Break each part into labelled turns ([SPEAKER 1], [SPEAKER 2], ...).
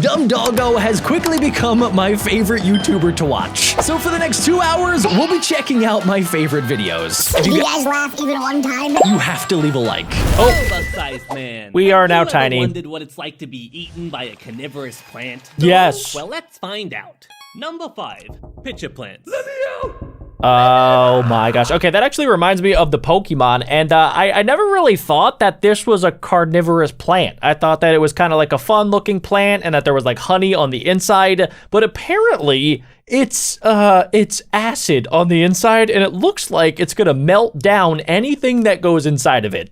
[SPEAKER 1] Dumb Doggo has quickly become my favorite YouTuber to watch. So for the next 2 hours, we'll be checking out my favorite videos.
[SPEAKER 2] Did you guys laugh even one time?
[SPEAKER 1] You have to leave a like.
[SPEAKER 3] Oh, bug-sized man.
[SPEAKER 4] We are now
[SPEAKER 3] Have you ever
[SPEAKER 4] tiny.
[SPEAKER 3] wondered what it's like to be eaten by a carnivorous plant?
[SPEAKER 4] Yes.
[SPEAKER 3] Well, let's find out. Number 5, pitcher plants.
[SPEAKER 4] Oh my gosh. Okay, that actually reminds me of the Pokemon, and I never really thought that this was a carnivorous plant. I thought that it was kind of like a fun-looking plant and that there was like honey on the inside, but apparently it's acid on the inside, and it looks like it's gonna melt down anything that goes inside of it.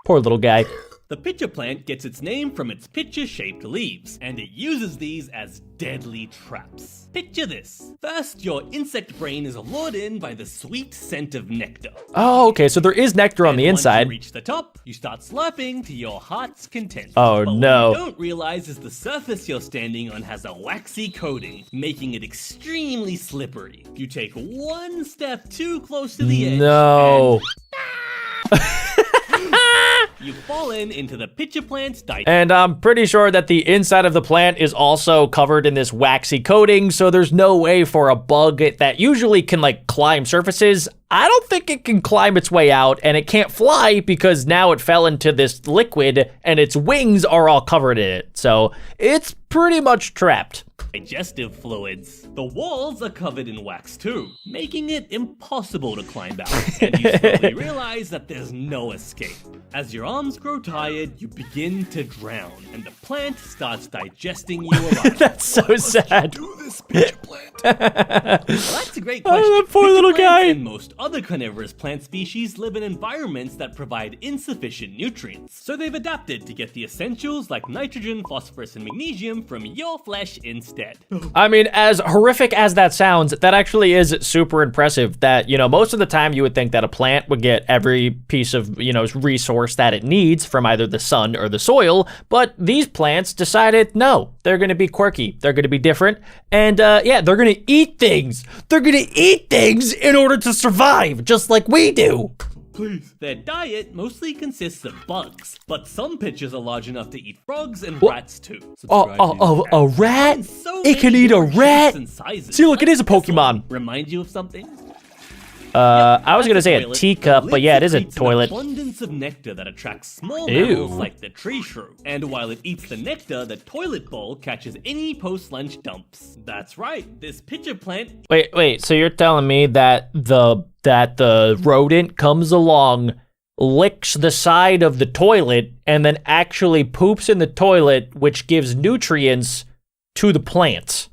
[SPEAKER 4] Poor little guy.
[SPEAKER 3] The pitcher plant gets its name from its pitcher-shaped leaves, and it uses these as deadly traps. Picture this. First, your insect brain is lured in by the sweet scent of nectar.
[SPEAKER 4] Oh, okay, so there is nectar on the
[SPEAKER 3] Once
[SPEAKER 4] inside.
[SPEAKER 3] you reach the top, you start slurping to your heart's content.
[SPEAKER 4] Oh,
[SPEAKER 3] but
[SPEAKER 4] no.
[SPEAKER 3] What you don't realize is the surface you're standing on has a waxy coating, making it extremely slippery. You take one step too close to the edge,
[SPEAKER 4] No.
[SPEAKER 3] you've fallen into the pitcher plant's diet.
[SPEAKER 4] And I'm pretty sure that the inside of the plant is also covered in this waxy coating, so there's no way for a bug that usually can like climb surfaces. I don't think it can climb its way out, and it can't fly because now it fell into this liquid and its wings are all covered in it. So it's pretty much trapped.
[SPEAKER 3] Digestive fluids. The walls are covered in wax too, making it impossible to climb out. And you slowly realize that there's no escape. As your arms grow tired, you begin to drown, and the plant starts digesting you alive.
[SPEAKER 4] That's so sad.
[SPEAKER 5] Do this, pitcher plant.
[SPEAKER 3] Well, that's a great question.
[SPEAKER 4] Oh, that poor
[SPEAKER 3] Pitcher
[SPEAKER 4] little
[SPEAKER 3] plants
[SPEAKER 4] guy.
[SPEAKER 3] and most other carnivorous plant species live in environments that provide insufficient nutrients. So they've adapted to get the essentials like nitrogen, phosphorus, and magnesium from your flesh instead.
[SPEAKER 4] I mean, as horrific as that sounds, that actually is super impressive that, you know, most of the time you would think that a plant would get every piece of, you know, resource that it needs from either the sun or the soil, but these plants decided, no, they're gonna be quirky, they're gonna be different, and yeah, they're gonna eat things. They're gonna eat things in order to survive, just like we do.
[SPEAKER 5] Please.
[SPEAKER 3] Their diet mostly consists of bugs, but some pitchers are large enough to eat frogs and rats too.
[SPEAKER 4] A rat?
[SPEAKER 3] And so
[SPEAKER 4] It can
[SPEAKER 3] many
[SPEAKER 4] eat a
[SPEAKER 3] different
[SPEAKER 4] rat?
[SPEAKER 3] shapes and sizes.
[SPEAKER 4] See, look, it is a
[SPEAKER 3] Like this
[SPEAKER 4] Pokemon.
[SPEAKER 3] one. Remind you of something?
[SPEAKER 4] I was gonna say a
[SPEAKER 3] toilet.
[SPEAKER 4] teacup, but yeah, it is a
[SPEAKER 3] Lips secretes
[SPEAKER 4] toilet.
[SPEAKER 3] An abundance of nectar that attracts small
[SPEAKER 4] Ew.
[SPEAKER 3] mammals like the tree shrew. And while it eats the nectar, the toilet bowl catches any post-lunch dumps. That's right, this pitcher plant.
[SPEAKER 4] Wait, so you're telling me that the rodent comes along, licks the side of the toilet, and then actually poops in the toilet, which gives nutrients to the plant?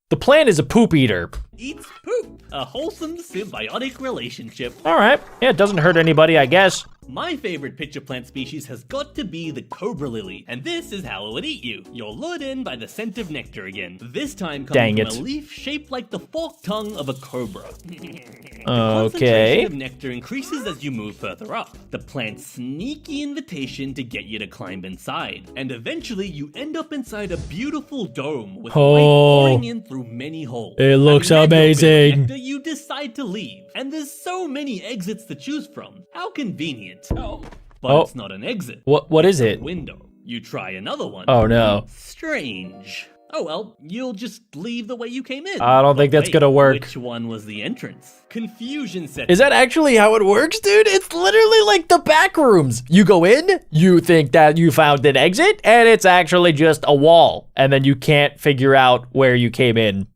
[SPEAKER 4] The plant is a poop eater.
[SPEAKER 3] Eats poop. A wholesome symbiotic relationship.
[SPEAKER 4] All right, yeah, it doesn't hurt anybody, I guess.
[SPEAKER 3] My favorite pitcher plant species has got to be the cobra lily, and this is how it would eat you. You're lured in by the scent of nectar again, this time coming
[SPEAKER 4] Dang
[SPEAKER 3] from
[SPEAKER 4] it.
[SPEAKER 3] a leaf shaped like the forked tongue of a cobra. The
[SPEAKER 4] Okay.
[SPEAKER 3] concentration of nectar increases as you move further up. The plant's sneaky invitation to get you to climb inside, and eventually you end up inside a beautiful dome with light pouring in through many holes.
[SPEAKER 4] It looks
[SPEAKER 3] Having read open the
[SPEAKER 4] amazing.
[SPEAKER 3] nectar, you decide to leave, and there's so many exits to choose from. How convenient. But
[SPEAKER 4] Oh.
[SPEAKER 3] it's not an exit.
[SPEAKER 4] What is it?
[SPEAKER 3] Window. You try another one.
[SPEAKER 4] Oh no.
[SPEAKER 3] Strange. Oh well, you'll just leave the way you came in.
[SPEAKER 4] I don't think
[SPEAKER 3] But
[SPEAKER 4] that's
[SPEAKER 3] wait,
[SPEAKER 4] gonna work.
[SPEAKER 3] Which one was the entrance? Confusion set.
[SPEAKER 4] Is that actually how it works, dude? It's literally like the back rooms. You go in, you think that you found an exit, and it's actually just a wall, and then you can't figure out where you came in.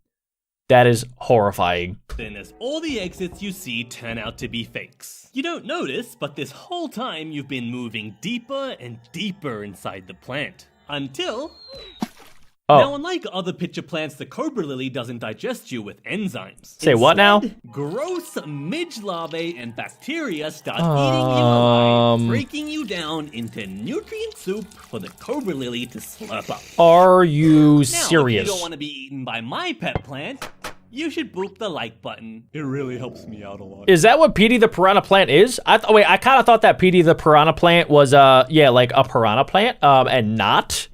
[SPEAKER 4] That is horrifying.
[SPEAKER 3] Then as all the exits you see turn out to be fakes. You don't notice, but this whole time you've been moving deeper and deeper inside the plant. Until... Now,
[SPEAKER 4] Oh,
[SPEAKER 3] unlike other pitcher plants, the cobra lily doesn't digest you with enzymes.
[SPEAKER 4] Say what now?
[SPEAKER 3] Instead, gross midge larvae and bacteria start eating you alive, breaking you down into nutrient soup for the cobra lily to slurp up.
[SPEAKER 4] are you
[SPEAKER 3] Now,
[SPEAKER 4] serious?
[SPEAKER 3] if you don't want to be eaten by my pet plant, you should boop the like button.
[SPEAKER 5] It really helps me out a lot.
[SPEAKER 4] Is that what Petey the piranha plant is? Wait, I kind of thought that Petey the piranha plant was, yeah, like a piranha plant, and not...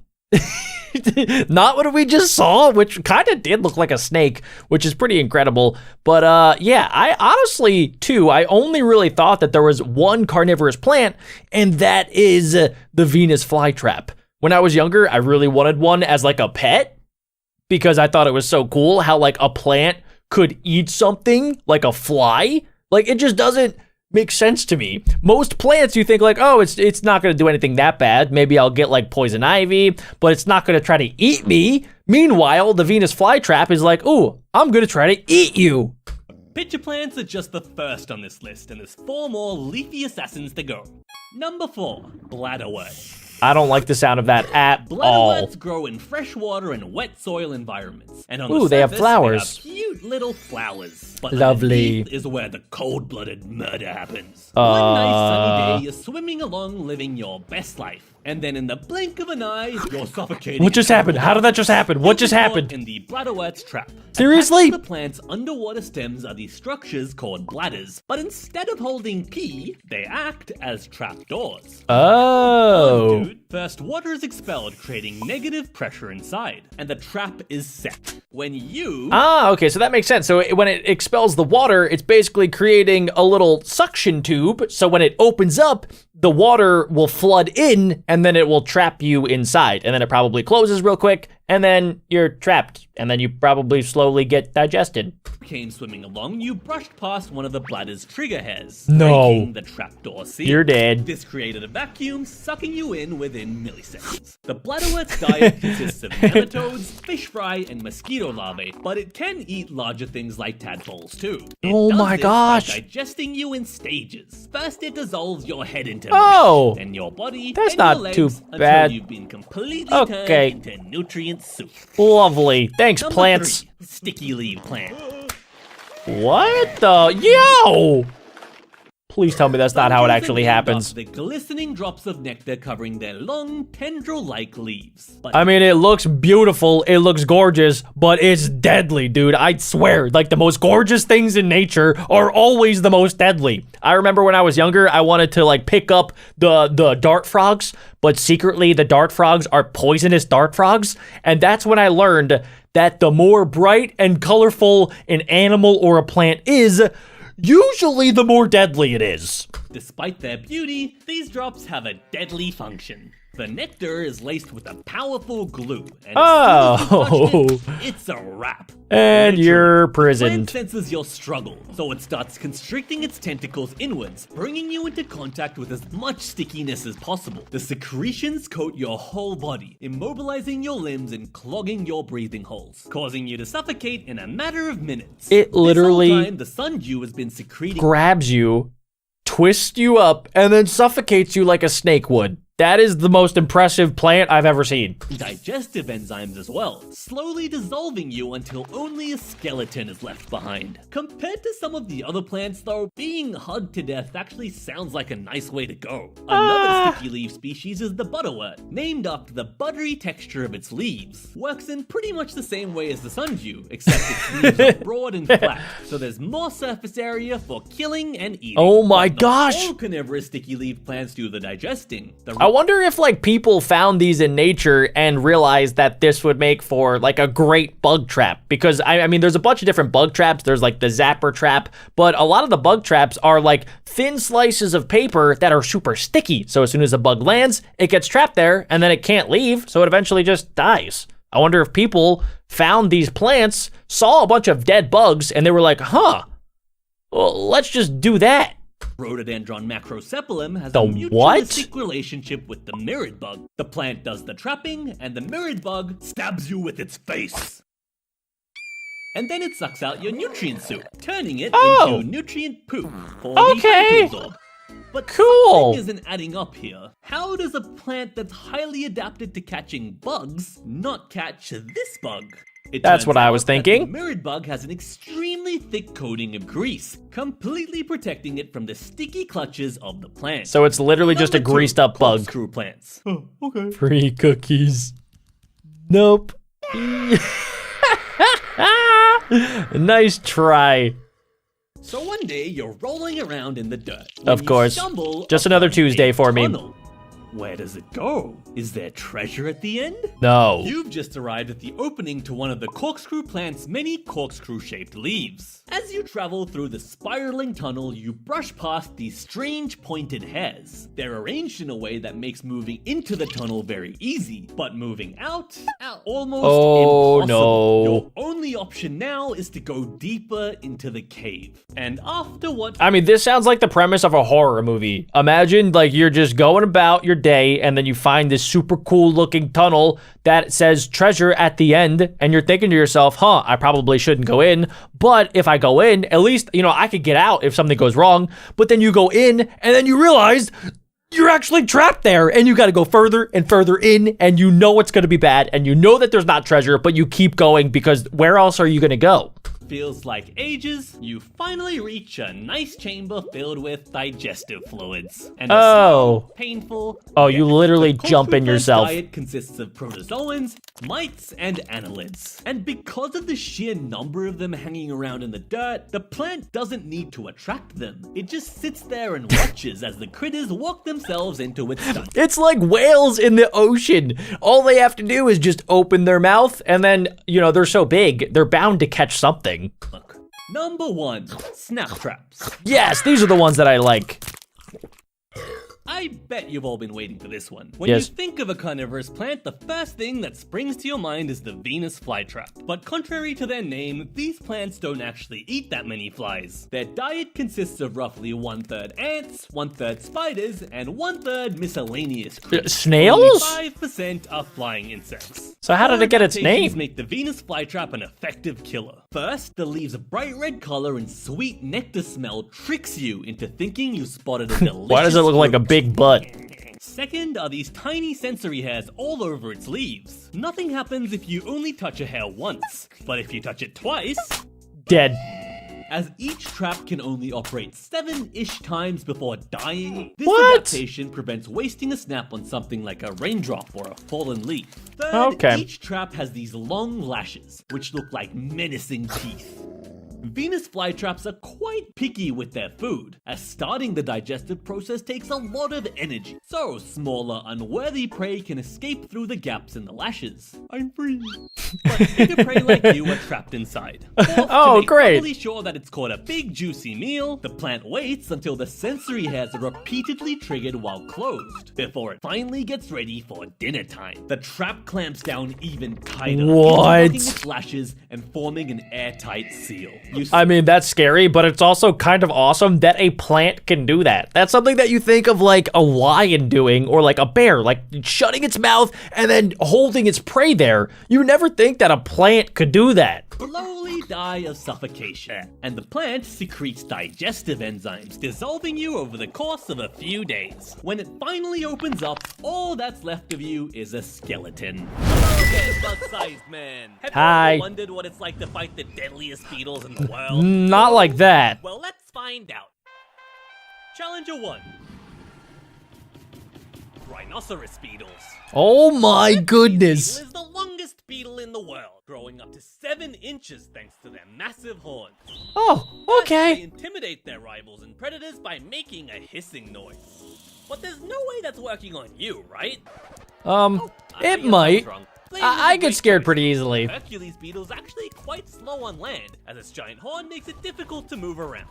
[SPEAKER 4] not what we just saw, which kind of did look like a snake, which is pretty incredible. But yeah, I honestly, too, I only really thought that there was one carnivorous plant, and that is the Venus flytrap. when I was younger, I really wanted one as like a pet because I thought it was so cool how like a plant could eat something like a fly. Like it just doesn't make sense to me. Most plants you think like, oh, it's not gonna do anything that bad. Maybe I'll get like poison ivy, but it's not gonna try to eat me. Meanwhile, the Venus flytrap is like, ooh, I'm gonna try to eat you.
[SPEAKER 3] Pitcher plants are just the first on this list, and there's 4 more leafy assassins to go. Number 4, bladderwort.
[SPEAKER 4] I don't like the sound of that at all.
[SPEAKER 3] Bladderworts grow in freshwater and wet soil environments. And on
[SPEAKER 4] Ooh,
[SPEAKER 3] the
[SPEAKER 4] they have
[SPEAKER 3] surface,
[SPEAKER 4] flowers.
[SPEAKER 3] They have cute little flowers. But
[SPEAKER 4] Lovely.
[SPEAKER 3] underneath is where the cold-blooded murder happens. One nice sunny day, you're swimming along living your best life. And then in the blink of an eye, you're suffocating.
[SPEAKER 4] What just happened? How did that just happen? What just happened?
[SPEAKER 3] In the bladderwort's trap.
[SPEAKER 4] Seriously?
[SPEAKER 3] Attached to the plant's underwater stems are these structures called bladders. But instead of holding pee, they act as trapdoors.
[SPEAKER 4] Oh.
[SPEAKER 3] Dude. First, water is expelled, creating negative pressure inside, and the trap is set. When you...
[SPEAKER 4] Ah, okay, so that makes sense. So when it expels the water, it's basically creating a little suction tube. So when it opens up, the water will flood in, and then it will trap you inside. And then it probably closes real quick, and then you're trapped. And then you probably slowly get digested.
[SPEAKER 3] came swimming along, you brushed past one of the bladder's trigger hairs,
[SPEAKER 4] No.
[SPEAKER 3] breaking the trapdoor seal.
[SPEAKER 4] You're dead.
[SPEAKER 3] This created a vacuum, sucking you in within milliseconds. The bladderwort's diet consists of nematodes, fish fry, and mosquito larvae, but it can eat larger things like tadpoles too. It
[SPEAKER 4] Oh
[SPEAKER 3] does
[SPEAKER 4] my
[SPEAKER 3] this
[SPEAKER 4] gosh.
[SPEAKER 3] by digesting you in stages. First, it dissolves your head into
[SPEAKER 4] Oh.
[SPEAKER 3] mush, then your body,
[SPEAKER 4] That's
[SPEAKER 3] and
[SPEAKER 4] not
[SPEAKER 3] your legs,
[SPEAKER 4] too
[SPEAKER 3] until
[SPEAKER 4] bad.
[SPEAKER 3] you've been completely
[SPEAKER 4] Okay.
[SPEAKER 3] turned into nutrient soup.
[SPEAKER 4] Lovely. Thanks,
[SPEAKER 3] Number
[SPEAKER 4] plants.
[SPEAKER 3] 3, sticky leaf plant.
[SPEAKER 4] What the? Yo! Please tell me that's not how it
[SPEAKER 3] Sponges
[SPEAKER 4] actually
[SPEAKER 3] are named
[SPEAKER 4] happens.
[SPEAKER 3] after the glistening drops of nectar covering their long, tendril-like leaves. But
[SPEAKER 4] I mean, it looks beautiful, it looks gorgeous, but it's deadly, dude. I swear, like the most gorgeous things in nature are always the most deadly. I remember when I was younger, I wanted to like pick up the dart frogs, but secretly the dart frogs are poisonous dart frogs. And that's when I learned that the more bright and colorful an animal or a plant is, usually the more deadly it is.
[SPEAKER 3] despite their beauty, these drops have a deadly function. The nectar is laced with a powerful glue, and as soon as you touch it, it's a wrap.
[SPEAKER 4] And you're
[SPEAKER 3] The plant
[SPEAKER 4] prisoned.
[SPEAKER 3] senses your struggle, so it starts constricting its tentacles inwards, bringing you into contact with as much stickiness as possible. The secretions coat your whole body, immobilizing your limbs and clogging your breathing holes, causing you to suffocate in a matter of minutes.
[SPEAKER 4] It literally
[SPEAKER 3] This whole time, the sundew has been secreting
[SPEAKER 4] grabs you, twists you up, and then suffocates you like a snake would. That is the most impressive plant I've ever seen.
[SPEAKER 3] digestive enzymes as well, slowly dissolving you until only a skeleton is left behind. Compared to some of the other plants though, being hugged to death actually sounds like a nice way to go. Another sticky leaf species is the butterwort, named after the buttery texture of its leaves. Works in pretty much the same way as the sundew, except its leaves are broad and flat, so there's more surface area for killing and eating.
[SPEAKER 4] Oh my
[SPEAKER 3] But not
[SPEAKER 4] gosh.
[SPEAKER 3] all carnivorous sticky leaf plants do the digesting.
[SPEAKER 4] I wonder if like people found these in nature and realized that this would make for like a great bug trap, because I mean there's a bunch of different bug traps. There's like the zapper trap, but a lot of the bug traps are like thin slices of paper that are super sticky. So as soon as a bug lands, it gets trapped there and then it can't leave, so it eventually just dies. I wonder if people found these plants, saw a bunch of dead bugs, and they were like, huh, well, let's just do that.
[SPEAKER 3] Rhododendron macrocephalum has
[SPEAKER 4] The
[SPEAKER 3] a
[SPEAKER 4] what?
[SPEAKER 3] mutualistic relationship with the mirrored bug. The plant does the trapping, and the mirrored bug stabs you with its face. And then it sucks out your nutrient soup, turning it
[SPEAKER 4] Oh.
[SPEAKER 3] into nutrient poop for
[SPEAKER 4] Okay.
[SPEAKER 3] the to absorb. But
[SPEAKER 4] Cool.
[SPEAKER 3] something isn't adding up here. How does a plant that's highly adapted to catching bugs not catch this bug? It
[SPEAKER 4] That's
[SPEAKER 3] turns
[SPEAKER 4] what I
[SPEAKER 3] out
[SPEAKER 4] was
[SPEAKER 3] that
[SPEAKER 4] thinking.
[SPEAKER 3] The mirrored bug has an extremely thick coating of grease, completely protecting it from the sticky clutches of the plant.
[SPEAKER 4] So it's literally just a
[SPEAKER 3] Number 2,
[SPEAKER 4] greased up bug.
[SPEAKER 3] Corkcrew plants.
[SPEAKER 5] Okay.
[SPEAKER 4] Free cookies. Nope. Nice try.
[SPEAKER 3] So one day you're rolling around in the dirt.
[SPEAKER 4] Of
[SPEAKER 3] when you
[SPEAKER 4] course.
[SPEAKER 3] stumble
[SPEAKER 4] Just another
[SPEAKER 3] upon
[SPEAKER 4] Tuesday
[SPEAKER 3] a
[SPEAKER 4] for me.
[SPEAKER 3] tunnel. where does it go? Is there treasure at the end?
[SPEAKER 4] No.
[SPEAKER 3] You've just arrived at the opening to one of the Corkcrew Plant's many corkscrew-shaped leaves. As you travel through the spiraling tunnel, you brush past these strange pointed hairs. They're arranged in a way that makes moving into the tunnel very easy, but moving out, almost impossible.
[SPEAKER 4] No.
[SPEAKER 3] Your only option now is to go deeper into the cave. And after what...
[SPEAKER 4] I mean, this sounds like the premise of a horror movie. Imagine, like, you're just going about your day, and then you find this super cool looking tunnel that says treasure at the end, and you're thinking to yourself, huh, I probably shouldn't go in, but if I go in, at least, you know, I could get out if something goes wrong. But then you go in, and then you realize you're actually trapped there, and you gotta go further and further in, and you know it's gonna be bad, and you know that there's not treasure, but you keep going because where else are you gonna go?
[SPEAKER 3] Feels like ages, you finally reach a nice chamber filled with digestive fluids. And a slow, painful...
[SPEAKER 4] Oh, you literally
[SPEAKER 3] the
[SPEAKER 4] jump in
[SPEAKER 3] Corkcrew
[SPEAKER 4] yourself.
[SPEAKER 3] Plant's diet consists of protozoans, mites, and annelids. And because of the sheer number of them hanging around in the dirt, the plant doesn't need to attract them. It just sits there and watches as the critters walk themselves into its stomach.
[SPEAKER 4] It's like whales in the ocean. All they have to do is just open their mouth, and then, you know, they're so big, they're bound to catch something.
[SPEAKER 3] Look. Number 1, snap traps.
[SPEAKER 4] Yes, these are the ones that I like.
[SPEAKER 3] I bet you've all been waiting for this one. When
[SPEAKER 4] Yes.
[SPEAKER 3] you think of a carnivorous plant, the first thing that springs to your mind is the Venus flytrap. But contrary to their name, these plants don't actually eat that many flies. Their diet consists of roughly 1/3 ants, 1/3 spiders, and 1/3 miscellaneous critters.
[SPEAKER 4] Snails?
[SPEAKER 3] Only 5% are flying insects.
[SPEAKER 4] So how did it get its
[SPEAKER 3] Adaptations
[SPEAKER 4] name?
[SPEAKER 3] make the Venus flytrap an effective killer. First, the leaves' bright red color and sweet nectar smell tricks you into thinking you spotted a delicious
[SPEAKER 4] Why does it look like a
[SPEAKER 3] fruit.
[SPEAKER 4] big butt?
[SPEAKER 3] Second are these tiny sensory hairs all over its leaves. Nothing happens if you only touch a hair once, but if you touch it twice,
[SPEAKER 4] Dead.
[SPEAKER 3] as each trap can only operate 7-ish times before dying, this
[SPEAKER 4] What?
[SPEAKER 3] adaptation prevents wasting a snap on something like a raindrop or a fallen leaf. Third,
[SPEAKER 4] Okay.
[SPEAKER 3] each trap has these long lashes, which look like menacing teeth. Venus flytraps are quite picky with their food, as starting the digestive process takes a lot of energy, so smaller, unworthy prey can escape through the gaps in the lashes. I'm free. But bigger prey like you are trapped inside. Fourth,
[SPEAKER 4] Oh,
[SPEAKER 3] to make
[SPEAKER 4] great.
[SPEAKER 3] doubly sure that it's caught a big juicy meal, the plant waits until the sensory hairs are repeatedly triggered while closed, before it finally gets ready for dinner time. The trap clamps down even tighter,
[SPEAKER 4] What?
[SPEAKER 3] interlocking its lashes and forming an airtight seal. You
[SPEAKER 4] I mean, that's scary, but it's also kind of awesome that a plant can do that. That's something that you think of like a lion doing, or like a bear, like shutting its mouth and then holding its prey there. You never think that a plant could do that.
[SPEAKER 3] slowly die of suffocation, and the plant secretes digestive enzymes, dissolving you over the course of a few days. When it finally opens up, all that's left of you is a skeleton. Hello there, bug-sized man. Have
[SPEAKER 4] Hi.
[SPEAKER 3] you ever wondered what it's like to fight the deadliest beetles in the world?
[SPEAKER 4] Not like that.
[SPEAKER 3] Well, let's find out. Challenger 1. Rhinoceros beetles.
[SPEAKER 4] Oh my goodness.
[SPEAKER 3] Beetle is the longest beetle in the world, growing up to 7 inches thanks to their massive horns.
[SPEAKER 4] Oh,
[SPEAKER 3] They
[SPEAKER 4] okay.
[SPEAKER 3] intimidate their rivals and predators by making a hissing noise. But there's no way that's working on you, right?
[SPEAKER 4] It might. I get scared pretty easily.
[SPEAKER 3] Hercules beetle is actually quite slow on land, as its giant horn makes it difficult to move around.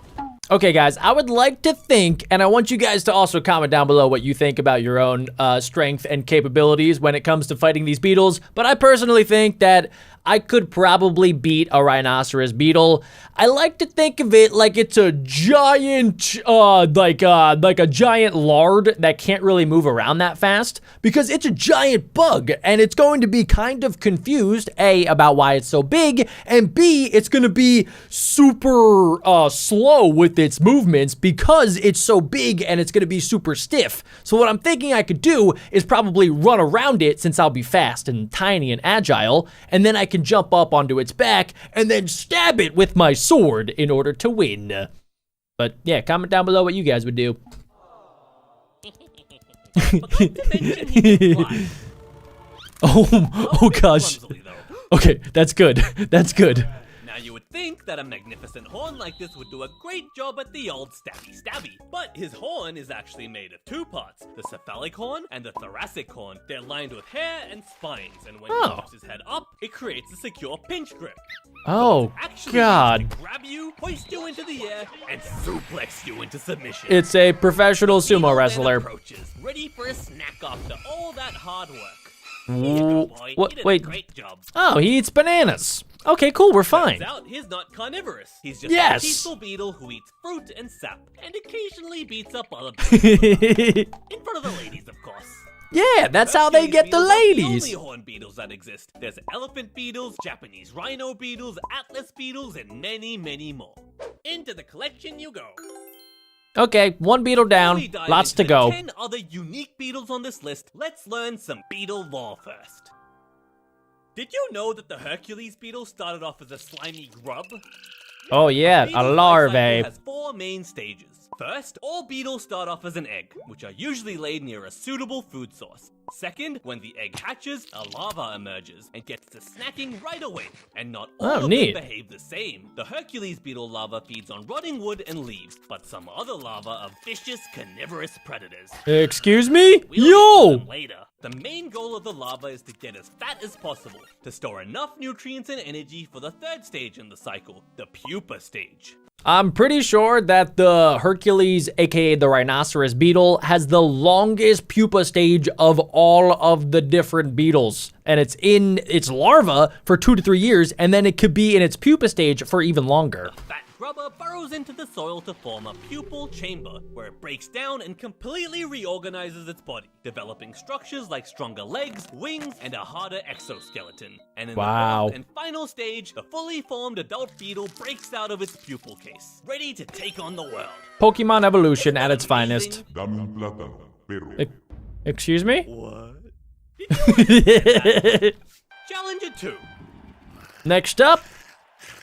[SPEAKER 4] Okay, guys, I would like to think, and I want you guys to also comment down below what you think about your own strength and capabilities when it comes to fighting these beetles, but I personally think that I could probably beat a rhinoceros beetle. I like to think of it like it's a giant, like a giant lard that can't really move around that fast, because it's a giant bug, and it's going to be kind of confused, A, about why it's so big, and B, it's gonna be super slow with its movements because it's so big and it's gonna be super stiff. So what I'm thinking I could do is probably run around it, since I'll be fast and tiny and agile, and then I can jump up onto its back and then stab it with my sword in order to win. But yeah, comment down below what you guys would do.
[SPEAKER 3] But not to mention he can fly.
[SPEAKER 4] Oh
[SPEAKER 3] A bit
[SPEAKER 4] gosh.
[SPEAKER 3] clumsily, though.
[SPEAKER 4] Okay, that's good. That's good.
[SPEAKER 3] Now you would think that a magnificent horn like this would do a great job at the old stabby. But his horn is actually made of two parts, the cephalic horn and the thoracic horn. They're lined with hair and spines, and when he moves his head up, it creates a secure pinch grip.
[SPEAKER 4] Oh,
[SPEAKER 3] Actually,
[SPEAKER 4] God.
[SPEAKER 3] to grab you, hoist you into the air, and suplex you into submission.
[SPEAKER 4] It's a professional sumo
[SPEAKER 3] Beetle then
[SPEAKER 4] wrestler.
[SPEAKER 3] approaches, ready for a snack after all that hard work. Here you go, boy.
[SPEAKER 4] What-
[SPEAKER 3] You did
[SPEAKER 4] wait.
[SPEAKER 3] a great job.
[SPEAKER 4] Oh, he eats bananas. Okay, cool, we're fine.
[SPEAKER 3] Turns out he's not carnivorous. He's just
[SPEAKER 4] Yes.
[SPEAKER 3] a peaceful beetle who eats fruit and sap, and occasionally beats up other beetles. In front of the ladies, of course.
[SPEAKER 4] Yeah, that's how they
[SPEAKER 3] Hercules
[SPEAKER 4] get the
[SPEAKER 3] beetles aren't
[SPEAKER 4] ladies.
[SPEAKER 3] The only horned beetles that exist. There's elephant beetles, Japanese rhino beetles, atlas beetles, and many, many more. Into the collection you go.
[SPEAKER 4] Okay, one beetle
[SPEAKER 3] Before we
[SPEAKER 4] down,
[SPEAKER 3] dive
[SPEAKER 4] lots
[SPEAKER 3] into
[SPEAKER 4] to
[SPEAKER 3] the
[SPEAKER 4] go.
[SPEAKER 3] 10 other unique beetles on this list, let's learn some beetle lore first. Did you know that the Hercules beetle started off as a slimy grub?
[SPEAKER 4] Oh yeah,
[SPEAKER 3] Beetle
[SPEAKER 4] a
[SPEAKER 3] life
[SPEAKER 4] larvae.
[SPEAKER 3] cycle has 4 main stages. First, all beetles start off as an egg, which are usually laid near a suitable food source. Second, when the egg hatches, a larva emerges and gets to snacking right away. And not all of them
[SPEAKER 4] neat.
[SPEAKER 3] behave the same. The Hercules beetle larva feeds on rotting wood and leaves, but some other larvae are vicious carnivorous predators.
[SPEAKER 4] Excuse me?
[SPEAKER 3] We'll get to
[SPEAKER 4] Yo!
[SPEAKER 3] them later. The main goal of the larva is to get as fat as possible, to store enough nutrients and energy for the third stage in the cycle, the pupa stage.
[SPEAKER 4] I'm pretty sure that the Hercules, aka the rhinoceros beetle, has the longest pupa stage of all of the different beetles. And it's in its larva for 2 to 3 years, and then it could be in its pupa stage for even longer.
[SPEAKER 3] Fat grubber burrows into the soil to form a pupal chamber, where it breaks down and completely reorganizes its body, developing structures like stronger legs, wings, and a harder exoskeleton. And in
[SPEAKER 4] Wow.
[SPEAKER 3] the fourth and final stage, the fully formed adult beetle breaks out of its pupal case, ready to take on the world.
[SPEAKER 4] Pokemon evolution at its
[SPEAKER 3] Amazing.
[SPEAKER 4] finest.
[SPEAKER 6] Dame un plátano, pero
[SPEAKER 4] Excuse me?
[SPEAKER 3] What? Challenger 2.
[SPEAKER 4] Next up,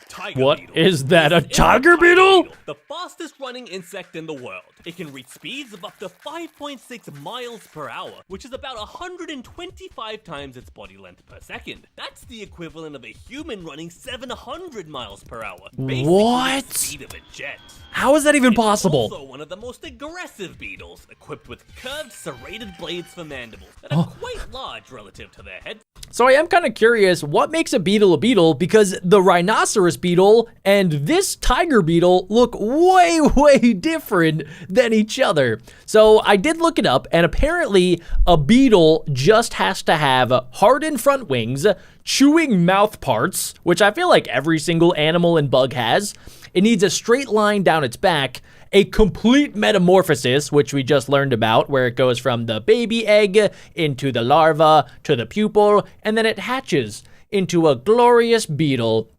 [SPEAKER 3] Tiger
[SPEAKER 4] What
[SPEAKER 3] beetle.
[SPEAKER 4] is that, a
[SPEAKER 3] This is
[SPEAKER 4] tiger beetle?
[SPEAKER 3] The fastest running insect in the world. It can reach speeds of up to 5.6 miles per hour, which is about 125 times its body length per second. That's the equivalent of a human running 700 miles per hour. Basically
[SPEAKER 4] What?
[SPEAKER 3] the speed of a jet.
[SPEAKER 4] how is that even
[SPEAKER 3] It's
[SPEAKER 4] possible?
[SPEAKER 3] also one of the most aggressive beetles, equipped with curved serrated blades for mandibles that are quite large relative to their head.
[SPEAKER 4] So I am kind of curious, what makes a beetle, because the rhinoceros beetle and this tiger beetle look way, way different than each other. So I did look it up, and apparently a beetle just has to have hardened front wings, chewing mouth parts, which I feel like every single animal and bug has. It needs a straight line down its back, a complete metamorphosis, which we just learned about, where it goes from the baby egg into the larva to the pupal, and then it hatches into a glorious beetle.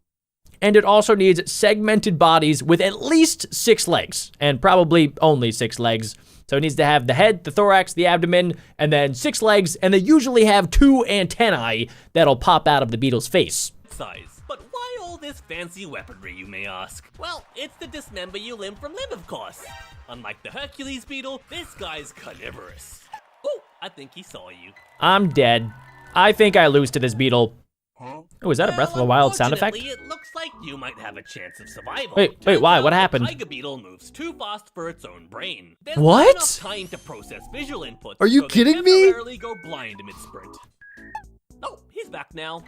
[SPEAKER 4] And it also needs segmented bodies with at least 6 legs, and probably only 6 legs. So it needs to have the head, the thorax, the abdomen, and then 6 legs, and they usually have 2 antennae that'll pop out of the beetle's face.
[SPEAKER 3] Size. But why all this fancy weaponry, you may ask? Well, it's to dismember you limb from limb, of course. Unlike the Hercules beetle, this guy's carnivorous. Oh, I think he saw you.
[SPEAKER 4] I'm dead. I think I lose to this beetle. Oh, is that a Breath of the Wild sound effect?
[SPEAKER 3] Unfortunately, it looks like you might have a chance of survival.
[SPEAKER 4] Wait,
[SPEAKER 3] Turns
[SPEAKER 4] why?
[SPEAKER 3] out
[SPEAKER 4] What
[SPEAKER 3] the
[SPEAKER 4] happened?
[SPEAKER 3] Tiger beetle moves too fast for its own brain. There's
[SPEAKER 4] What?
[SPEAKER 3] not enough time to process visual inputs.
[SPEAKER 4] Are you
[SPEAKER 3] so they
[SPEAKER 4] kidding me?
[SPEAKER 3] temporarily go blind mid-sprint. Oh, he's back now.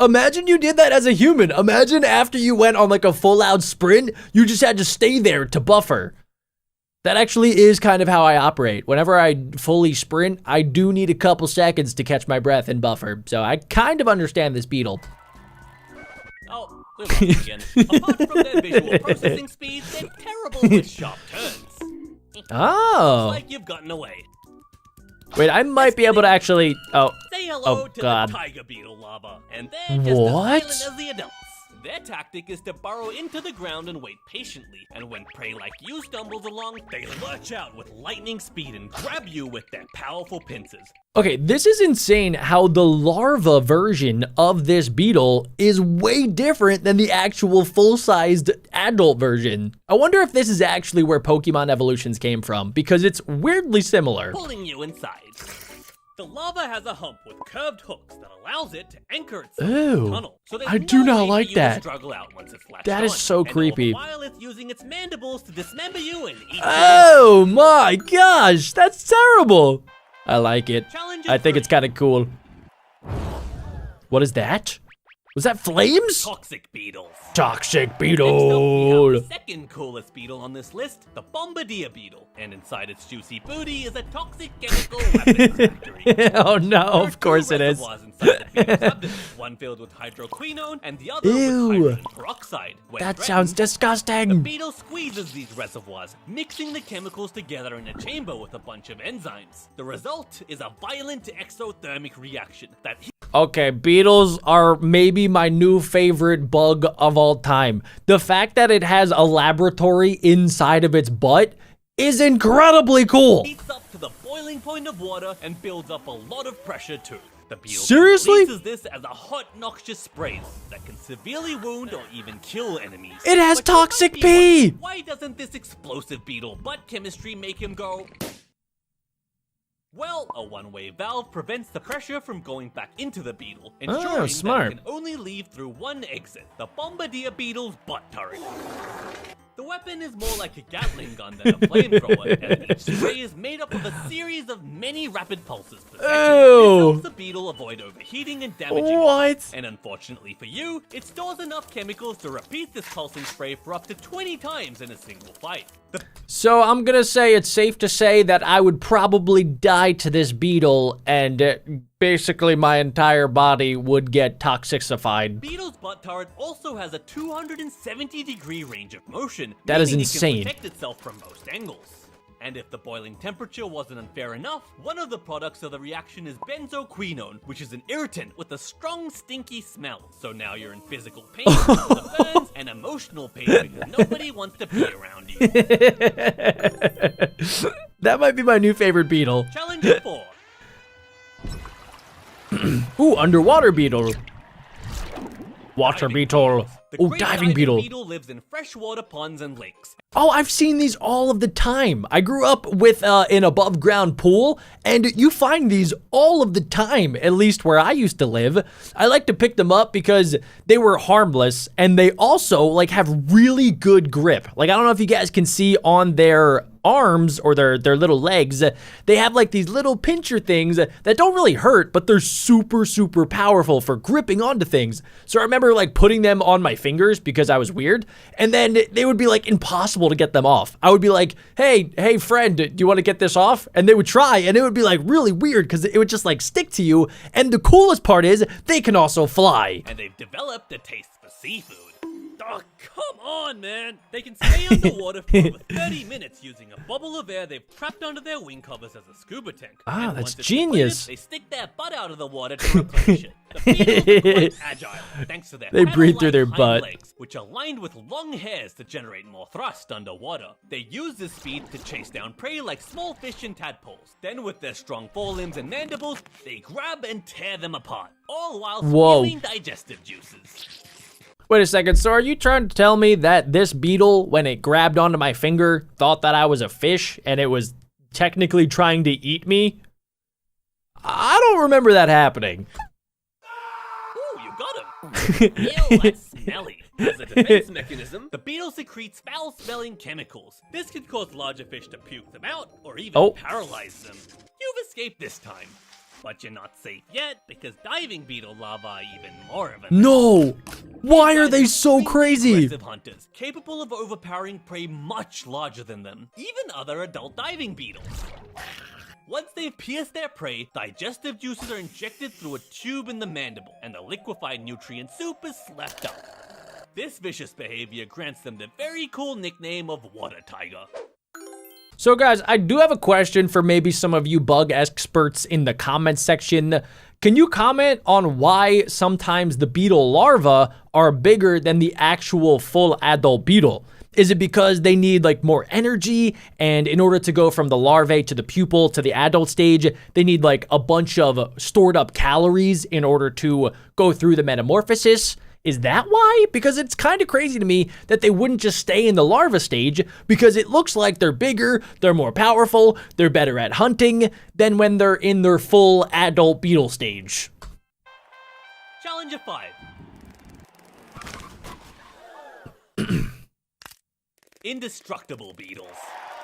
[SPEAKER 4] Imagine you did that as a human. Imagine after you went on like a full-out sprint, you just had to stay there to buffer. That actually is kind of how I operate. Whenever I fully sprint, I do need a couple seconds to catch my breath and buffer. So I kind of understand this beetle.
[SPEAKER 3] Oh, we lost him again. Apart from their visual processing speed, they're terrible with sharp turns.
[SPEAKER 4] Oh.
[SPEAKER 3] Like you've gotten away.
[SPEAKER 4] Wait, I might be able to actually... Oh,
[SPEAKER 3] Say hello
[SPEAKER 4] Oh,
[SPEAKER 3] to
[SPEAKER 4] God.
[SPEAKER 3] the tiger beetle larva, and they're just
[SPEAKER 4] What?
[SPEAKER 3] as violent as the adults. Their tactic is to burrow into the ground and wait patiently, and when prey like you stumbles along, they lurch out with lightning speed and grab you with their powerful pincers.
[SPEAKER 4] okay, this is insane how the larva version of this beetle is way different than the actual full-sized adult version. I wonder if this is actually where Pokemon evolutions came from, because it's weirdly similar.
[SPEAKER 3] Pulling you inside. The lava has a hump with curved hooks that allows it to anchor itself in
[SPEAKER 4] Ew.
[SPEAKER 3] the tunnel. So there's
[SPEAKER 4] I do
[SPEAKER 3] no
[SPEAKER 4] not
[SPEAKER 3] way for
[SPEAKER 4] like
[SPEAKER 3] you
[SPEAKER 4] that.
[SPEAKER 3] To struggle out once it's latched
[SPEAKER 4] That is
[SPEAKER 3] on.
[SPEAKER 4] so
[SPEAKER 3] And
[SPEAKER 4] creepy.
[SPEAKER 3] all the while it's using its mandibles to dismember you and eat you.
[SPEAKER 4] Oh my gosh, that's terrible. I like it.
[SPEAKER 3] Challenge
[SPEAKER 4] I think
[SPEAKER 3] three.
[SPEAKER 4] it's kind of cool. What is that? Was that flames?
[SPEAKER 3] Toxic beetles.
[SPEAKER 4] Toxic
[SPEAKER 3] Next up, we
[SPEAKER 4] beetle.
[SPEAKER 3] have the second coolest beetle on this list, the Bombardier beetle. And inside its juicy booty is a toxic chemical weapons factory.
[SPEAKER 4] Oh no,
[SPEAKER 3] There are
[SPEAKER 4] of course
[SPEAKER 3] two
[SPEAKER 4] it is.
[SPEAKER 3] reservoirs inside the beetle's abdomen, one filled with hydroquinone and the other
[SPEAKER 4] Ew.
[SPEAKER 3] with hydrogen peroxide. When
[SPEAKER 4] That
[SPEAKER 3] threatened,
[SPEAKER 4] sounds
[SPEAKER 3] the
[SPEAKER 4] disgusting.
[SPEAKER 3] beetle squeezes these reservoirs, mixing the chemicals together in a chamber with a bunch of enzymes. The result is a violent exothermic reaction that
[SPEAKER 4] Okay, beetles are maybe my new favorite bug of all time. The fact that it has a laboratory inside of its butt is incredibly cool.
[SPEAKER 3] heats up to the boiling point of water and builds up a lot of pressure too. The beetle
[SPEAKER 4] Seriously?
[SPEAKER 3] releases this as a hot, noxious spray that can severely wound or even kill enemies.
[SPEAKER 4] It has
[SPEAKER 3] But you might
[SPEAKER 4] toxic
[SPEAKER 3] be
[SPEAKER 4] pee.
[SPEAKER 3] wondering, why doesn't this explosive beetle butt chemistry make him go? Well, a one-way valve prevents the pressure from going back into the beetle, ensuring
[SPEAKER 4] smart.
[SPEAKER 3] that it can only leave through one exit, the Bombardier beetle's butt turret. The weapon is more like a Gatling gun than a flamethrower, as each spray is made up of a series of many rapid pulses per second. This
[SPEAKER 4] Ew.
[SPEAKER 3] helps the beetle avoid overheating and damaging it.
[SPEAKER 4] What?
[SPEAKER 3] And unfortunately for you, it stores enough chemicals to repeat this pulsing spray for up to 20 times in a single fight.
[SPEAKER 4] So I'm gonna say it's safe to say that I would probably die to this beetle and basically my entire body would get toxicified.
[SPEAKER 3] Beetle's butt turret also has a 270-degree range of motion.
[SPEAKER 4] That is
[SPEAKER 3] meaning
[SPEAKER 4] insane.
[SPEAKER 3] It can protect itself from most angles. And if the boiling temperature wasn't unfair enough, one of the products of the reaction is benzoquinone, which is an irritant with a strong, stinky smell. So now you're in physical pain, the burns, and emotional pain because nobody wants to be around you.
[SPEAKER 4] That might be my new favorite beetle.
[SPEAKER 3] Challenge 4.
[SPEAKER 4] Ooh, underwater beetle. Water beetle.
[SPEAKER 3] The
[SPEAKER 4] Ooh,
[SPEAKER 3] great
[SPEAKER 4] diving beetle.
[SPEAKER 3] beetle lives in freshwater ponds and lakes.
[SPEAKER 4] Oh, I've seen these all of the time. I grew up with an above ground pool, and you find these all of the time, at least where I used to live. I like to pick them up because they were harmless, and they also like have really good grip. Like, I don't know if you guys can see on their arms or their little legs, they have like these little pincher things that don't really hurt, but they're super, super powerful for gripping onto things. So I remember like putting them on my fingers because I was weird, and then they would be like impossible to get them off. I would be like, hey friend, do you want to get this off? And they would try, and it would be like really weird because it would just like stick to you. And the coolest part is they can also fly.
[SPEAKER 3] And they've developed a taste for seafood. Oh, come on, man! They can stay underwater for over 30 minutes using a bubble of air they've trapped under their wing covers as a scuba tank.
[SPEAKER 4] Ah,
[SPEAKER 3] And
[SPEAKER 4] that's
[SPEAKER 3] once it's
[SPEAKER 4] genius.
[SPEAKER 3] depleted, they stick their butt out of the water to replenish it. The beetles are quite agile, thanks to their
[SPEAKER 4] They breathe through their
[SPEAKER 3] paddle-like hind
[SPEAKER 4] butt.
[SPEAKER 3] legs, which are lined with long hairs to generate more thrust underwater. They use this speed to chase down prey like small fish and tadpoles. Then with their strong forelimbs and mandibles, they grab and tear them apart, all while
[SPEAKER 4] Whoa.
[SPEAKER 3] spewing digestive juices.
[SPEAKER 4] Wait a second, so are you trying to tell me that this beetle, when it grabbed onto my finger, thought that I was a fish and it was technically trying to eat me? I don't remember that happening.
[SPEAKER 3] Ooh, you got him! Ew, that's smelly. As a defense mechanism, the beetle secretes foul-smelling chemicals. This could cause larger fish to puke them out, or even paralyze them. You've escaped this time. But you're not safe yet, because diving beetle larvae are even more of a mess.
[SPEAKER 4] No! Why are they
[SPEAKER 3] These
[SPEAKER 4] so
[SPEAKER 3] extremely
[SPEAKER 4] crazy?
[SPEAKER 3] aggressive hunters, capable of overpowering prey much larger than them, even other adult diving beetles. Once they've pierced their prey, digestive juices are injected through a tube in the mandible, and the liquefied nutrient soup is slept up. This vicious behavior grants them the very cool nickname of water tiger.
[SPEAKER 4] So guys, I do have a question for maybe some of you bug experts in the comments section. Can you comment on why sometimes the beetle larvae are bigger than the actual full adult beetle? Is it because they need like more energy, and in order to go from the larvae to the pupal to the adult stage, they need like a bunch of stored up calories in order to go through the metamorphosis? Is that why? Because it's kind of crazy to me that they wouldn't just stay in the larva stage, because it looks like they're bigger, they're more powerful, they're better at hunting than when they're in their full adult beetle stage.
[SPEAKER 3] Challenge of 5. Indestructible beetles.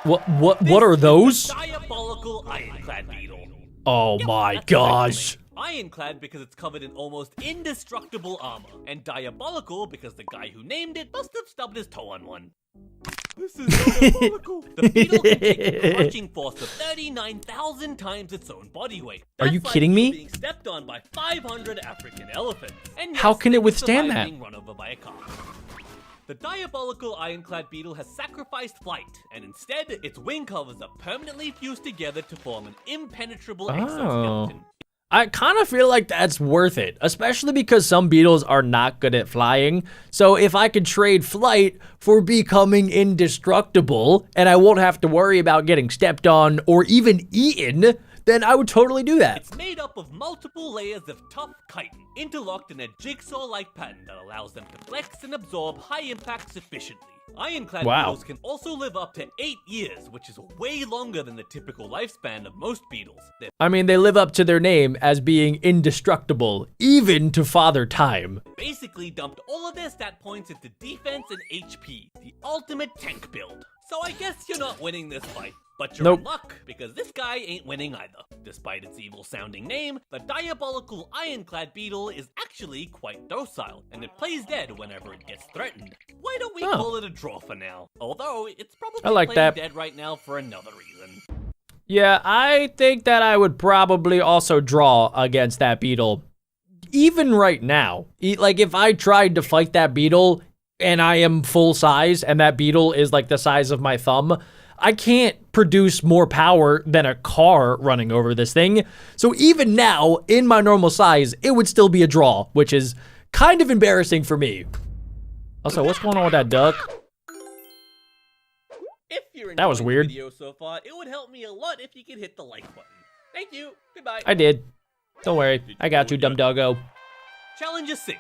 [SPEAKER 4] What are those?
[SPEAKER 3] Diabolical Ironclad beetle.
[SPEAKER 4] Oh my
[SPEAKER 3] That's
[SPEAKER 4] gosh.
[SPEAKER 3] correct. Ironclad because it's covered in almost indestructible armor, and diabolical because the guy who named it must have stubbed his toe on one.
[SPEAKER 5] This is diabolical.
[SPEAKER 3] The beetle can take a crushing force of 39,000 times its own body weight.
[SPEAKER 4] Are you
[SPEAKER 3] That's
[SPEAKER 4] kidding
[SPEAKER 3] like
[SPEAKER 4] me?
[SPEAKER 3] Being stepped on by 500 African elephants. And
[SPEAKER 4] How
[SPEAKER 3] yes,
[SPEAKER 4] can it
[SPEAKER 3] they can
[SPEAKER 4] withstand
[SPEAKER 3] survive
[SPEAKER 4] that?
[SPEAKER 3] being run over by a car. The diabolical ironclad beetle has sacrificed flight, and instead, its wing covers are permanently fused together to form an impenetrable exoskeleton.
[SPEAKER 4] I kind of feel like that's worth it, especially because some beetles are not good at flying. So if I could trade flight for becoming indestructible, and I won't have to worry about getting stepped on or even eaten, then I would totally do that.
[SPEAKER 3] It's made up of multiple layers of tough chitin, interlocked in a jigsaw-like pattern that allows them to flex and absorb high impacts efficiently. Ironclad beetles can also live up to 8 years, which is way longer than the typical lifespan of most beetles. They're
[SPEAKER 4] I mean, they live up to their name as being indestructible, even to Father Time.
[SPEAKER 3] basically dumped all of their stat points into defense and HP, the ultimate tank build. So I guess you're not winning this fight. But you're
[SPEAKER 4] Nope.
[SPEAKER 3] in luck, because this guy ain't winning either. Despite its evil-sounding name, the diabolical ironclad beetle is actually quite docile, and it plays dead whenever it gets threatened. Why don't we call it a draw for now? Although, it's probably
[SPEAKER 4] I like
[SPEAKER 3] playing
[SPEAKER 4] that.
[SPEAKER 3] dead right now for another reason.
[SPEAKER 4] Yeah, I think that I would probably also draw against that beetle, even right now. Like, if I tried to fight that beetle, and I am full size, and that beetle is like the size of my thumb, I can't produce more power than a car running over this thing. So even now, in my normal size, it would still be a draw, which is kind of embarrassing for me. Also, what's going on with that duck?
[SPEAKER 3] If you're
[SPEAKER 4] That was
[SPEAKER 3] enjoying
[SPEAKER 4] weird.
[SPEAKER 3] the video so far, it would help me a lot if you could hit the like button. Thank you. Goodbye.
[SPEAKER 4] I did. Don't worry. I got you, dumb doggo.
[SPEAKER 3] Challenge 6.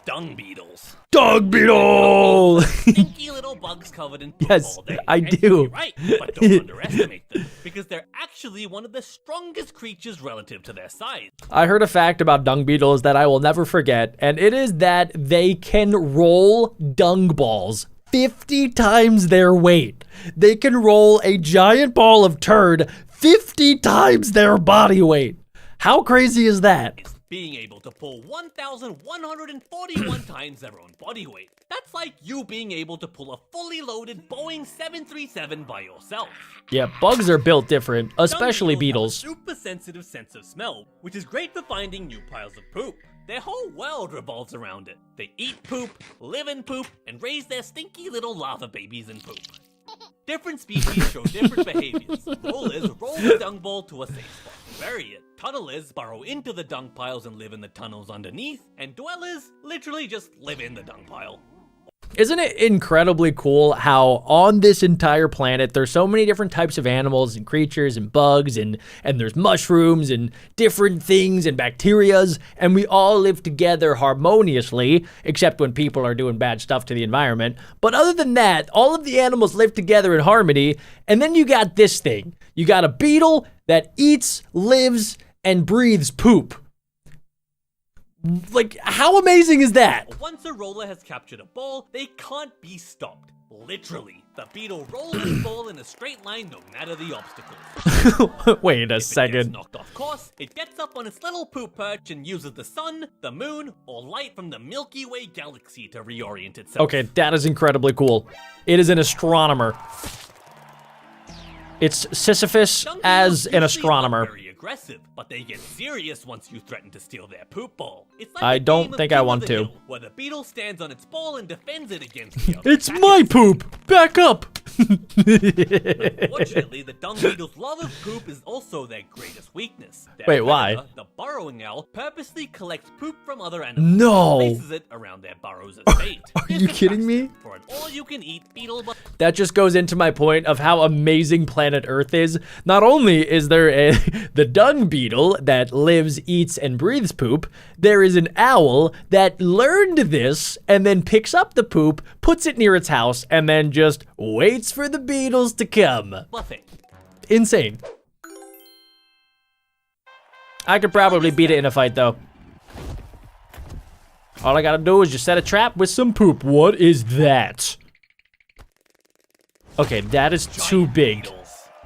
[SPEAKER 3] Dung beetles.
[SPEAKER 4] Dog beetle!
[SPEAKER 3] Stinky little bugs covered in poop
[SPEAKER 4] Yes,
[SPEAKER 3] all day.
[SPEAKER 4] I
[SPEAKER 3] And
[SPEAKER 4] do.
[SPEAKER 3] you're right, but don't underestimate them, because they're actually one of the strongest creatures relative to their size.
[SPEAKER 4] I heard a fact about dung beetles that I will never forget, and it is that they can roll dung balls 50 times their weight. They can roll a giant ball of turd 50 times their body weight. How crazy is that?
[SPEAKER 3] It's being able to pull 1,141 times their own body weight. That's like you being able to pull a fully loaded Boeing 737 by yourself.
[SPEAKER 4] Yeah, bugs are built different, especially
[SPEAKER 3] Dung
[SPEAKER 4] beetles.
[SPEAKER 3] have a super sensitive sense of smell, which is great for finding new piles of poop. Their whole world revolves around it. They eat poop, live in poop, and raise their stinky little lava babies in poop. Different species show different behaviors. Rollers roll the dung ball to a safe spot, bury it. Tunnelers burrow into the dung piles and live in the tunnels underneath, and dwellers literally just live in the dung pile.
[SPEAKER 4] Isn't it incredibly cool how on this entire planet there's so many different types of animals and creatures and bugs and there's mushrooms and different things and bacterias, and we all live together harmoniously, except when people are doing bad stuff to the environment. But other than that, all of the animals live together in harmony, and then you got this thing. You got a beetle that eats, lives, and breathes poop. Like, how amazing is that?
[SPEAKER 3] Once a roller has captured a ball, they can't be stopped. Literally, the beetle rolls its ball in a straight line no matter the obstacles.
[SPEAKER 4] Wait a
[SPEAKER 3] If it gets
[SPEAKER 4] second.
[SPEAKER 3] knocked off course, it gets up on its little poop perch and uses the sun, the moon, or light from the Milky Way galaxy to reorient itself.
[SPEAKER 4] Okay, that is incredibly cool. It is an astronomer. It's Sisyphus
[SPEAKER 3] Dung
[SPEAKER 4] as
[SPEAKER 3] beetles
[SPEAKER 4] an
[SPEAKER 3] usually
[SPEAKER 4] astronomer.
[SPEAKER 3] aren't very aggressive, but they get serious once you threaten to steal their poop ball. It's like
[SPEAKER 4] I
[SPEAKER 3] a
[SPEAKER 4] don't
[SPEAKER 3] game of
[SPEAKER 4] think I
[SPEAKER 3] King of
[SPEAKER 4] want
[SPEAKER 3] the
[SPEAKER 4] to.
[SPEAKER 3] Hill, where the beetle stands on its ball and defends it against the other
[SPEAKER 4] It's
[SPEAKER 3] attackers.
[SPEAKER 4] my poop! Back up!
[SPEAKER 3] Fortunately, the dung beetle's love of poop is also their greatest weakness. Their
[SPEAKER 4] Wait, why?
[SPEAKER 3] predator, the burrowing owl purposely collects poop from other animals
[SPEAKER 4] No.
[SPEAKER 3] and places it around their burrows as bait.
[SPEAKER 4] Are you kidding me?
[SPEAKER 3] For an all-you-can-eat beetle, but
[SPEAKER 4] That just goes into my point of how amazing planet Earth is. Not only is there the
[SPEAKER 1] dung beetle that lives, eats, and breathes poop. There is an owl that learned this and then picks up the poop, puts it near its house, and then just waits for the beetles to come.
[SPEAKER 3] Bluffing.
[SPEAKER 1] Insane. I could probably beat it in a fight, though. All I gotta do is just set a trap with some poop. What is that? Okay, that is too big.
[SPEAKER 3] Beetles.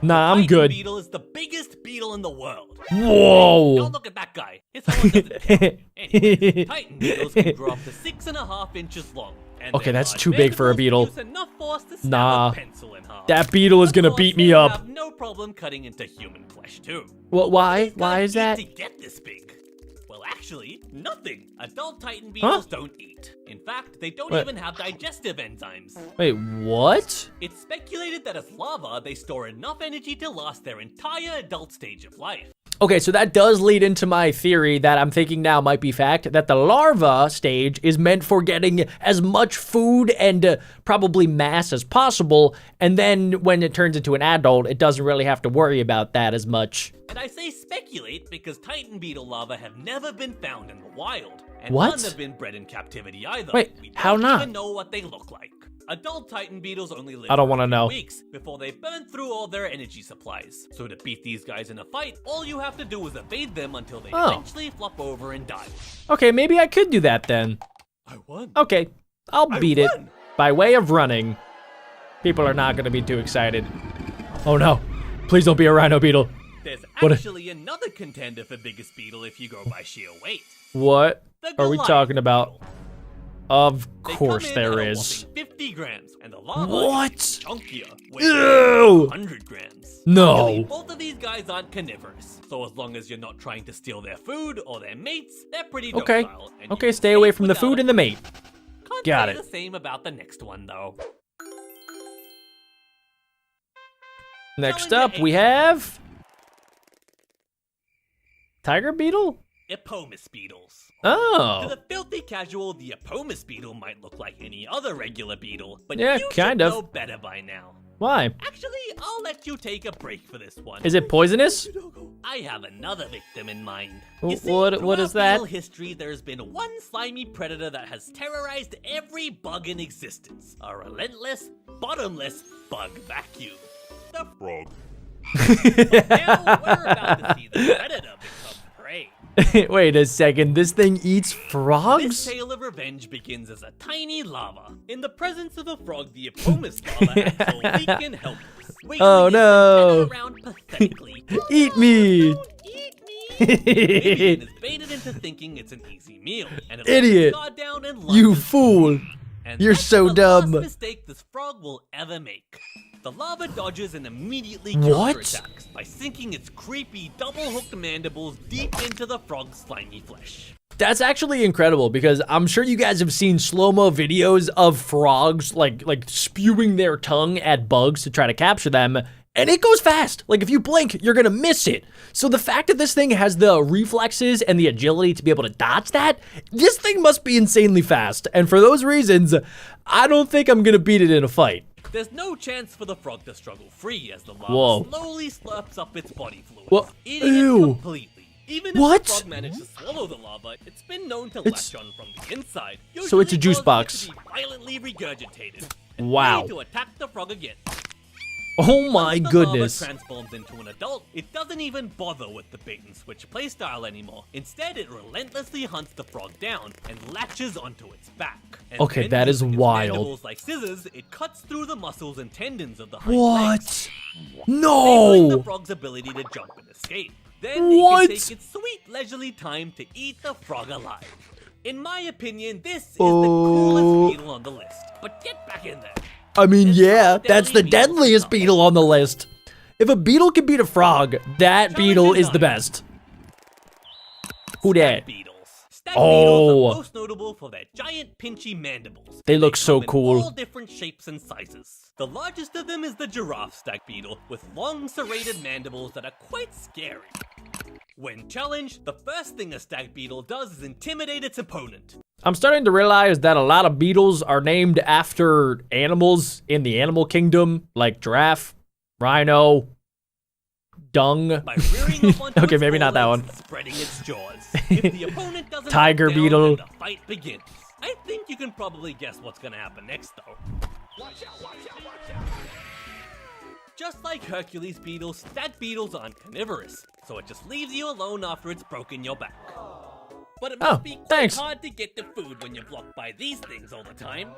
[SPEAKER 1] Nah, I'm
[SPEAKER 3] Titan
[SPEAKER 1] good.
[SPEAKER 3] beetle is the biggest beetle in the world.
[SPEAKER 1] Whoa.
[SPEAKER 3] Don't look at that guy. His horn doesn't count. Anyways, Titan beetles can grow up to 6.5 inches long. And
[SPEAKER 1] Okay,
[SPEAKER 3] their
[SPEAKER 1] that's
[SPEAKER 3] large
[SPEAKER 1] too big for a
[SPEAKER 3] mandibles
[SPEAKER 1] beetle.
[SPEAKER 3] produce enough force to stab
[SPEAKER 1] Nah.
[SPEAKER 3] a pencil in half.
[SPEAKER 1] That beetle is gonna
[SPEAKER 3] Of
[SPEAKER 1] beat
[SPEAKER 3] course,
[SPEAKER 1] me
[SPEAKER 3] they
[SPEAKER 1] up.
[SPEAKER 3] have no problem cutting into human flesh too.
[SPEAKER 1] Well, why?
[SPEAKER 3] These
[SPEAKER 1] Why
[SPEAKER 3] guys
[SPEAKER 1] is that?
[SPEAKER 3] eat to get this big? Well, actually, nothing. Adult Titan beetles don't eat. In fact, they don't
[SPEAKER 1] What?
[SPEAKER 3] even have digestive enzymes.
[SPEAKER 1] Wait, what?
[SPEAKER 3] It's speculated that as larvae, they store enough energy to last their entire adult stage of life.
[SPEAKER 1] Okay, so that does lead into my theory that I'm thinking now might be fact, that the larva stage is meant for getting as much food and probably mass as possible, and then when it turns into an adult, it doesn't really have to worry about that as much.
[SPEAKER 3] And I say speculate because Titan beetle larvae have never been found in the wild. And
[SPEAKER 1] What?
[SPEAKER 3] none have been bred in captivity either.
[SPEAKER 1] Wait,
[SPEAKER 3] we don't
[SPEAKER 1] how not?
[SPEAKER 3] even know what they look like. Adult Titan beetles only live
[SPEAKER 1] I don't
[SPEAKER 3] for
[SPEAKER 1] wanna
[SPEAKER 3] a few
[SPEAKER 1] know.
[SPEAKER 3] weeks before they burn through all their energy supplies. So to beat these guys in a fight, all you have to do is evade them until they
[SPEAKER 1] Oh.
[SPEAKER 3] eventually flop over and die.
[SPEAKER 1] Okay, maybe I could do that then.
[SPEAKER 3] I won.
[SPEAKER 1] Okay, I'll
[SPEAKER 3] I
[SPEAKER 1] beat it
[SPEAKER 3] won.
[SPEAKER 1] by way of running. People are not gonna be too excited. Oh no, please don't be a rhino beetle.
[SPEAKER 3] There's
[SPEAKER 1] What a-
[SPEAKER 3] actually another contender for biggest beetle if you go by sheer weight.
[SPEAKER 1] What
[SPEAKER 3] The
[SPEAKER 1] are we
[SPEAKER 3] Goliath
[SPEAKER 1] talking about?
[SPEAKER 3] beetle.
[SPEAKER 1] Of
[SPEAKER 3] They
[SPEAKER 1] course
[SPEAKER 3] come in
[SPEAKER 1] there
[SPEAKER 3] at a
[SPEAKER 1] is.
[SPEAKER 3] whopping 50 grams, and the larva
[SPEAKER 1] What?
[SPEAKER 3] is chunkier,
[SPEAKER 1] Ew.
[SPEAKER 3] weighing 100 grams.
[SPEAKER 1] No.
[SPEAKER 3] Luckily, both of these guys aren't carnivorous, so as long as you're not trying to steal their food or their mates, they're pretty
[SPEAKER 1] Okay.
[SPEAKER 3] docile. And you
[SPEAKER 1] Okay,
[SPEAKER 3] can
[SPEAKER 1] stay away
[SPEAKER 3] escape
[SPEAKER 1] from the
[SPEAKER 3] without
[SPEAKER 1] food
[SPEAKER 3] a
[SPEAKER 1] and the mate.
[SPEAKER 3] Can't
[SPEAKER 1] Got
[SPEAKER 3] say
[SPEAKER 1] it.
[SPEAKER 3] the same about the next one though.
[SPEAKER 1] Next
[SPEAKER 3] Challenger
[SPEAKER 1] up, we
[SPEAKER 3] 8.
[SPEAKER 1] have tiger beetle.
[SPEAKER 3] Aomous beetles. To
[SPEAKER 1] Oh,
[SPEAKER 3] the filthy casual, the Aomous beetle might look like any other regular beetle, but
[SPEAKER 1] Yeah,
[SPEAKER 3] you
[SPEAKER 1] kind
[SPEAKER 3] should
[SPEAKER 1] of.
[SPEAKER 3] know better by now.
[SPEAKER 1] why?
[SPEAKER 3] Actually, I'll let you take a break for this one.
[SPEAKER 1] Is it poisonous?
[SPEAKER 3] I have another victim in mind.
[SPEAKER 1] Wh-
[SPEAKER 3] You see,
[SPEAKER 1] what is
[SPEAKER 3] throughout
[SPEAKER 1] that?
[SPEAKER 3] beetle history, there's been one slimy predator that has terrorized every bug in existence. A relentless, bottomless bug vacuum. The
[SPEAKER 5] Frog.
[SPEAKER 3] Now we're about to see the predator become prey.
[SPEAKER 1] Wait a second, this thing eats
[SPEAKER 3] This
[SPEAKER 1] frogs?
[SPEAKER 3] tale of revenge begins as a tiny larva. In the presence of a frog, the Aomous larva acts all weak and helpless.
[SPEAKER 1] Oh,
[SPEAKER 3] wiggling its
[SPEAKER 1] no.
[SPEAKER 3] antenna around pathetically.
[SPEAKER 1] Eat me!
[SPEAKER 3] Don't eat me! Maybe it is baited into thinking it's an easy meal. And it lets
[SPEAKER 1] Idiot.
[SPEAKER 3] its guard down and
[SPEAKER 1] You
[SPEAKER 3] lunges
[SPEAKER 1] fool!
[SPEAKER 3] And
[SPEAKER 1] You're
[SPEAKER 3] that's
[SPEAKER 1] so
[SPEAKER 3] the
[SPEAKER 1] dumb.
[SPEAKER 3] last mistake this frog will ever make. The larva dodges and immediately
[SPEAKER 1] What?
[SPEAKER 3] counterattacks by sinking its creepy double-hooked mandibles deep into the frog's slimy flesh.
[SPEAKER 1] That's actually incredible because I'm sure you guys have seen slow-mo videos of frogs like spewing their tongue at bugs to try to capture them, and it goes fast. Like if you blink, you're gonna miss it. So the fact that this thing has the reflexes and the agility to be able to dodge that, this thing must be insanely fast. And for those reasons, I don't think I'm gonna beat it in a fight.
[SPEAKER 3] There's no chance for the frog to struggle free as the larva
[SPEAKER 1] Whoa.
[SPEAKER 3] slowly slurps up its body fluids,
[SPEAKER 1] Wha-
[SPEAKER 3] eating
[SPEAKER 1] Ew.
[SPEAKER 3] it completely. Even
[SPEAKER 1] What?
[SPEAKER 3] if the frog managed to swallow the larva, it's been known to
[SPEAKER 1] It's-
[SPEAKER 3] latch on from the inside.
[SPEAKER 1] So it's a
[SPEAKER 3] usually
[SPEAKER 1] juice
[SPEAKER 3] causing it
[SPEAKER 1] box.
[SPEAKER 3] to be violently regurgitated. And
[SPEAKER 1] Wow.
[SPEAKER 3] ready to attack the frog again.
[SPEAKER 1] Oh my
[SPEAKER 3] Once the
[SPEAKER 1] goodness.
[SPEAKER 3] larva transforms into an adult, it doesn't even bother with the bait and switch playstyle anymore. Instead, it relentlessly hunts the frog down and latches onto its back. And
[SPEAKER 1] Okay,
[SPEAKER 3] then,
[SPEAKER 1] that is
[SPEAKER 3] using its
[SPEAKER 1] wild.
[SPEAKER 3] mandibles like scissors, it cuts through the muscles and tendons of the hind legs,
[SPEAKER 1] What?
[SPEAKER 3] enabling the
[SPEAKER 1] No!
[SPEAKER 3] frog's ability to jump and escape. Then
[SPEAKER 1] What?
[SPEAKER 3] it can take its sweet leisurely time to eat the frog alive. In my opinion, this is the coolest beetle on the list. But get back in there.
[SPEAKER 1] I mean,
[SPEAKER 3] It's
[SPEAKER 1] yeah,
[SPEAKER 3] not
[SPEAKER 1] that's the
[SPEAKER 3] deadly beetles,
[SPEAKER 1] deadliest
[SPEAKER 3] it's not.
[SPEAKER 1] beetle on the list. If a beetle can beat a frog, that beetle is the best. Who dat?
[SPEAKER 3] Beetles. Stag
[SPEAKER 1] Oh.
[SPEAKER 3] beetles are most notable for their giant pinchy mandibles.
[SPEAKER 1] They look so
[SPEAKER 3] come in
[SPEAKER 1] cool.
[SPEAKER 3] all different shapes and sizes. The largest of them is the giraffe stag beetle, with long serrated mandibles that are quite scary. When challenged, the first thing a stag beetle does is intimidate its opponent.
[SPEAKER 1] I'm starting to realize that a lot of beetles are named after animals in the animal kingdom, like giraffe, rhino, Dung.
[SPEAKER 3] By rearing up onto
[SPEAKER 1] Okay,
[SPEAKER 3] its
[SPEAKER 1] maybe not that
[SPEAKER 3] forelegs
[SPEAKER 1] one.
[SPEAKER 3] and spreading its jaws. If the opponent doesn't
[SPEAKER 1] Tiger
[SPEAKER 3] knock down,
[SPEAKER 1] beetle.
[SPEAKER 3] then the fight begins. I think you can probably guess what's gonna happen next, though. Watch out, watch out, watch out! Just like Hercules beetles, stag beetles aren't carnivorous, so it just leaves you alone after it's broken your back. But it must be quite
[SPEAKER 1] thanks.
[SPEAKER 3] hard to get the food when you're blocked by these things all the time.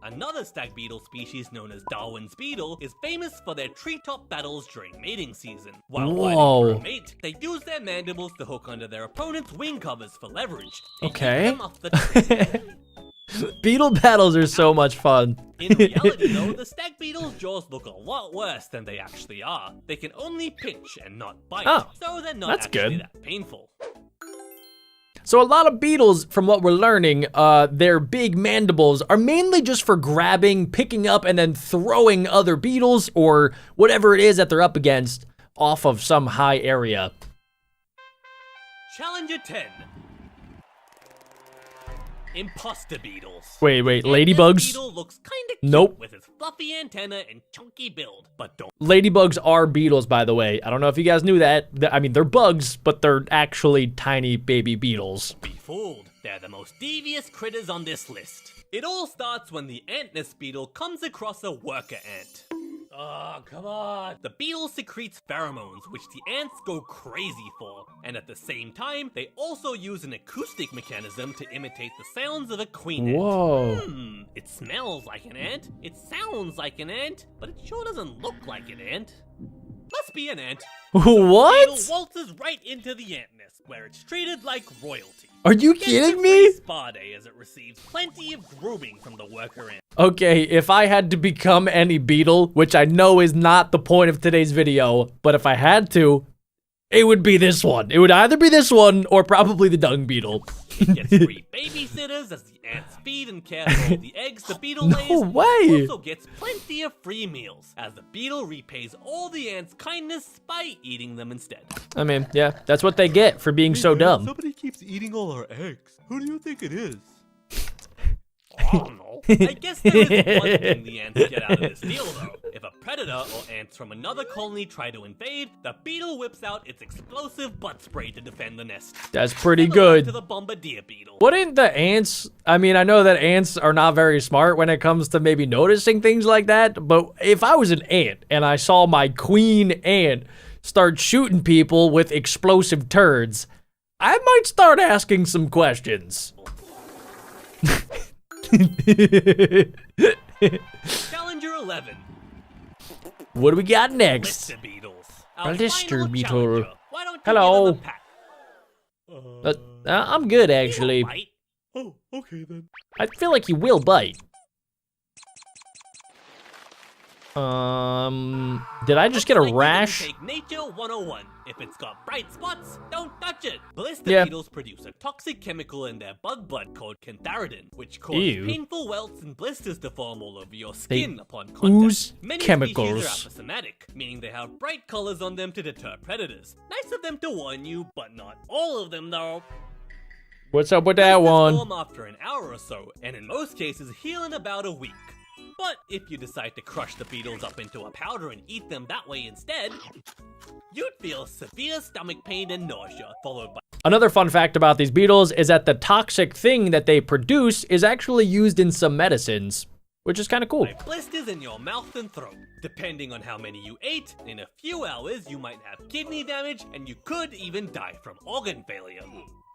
[SPEAKER 3] Another stag beetle species known as Darwin's beetle is famous for their treetop battles during mating season. While fighting for a mate, they use their mandibles to hook under their opponent's wing covers for leverage. and keep
[SPEAKER 1] Okay.
[SPEAKER 3] them off the tree.
[SPEAKER 1] Beetle battles are so much fun.
[SPEAKER 3] In reality, though, the stag beetle's jaws look a lot worse than they actually are. They can only pinch and not bite,
[SPEAKER 1] Oh,
[SPEAKER 3] so they're not
[SPEAKER 1] that's
[SPEAKER 3] actually
[SPEAKER 1] good.
[SPEAKER 3] that painful.
[SPEAKER 1] So a lot of beetles, from what we're learning, their big mandibles are mainly just for grabbing, picking up, and then throwing other beetles or whatever it is that they're up against off of some high area.
[SPEAKER 3] Challenger 10. Imposter beetles.
[SPEAKER 1] Wait,
[SPEAKER 3] This
[SPEAKER 1] ladybugs?
[SPEAKER 3] beetle looks kinda cute
[SPEAKER 1] Nope.
[SPEAKER 3] with its fluffy antenna and chunky build, but don't
[SPEAKER 1] Ladybugs are beetles, by the way. I don't know if you guys knew that. I mean, they're bugs, but they're actually tiny baby beetles.
[SPEAKER 3] be fooled. They're the most devious critters on this list. It all starts when the antness beetle comes across a worker ant. Oh, come on. The beetle secretes pheromones, which the ants go crazy for. And at the same time, they also use an acoustic mechanism to imitate the sounds of a queen ant.
[SPEAKER 1] Whoa.
[SPEAKER 3] It smells like an ant, it sounds like an ant, but it sure doesn't look like an ant. Must be an ant. Beetle
[SPEAKER 1] What?
[SPEAKER 3] waltzes right into the ant nest, where it's treated like royalty.
[SPEAKER 1] Are you
[SPEAKER 3] Gets
[SPEAKER 1] kidding
[SPEAKER 3] a
[SPEAKER 1] me?
[SPEAKER 3] free spa day as it receives plenty of grooming from the worker ant.
[SPEAKER 1] Okay, if I had to become any beetle, which I know is not the point of today's video, but if I had to, it would be this one. It would either be this one or probably the dung beetle.
[SPEAKER 3] It gets free babysitters as the ants feed and care for all the eggs the beetle lays.
[SPEAKER 1] No way.
[SPEAKER 3] It also gets plenty of free meals, as the beetle repays all the ants' kindness by eating them instead.
[SPEAKER 1] I mean, yeah, that's what they get for being so
[SPEAKER 5] Man,
[SPEAKER 1] dumb.
[SPEAKER 5] Somebody keeps eating all our eggs. Who do you think it is?
[SPEAKER 3] I don't know. I guess there is one thing the ants get out of this deal, though. If a predator or ants from another colony try to invade, the beetle whips out its explosive butt spray to defend the nest.
[SPEAKER 1] That's pretty
[SPEAKER 3] Similar to
[SPEAKER 1] good.
[SPEAKER 3] the Bombardier beetle.
[SPEAKER 1] Wouldn't the ants, I mean, I know that ants are not very smart when it comes to maybe noticing things like that, but if I was an ant and I saw my queen ant start shooting people with explosive turds, I might start asking some questions.
[SPEAKER 3] Challenger 11.
[SPEAKER 1] What do we got next?
[SPEAKER 3] Blister beetles. Our
[SPEAKER 1] Blister
[SPEAKER 3] final
[SPEAKER 1] beetle.
[SPEAKER 3] challenger. Why don't you
[SPEAKER 1] Hello.
[SPEAKER 3] give them a pat?
[SPEAKER 1] I'm good, actually.
[SPEAKER 3] Bite.
[SPEAKER 5] Oh, okay then.
[SPEAKER 1] I feel like he will bite. Did I just get a
[SPEAKER 3] Like you're gonna
[SPEAKER 1] rash?
[SPEAKER 3] Take Nature 101. If it's got bright spots, don't touch it. Blister
[SPEAKER 1] Yeah.
[SPEAKER 3] beetles produce a toxic chemical in their bug blood called cantharidin, which causes
[SPEAKER 1] Ew.
[SPEAKER 3] painful welts and blisters to form all over your skin upon contact.
[SPEAKER 1] ooze
[SPEAKER 3] Many
[SPEAKER 1] chemicals.
[SPEAKER 3] species are aposematic, meaning they have bright colors on them to deter predators. Nice of them to warn you, but not all of them though.
[SPEAKER 1] What's up with that
[SPEAKER 3] Blisters
[SPEAKER 1] one?
[SPEAKER 3] form after an hour or so, and in most cases heal in about a week. But if you decide to crush the beetles up into a powder and eat them that way instead, you'd feel severe stomach pain and nausea, followed by
[SPEAKER 1] Another fun fact about these beetles is that the toxic thing that they produce is actually used in some medicines, which is kind of cool.
[SPEAKER 3] blisters in your mouth and throat. Depending on how many you ate, in a few hours you might have kidney damage and you could even die from organ failure.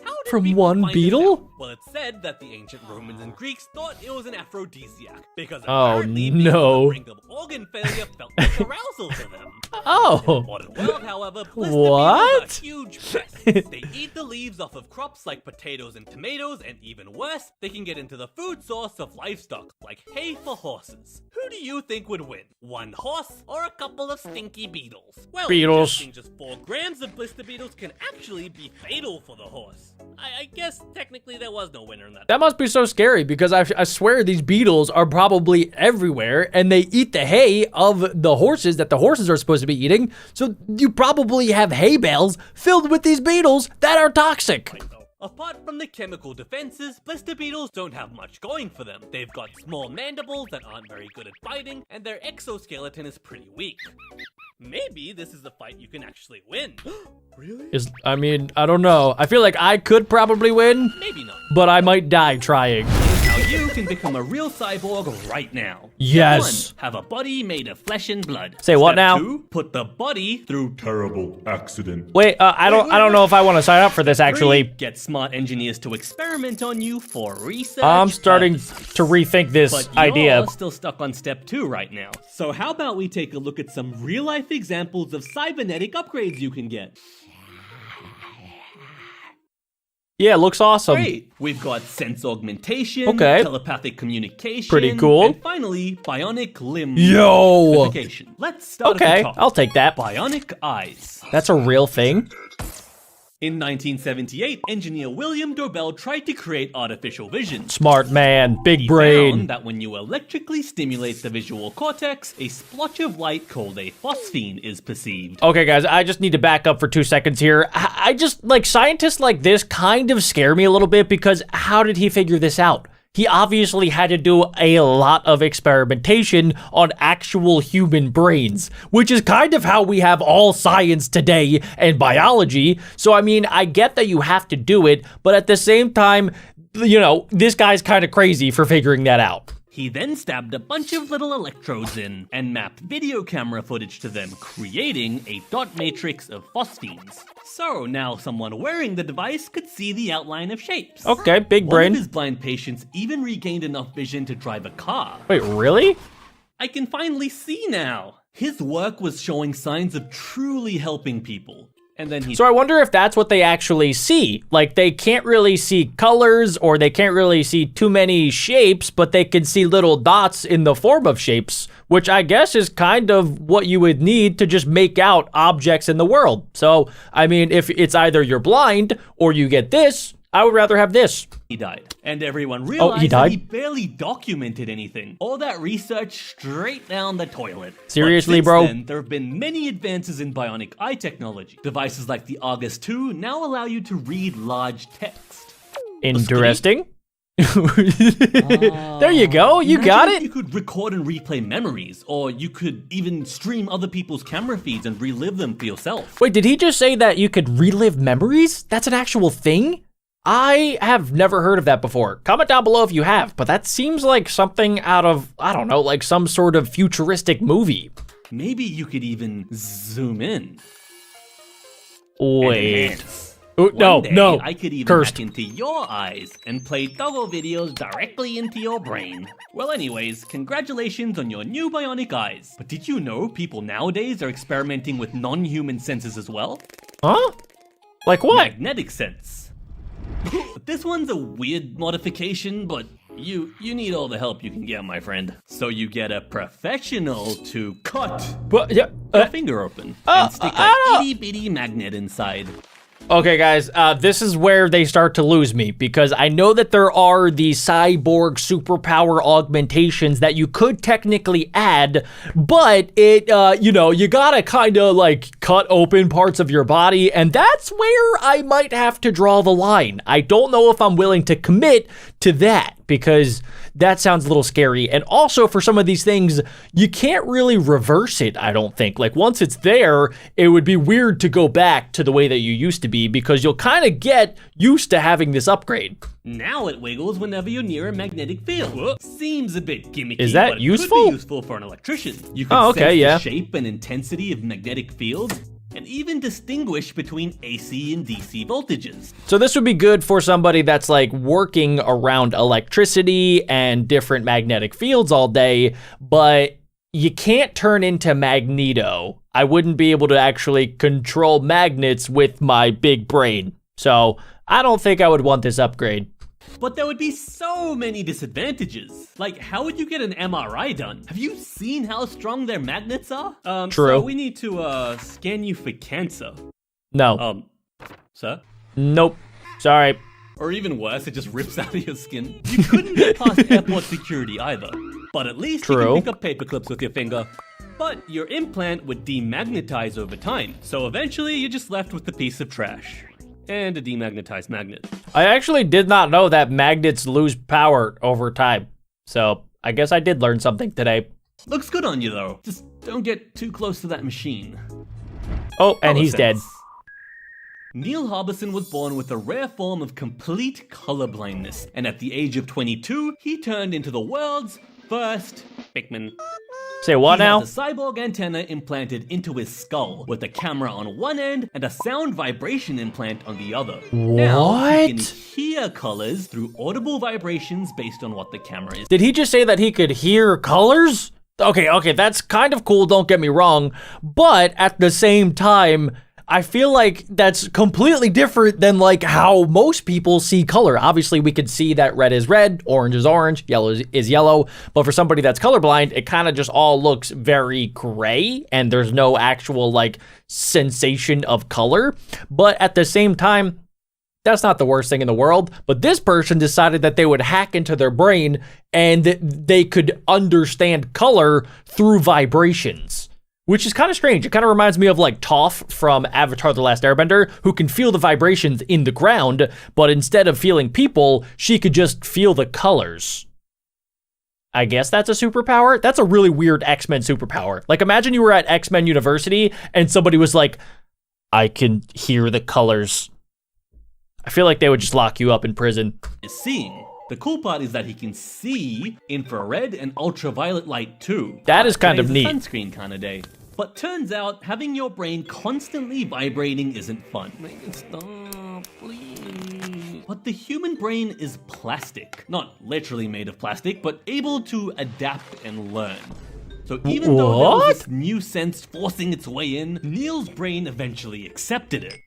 [SPEAKER 3] How did
[SPEAKER 1] From
[SPEAKER 3] people
[SPEAKER 1] one
[SPEAKER 3] find this
[SPEAKER 1] beetle?
[SPEAKER 3] out? Well, it's said that the ancient Romans and Greeks thought it was an aphrodisiac because
[SPEAKER 1] Oh,
[SPEAKER 3] apparently being
[SPEAKER 1] no.
[SPEAKER 3] on the brink of organ failure felt like arousal to them.
[SPEAKER 1] Oh,
[SPEAKER 3] Modern world, however, blister
[SPEAKER 1] What?
[SPEAKER 3] beetles are huge pests. They eat the leaves off of crops like potatoes and tomatoes, and even worse, they can get into the food source of livestock, like hay for horses. Who do you think would win? One horse or a couple of stinky beetles? Well,
[SPEAKER 1] Beetles.
[SPEAKER 3] ingesting just 4 grams of blister beetles can actually be fatal for the horse. I guess technically there was no winner in that.
[SPEAKER 1] that must be so scary because I swear these beetles are probably everywhere and they eat the hay of the horses that the horses are supposed to be eating. So you probably have hay bales filled with these beetles that are toxic.
[SPEAKER 3] Apart from the chemical defenses, blister beetles don't have much going for them. They've got small mandibles that aren't very good at fighting, and their exoskeleton is pretty weak. Maybe this is a fight you can actually win.
[SPEAKER 5] Really?
[SPEAKER 1] I mean, I don't know. I feel like I could probably win,
[SPEAKER 3] Maybe not.
[SPEAKER 1] but I might die trying.
[SPEAKER 3] Now you can become a real cyborg right now.
[SPEAKER 1] Yes.
[SPEAKER 3] Step 1, have a body made of flesh and blood.
[SPEAKER 1] Say what
[SPEAKER 3] Step
[SPEAKER 1] now?
[SPEAKER 3] 2, put the body through
[SPEAKER 5] Terrible accident.
[SPEAKER 1] Wait, I don't know if I want to sign up for this actually.
[SPEAKER 3] 3, get smart engineers to experiment on you for research.
[SPEAKER 1] I'm starting
[SPEAKER 3] purposes.
[SPEAKER 1] to rethink this
[SPEAKER 3] But
[SPEAKER 1] idea.
[SPEAKER 3] you're still stuck on step 2 right now. So how about we take a look at some real-life examples of cybernetic upgrades you can get?
[SPEAKER 1] Yeah, looks awesome.
[SPEAKER 3] Great! We've got sense augmentation,
[SPEAKER 1] Okay.
[SPEAKER 3] telepathic communication,
[SPEAKER 1] Pretty cool.
[SPEAKER 3] and finally, bionic limb
[SPEAKER 1] Yo.
[SPEAKER 3] modification. Let's start at
[SPEAKER 1] Okay,
[SPEAKER 3] the top.
[SPEAKER 1] I'll take that.
[SPEAKER 3] Bionic eyes.
[SPEAKER 1] That's a real thing.
[SPEAKER 3] In 1978, engineer William Dobell tried to create artificial vision.
[SPEAKER 1] Smart man, big
[SPEAKER 3] He
[SPEAKER 1] brain.
[SPEAKER 3] found that when you electrically stimulate the splotch cortex, a splotch of light called a phosphine is perceived.
[SPEAKER 1] Okay, guys, I just need to back up for 2 seconds here. I just, like, scientists like this kind of scare me a little bit because how did he figure this out? He obviously had to do a lot of experimentation on actual human brains, which is kind of how we have all science today and biology. So, I mean, I get that you have to do it, but at the same time, you know, this guy's kind of crazy for figuring that out.
[SPEAKER 3] He then stabbed a bunch of little electrodes in and mapped video camera footage to them, creating a dot matrix of phosphines. So now someone wearing the device could see the outline of shapes.
[SPEAKER 1] Okay, big
[SPEAKER 3] One
[SPEAKER 1] brain.
[SPEAKER 3] of his blind patients even regained enough vision to drive a car.
[SPEAKER 1] Wait, really?
[SPEAKER 3] I can finally see now. His work was showing signs of truly helping people. And then he
[SPEAKER 1] So I wonder if that's what they actually see. Like, they can't really see colors or they can't really see too many shapes, but they can see little dots in the form of shapes, which I guess is kind of what you would need to just make out objects in the world. So, I mean, if it's either you're blind or you get this, I would rather have this.
[SPEAKER 3] He died. And everyone realized
[SPEAKER 1] he
[SPEAKER 3] that
[SPEAKER 1] died?
[SPEAKER 3] he barely documented anything. All that research straight down the toilet.
[SPEAKER 1] Seriously,
[SPEAKER 3] But since
[SPEAKER 1] bro?
[SPEAKER 3] then, there have been many advances in bionic eye technology. Devices like the Argus 2 now allow you to read large text.
[SPEAKER 1] Interesting. There you go. You
[SPEAKER 3] Imagine
[SPEAKER 1] got
[SPEAKER 3] if
[SPEAKER 1] it.
[SPEAKER 3] You could record and replay memories, or you could even stream other people's camera feeds and relive them for yourself.
[SPEAKER 1] Wait, did he just say that you could relive memories? That's an actual thing? I have never heard of that before. Comment down below if you have, but that seems like something out of, I don't know, like some sort of futuristic movie.
[SPEAKER 3] Maybe you could even zoom in. and
[SPEAKER 1] Wait.
[SPEAKER 3] enhance.
[SPEAKER 1] Oh, no,
[SPEAKER 3] One day,
[SPEAKER 1] no.
[SPEAKER 3] I could even
[SPEAKER 1] Cursed.
[SPEAKER 3] hack into your eyes and play Doggo videos directly into your brain. Well, anyways, congratulations on your new bionic eyes. But did you know people nowadays are experimenting with non-human senses as well?
[SPEAKER 1] Huh? Like what?
[SPEAKER 3] Magnetic sense. This one's a weird modification, but you need all the help you can get, my friend. So you get a professional to cut
[SPEAKER 1] But, yeah,
[SPEAKER 3] your finger open and stick a itty bitty magnet inside.
[SPEAKER 1] Okay, guys, this is where they start to lose me because I know that there are the cyborg superpower augmentations that you could technically add, but it, you know, you gotta kind of like cut open parts of your body, and that's where I might have to draw the line. I don't know if I'm willing to commit to that because that sounds a little scary. And also for some of these things, you can't really reverse it, I don't think. Like once it's there, it would be weird to go back to the way that you used to be because you'll kind of get used to having this upgrade.
[SPEAKER 3] Now it wiggles whenever you're near a magnetic field. Seems a bit gimmicky,
[SPEAKER 1] Is that
[SPEAKER 3] but it
[SPEAKER 1] useful?
[SPEAKER 3] could be useful for an electrician. You could
[SPEAKER 1] Oh, okay,
[SPEAKER 3] sense
[SPEAKER 1] yeah.
[SPEAKER 3] the shape and intensity of magnetic fields, and even distinguish between AC and DC voltages.
[SPEAKER 1] So this would be good for somebody that's like working around electricity and different magnetic fields all day, but you can't turn into Magneto. I wouldn't be able to actually control magnets with my big brain. So I don't think I would want this upgrade.
[SPEAKER 3] But there would be so many disadvantages. Like, how would you get an MRI done? Have you seen how strong their magnets are?
[SPEAKER 1] True.
[SPEAKER 3] So we need to, scan you for cancer.
[SPEAKER 1] No.
[SPEAKER 3] Sir?
[SPEAKER 1] Nope. Sorry.
[SPEAKER 3] Or even worse, it just rips out of your skin. You couldn't get past airport security either. But at least you
[SPEAKER 1] True.
[SPEAKER 3] can pick up paper clips with your finger. But your implant would demagnetize over time, so eventually you're just left with the piece of trash. and a demagnetized magnet.
[SPEAKER 4] I actually did not know that magnets lose power over time. So I guess I did learn something today.
[SPEAKER 3] Looks good on you though. Just don't get too close to that machine.
[SPEAKER 4] Oh, and he's dead.
[SPEAKER 3] Neil Harbison was born with a rare form of complete colorblindness, and at the age of 22, he turned into the world's first Pikmin.
[SPEAKER 4] Say what
[SPEAKER 3] He
[SPEAKER 4] now?
[SPEAKER 3] has a cyborg antenna implanted into his skull, with a camera on one end and a sound vibration implant on the other. Now, he can
[SPEAKER 4] What?
[SPEAKER 3] hear colors through audible vibrations based on what the camera is.
[SPEAKER 4] Did he just say that he could hear colors? Okay, that's kind of cool, don't get me wrong. But at the same time, I feel like that's completely different than like how most people see color. Obviously, we could see that red is red, orange is orange, yellow is yellow. But for somebody that's colorblind, it kind of just all looks very gray and there's no actual like sensation of color. But at the same time, that's not the worst thing in the world. But this person decided that they would hack into their brain and they could understand color through vibrations. Which is kind of strange. It kind of reminds me of like Toph from Avatar The Last Airbender, who can feel the vibrations in the ground, but instead of feeling people, she could just feel the colors. I guess that's a superpower? That's a really weird X-Men superpower. Like imagine you were at X-Men University and somebody was like, I can hear the colors. I feel like they would just lock you up in prison.
[SPEAKER 3] Is seeing. The cool part is that he can see infrared and ultraviolet light too.
[SPEAKER 4] That is kind of
[SPEAKER 3] Today's
[SPEAKER 4] neat.
[SPEAKER 3] a sunscreen kind of day. But turns out having your brain constantly vibrating isn't fun. Make it stop, please. But the human brain is plastic. Not literally made of plastic, but able to adapt and learn. So even though there was this new sense forcing its way in, Neil's brain eventually accepted it.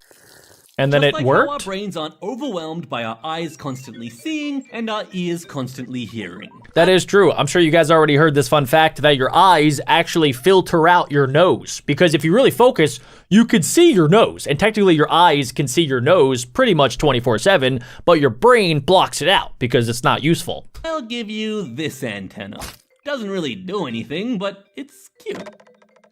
[SPEAKER 4] And then
[SPEAKER 3] Just
[SPEAKER 4] it
[SPEAKER 3] like
[SPEAKER 4] worked?
[SPEAKER 3] how our brains aren't overwhelmed by our eyes constantly seeing and our ears constantly hearing.
[SPEAKER 4] That is true. I'm sure you guys already heard this fun fact that your eyes actually filter out your nose. Because if you really focus, you could see your nose. And technically your eyes can see your nose pretty much 24/7, but your brain blocks it out because it's not useful.
[SPEAKER 3] I'll give you this antenna. Doesn't really do anything, but it's cute.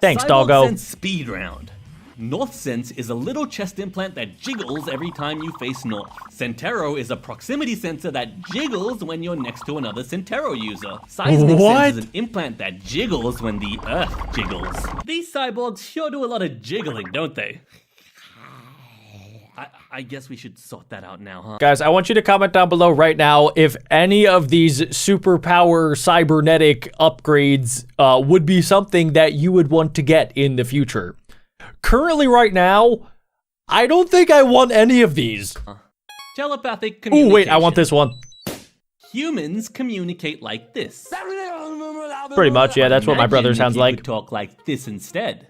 [SPEAKER 4] Thanks,
[SPEAKER 3] Cyborg
[SPEAKER 4] Doggo.
[SPEAKER 3] Sense Speed Round. North Sense is a little chest implant that jiggles every time you face north. Centero is a proximity sensor that jiggles when you're next to another Centero user. Seismic
[SPEAKER 4] What?
[SPEAKER 3] Sense is an implant that jiggles when the Earth jiggles. These cyborgs sure do a lot of jiggling, don't they? I guess we should sort that out now, huh?
[SPEAKER 4] Guys, I want you to comment down below right now if any of these superpower cybernetic upgrades would be something that you would want to get in the future. Currently, right now, I don't think I want any of these.
[SPEAKER 3] Telepathic
[SPEAKER 4] Ooh,
[SPEAKER 3] communication.
[SPEAKER 4] wait, I want this one.
[SPEAKER 3] Humans communicate like this.
[SPEAKER 4] Pretty much, yeah, that's what my brother
[SPEAKER 3] Imagine
[SPEAKER 4] sounds
[SPEAKER 3] if you
[SPEAKER 4] like.
[SPEAKER 3] could talk like this instead.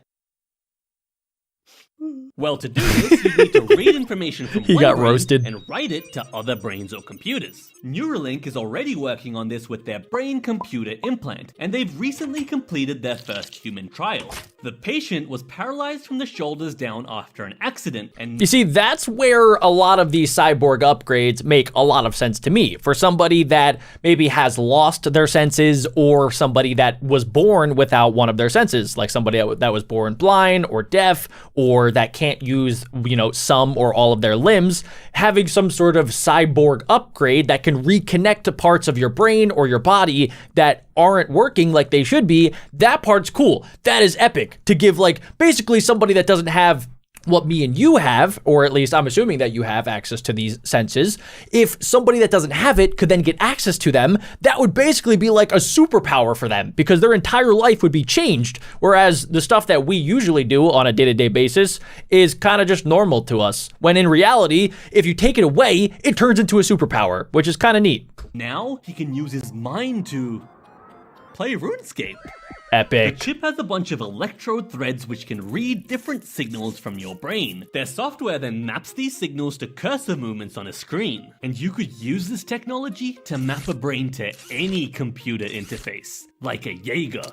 [SPEAKER 3] Well, to do this, you need to read information from
[SPEAKER 4] He
[SPEAKER 3] one
[SPEAKER 4] got
[SPEAKER 3] brain
[SPEAKER 4] roasted.
[SPEAKER 3] and write it to other brains or computers. Neuralink is already working on this with their brain-computer implant, and they've recently completed their first human trial. The patient was paralyzed from the shoulders down after an accident, and
[SPEAKER 4] You see, that's where a lot of these cyborg upgrades make a lot of sense to me. For somebody that maybe has lost their senses or somebody that was born without one of their senses, like somebody that was born blind or deaf or that can't use, some or all of their limbs, having some sort of cyborg upgrade that can reconnect to parts of your brain or your body that aren't working like they should be, that part's cool. That is epic to give basically somebody that doesn't have what me and you have, or at least I'm assuming that you have access to these senses. If somebody that doesn't have it could then get access to them, that would basically be like a superpower for them because their entire life would be changed. Whereas the stuff that we usually do on a day-to-day basis is kind of just normal to us. When in reality, if you take it away, it turns into a superpower, which is kind of neat.
[SPEAKER 3] now he can use his mind to play RuneScape. The
[SPEAKER 4] Epic.
[SPEAKER 3] chip has a bunch of electrode threads which can read different signals from your brain. Their software then maps these signals to cursor movements on a screen. And you could use this technology to map a brain to any computer interface, like a Jaeger.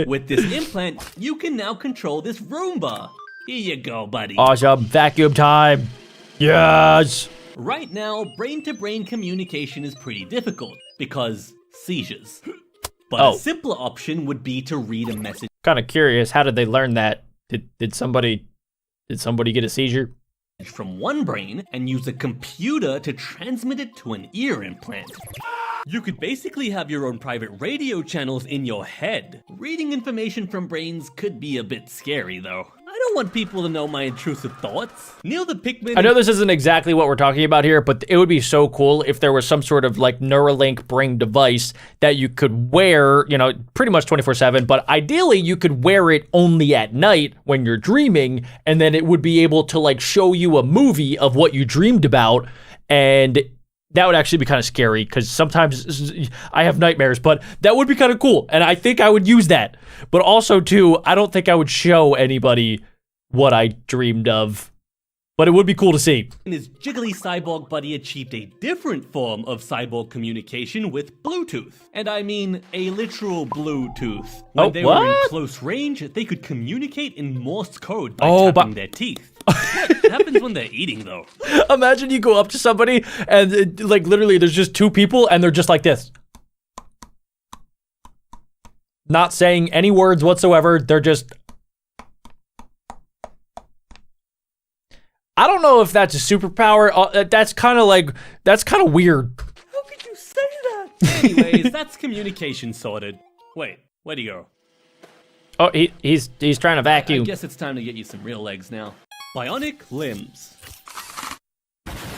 [SPEAKER 3] With this implant, you can now control this Roomba. Here you go, buddy.
[SPEAKER 4] Awesome. Vacuum time. Yes.
[SPEAKER 3] Right now, brain-to-brain communication is pretty difficult, because seizures. But a simpler option would be to read a message
[SPEAKER 4] Kind of curious, how did they learn that? Did somebody get a seizure?
[SPEAKER 3] from one brain and use a computer to transmit it to an ear implant. You could basically have your own private radio channels in your head. Reading information from brains could be a bit scary, though. I don't want people to know my intrusive thoughts. Neil the Pikmin...
[SPEAKER 4] I know this isn't exactly what we're talking about here, but it would be so cool if there was some sort of like Neuralink brain device that you could wear, you know, pretty much 24/7, but ideally you could wear it only at night when you're dreaming, and then it would be able to like show you a movie of what you dreamed about, and that would actually be kind of scary because sometimes I have nightmares, but that would be kind of cool. And I think I would use that. But also too, I don't think I would show anybody what I dreamed of, but it would be cool to see.
[SPEAKER 3] His jiggly cyborg buddy achieved a different form of cyborg communication with Bluetooth. And I mean a literal Bluetooth. When they were in close range, they could communicate in Morse code by tapping their teeth. What happens when they're eating, though?
[SPEAKER 4] Imagine you go up to somebody and like literally there's just two people and they're just like this. Not saying any words whatsoever. They're just... I don't know if that's a superpower. That's kind of weird.
[SPEAKER 3] How could you say that? Anyways, that's communication sorted. Wait, where'd he go?
[SPEAKER 4] Oh, he's trying to vacuum.
[SPEAKER 3] I guess it's time to get you some real legs now. Bionic limbs.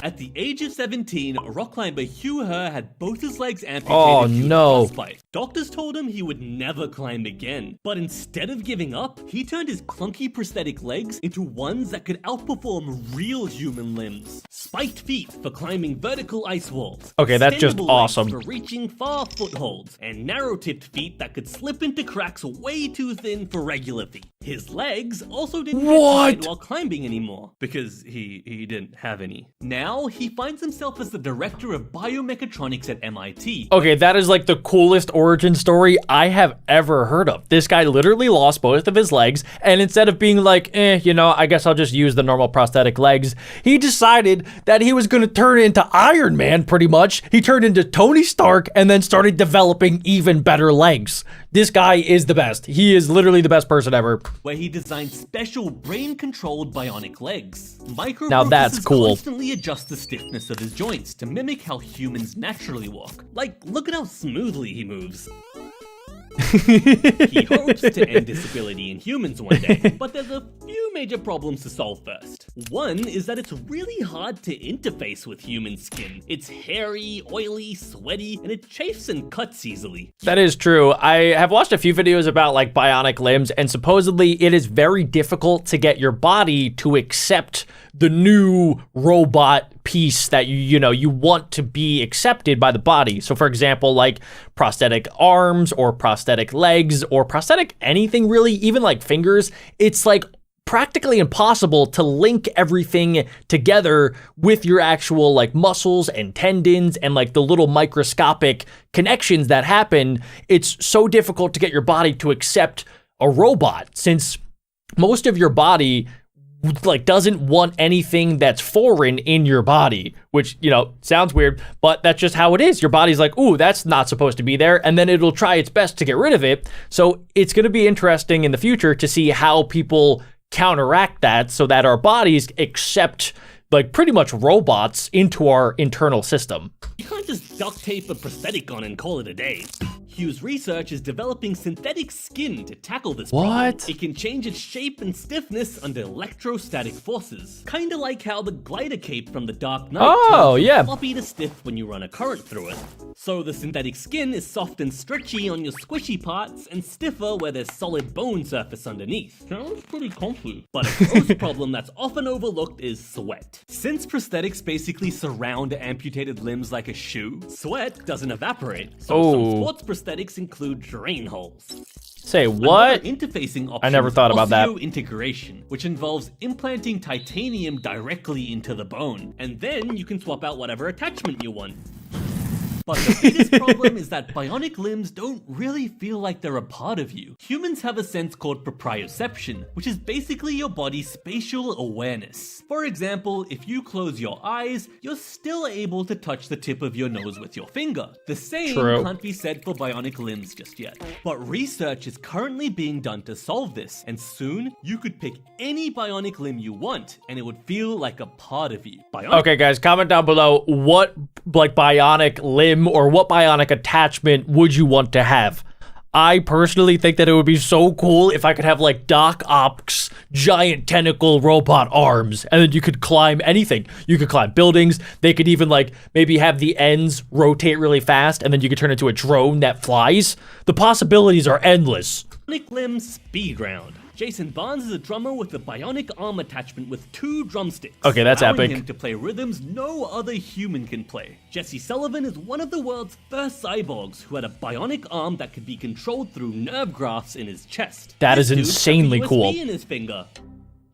[SPEAKER 3] At the age of 17, rock climber Hugh Herr had both his legs amputated due to frostbite. Doctors told him he would never climb again, but instead of giving up, he turned his clunky prosthetic legs into ones that could outperform real human limbs. Spiked feet for climbing vertical ice walls.
[SPEAKER 4] Okay, that's just awesome.
[SPEAKER 3] For reaching far footholds, and narrow-tipped feet that could slip into cracks way too thin for regular feet. His legs also didn't get tired while climbing anymore, because he didn't have any. Now, he finds himself as the director of biomechatronics at MIT.
[SPEAKER 4] Okay, that is like the coolest origin story I have ever heard of. This guy literally lost both of his legs, and instead of being like, you know, I guess I'll just use the normal prosthetic legs, he decided that he was gonna turn into Iron Man, pretty much. He turned into Tony Stark and then started developing even better legs. This guy is the best. He is literally the best person ever.
[SPEAKER 3] Where he designed special brain-controlled bionic legs.
[SPEAKER 4] Now that's cool.
[SPEAKER 3] Constantly adjust the stiffness of his joints to mimic how humans naturally walk. Like, look at how smoothly he moves. He hopes to end disability in humans one day, but there's a few major problems to solve first. One is that it's really hard to interface with human skin. It's hairy, oily, sweaty, and it chafes and cuts easily.
[SPEAKER 4] That is true. I have watched a few videos about like bionic limbs, and supposedly it is very difficult to get your body to accept the new robot piece that you want to be accepted by the body. So for example, like prosthetic arms or prosthetic legs or prosthetic anything really, even like fingers, it's like practically impossible to link everything together with your actual like muscles and tendons and like the little microscopic connections that happen. It's so difficult to get your body to accept a robot since most of your body like doesn't want anything that's foreign in your body, which, sounds weird, but that's just how it is. Your body's like, ooh, that's not supposed to be there. And then it'll try its best to get rid of it. So it's going to be interesting in the future to see how people counteract that so that our bodies accept like pretty much robots into our internal system.
[SPEAKER 3] You can't just duct tape a prosthetic on and call it a day. Hugh's research is developing synthetic skin to tackle this problem. It can change its shape and stiffness under electrostatic forces. Kinda like how the glider cape from the Dark Knight turns from floppy to stiff when you run a current through it. So the synthetic skin is soft and stretchy on your squishy parts and stiffer where there's solid bone surface underneath. Sounds pretty comfy. But a gross problem that's often overlooked is sweat. Since prosthetics basically surround amputated limbs like a shoe, sweat doesn't evaporate. So some sports prosthetics include drain holes.
[SPEAKER 4] Say what?
[SPEAKER 3] Interfacing option
[SPEAKER 4] I never thought about that.
[SPEAKER 3] Integration, which involves implanting titanium directly into the bone, and then you can swap out whatever attachment you want. But the biggest problem is that bionic limbs don't really feel like they're a part of you. Humans have a sense called proprioception, which is basically your body's spatial awareness. For example, if you close your eyes, you're still able to touch the tip of your nose with your finger. The same can't be said for bionic limbs just yet. But research is currently being done to solve this, and soon you could pick any bionic limb you want, and it would feel like a part of you.
[SPEAKER 4] Okay, guys, comment down below what bionic limb or what bionic attachment would you want to have? I personally think that it would be so cool if I could have like Doc Ock's giant tentacle robot arms, and then you could climb anything. You could climb buildings. They could even like maybe have the ends rotate really fast, and then you could turn into a drone that flies. The possibilities are endless.
[SPEAKER 3] Bionic limb speed round. Jason Barnes is a drummer with a bionic arm attachment with 2 drumsticks.
[SPEAKER 4] Okay, that's
[SPEAKER 3] allowing
[SPEAKER 4] epic.
[SPEAKER 3] him to play rhythms no other human can play. Jesse Sullivan is one of the world's first cyborgs who had a bionic arm that could be controlled through nerve grafts in his chest.
[SPEAKER 4] That is
[SPEAKER 3] This dude
[SPEAKER 4] insanely
[SPEAKER 3] stuck a
[SPEAKER 4] cool.
[SPEAKER 3] USB in his finger.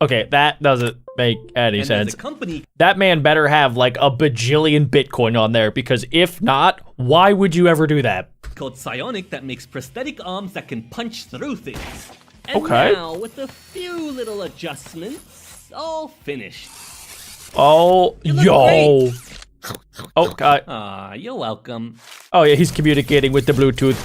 [SPEAKER 4] Okay, that doesn't make any
[SPEAKER 3] And
[SPEAKER 4] sense.
[SPEAKER 3] as a company
[SPEAKER 4] That man better have like a bajillion Bitcoin on there, because if not, why would you ever do that?
[SPEAKER 3] called Psionic that makes prosthetic arms that can punch through things. And
[SPEAKER 4] Okay.
[SPEAKER 3] now, with a few little adjustments, all finished.
[SPEAKER 4] Oh,
[SPEAKER 3] look
[SPEAKER 4] yo. Oh, God.
[SPEAKER 3] Ah, you're welcome.
[SPEAKER 4] Oh, yeah, he's communicating with the Bluetooth.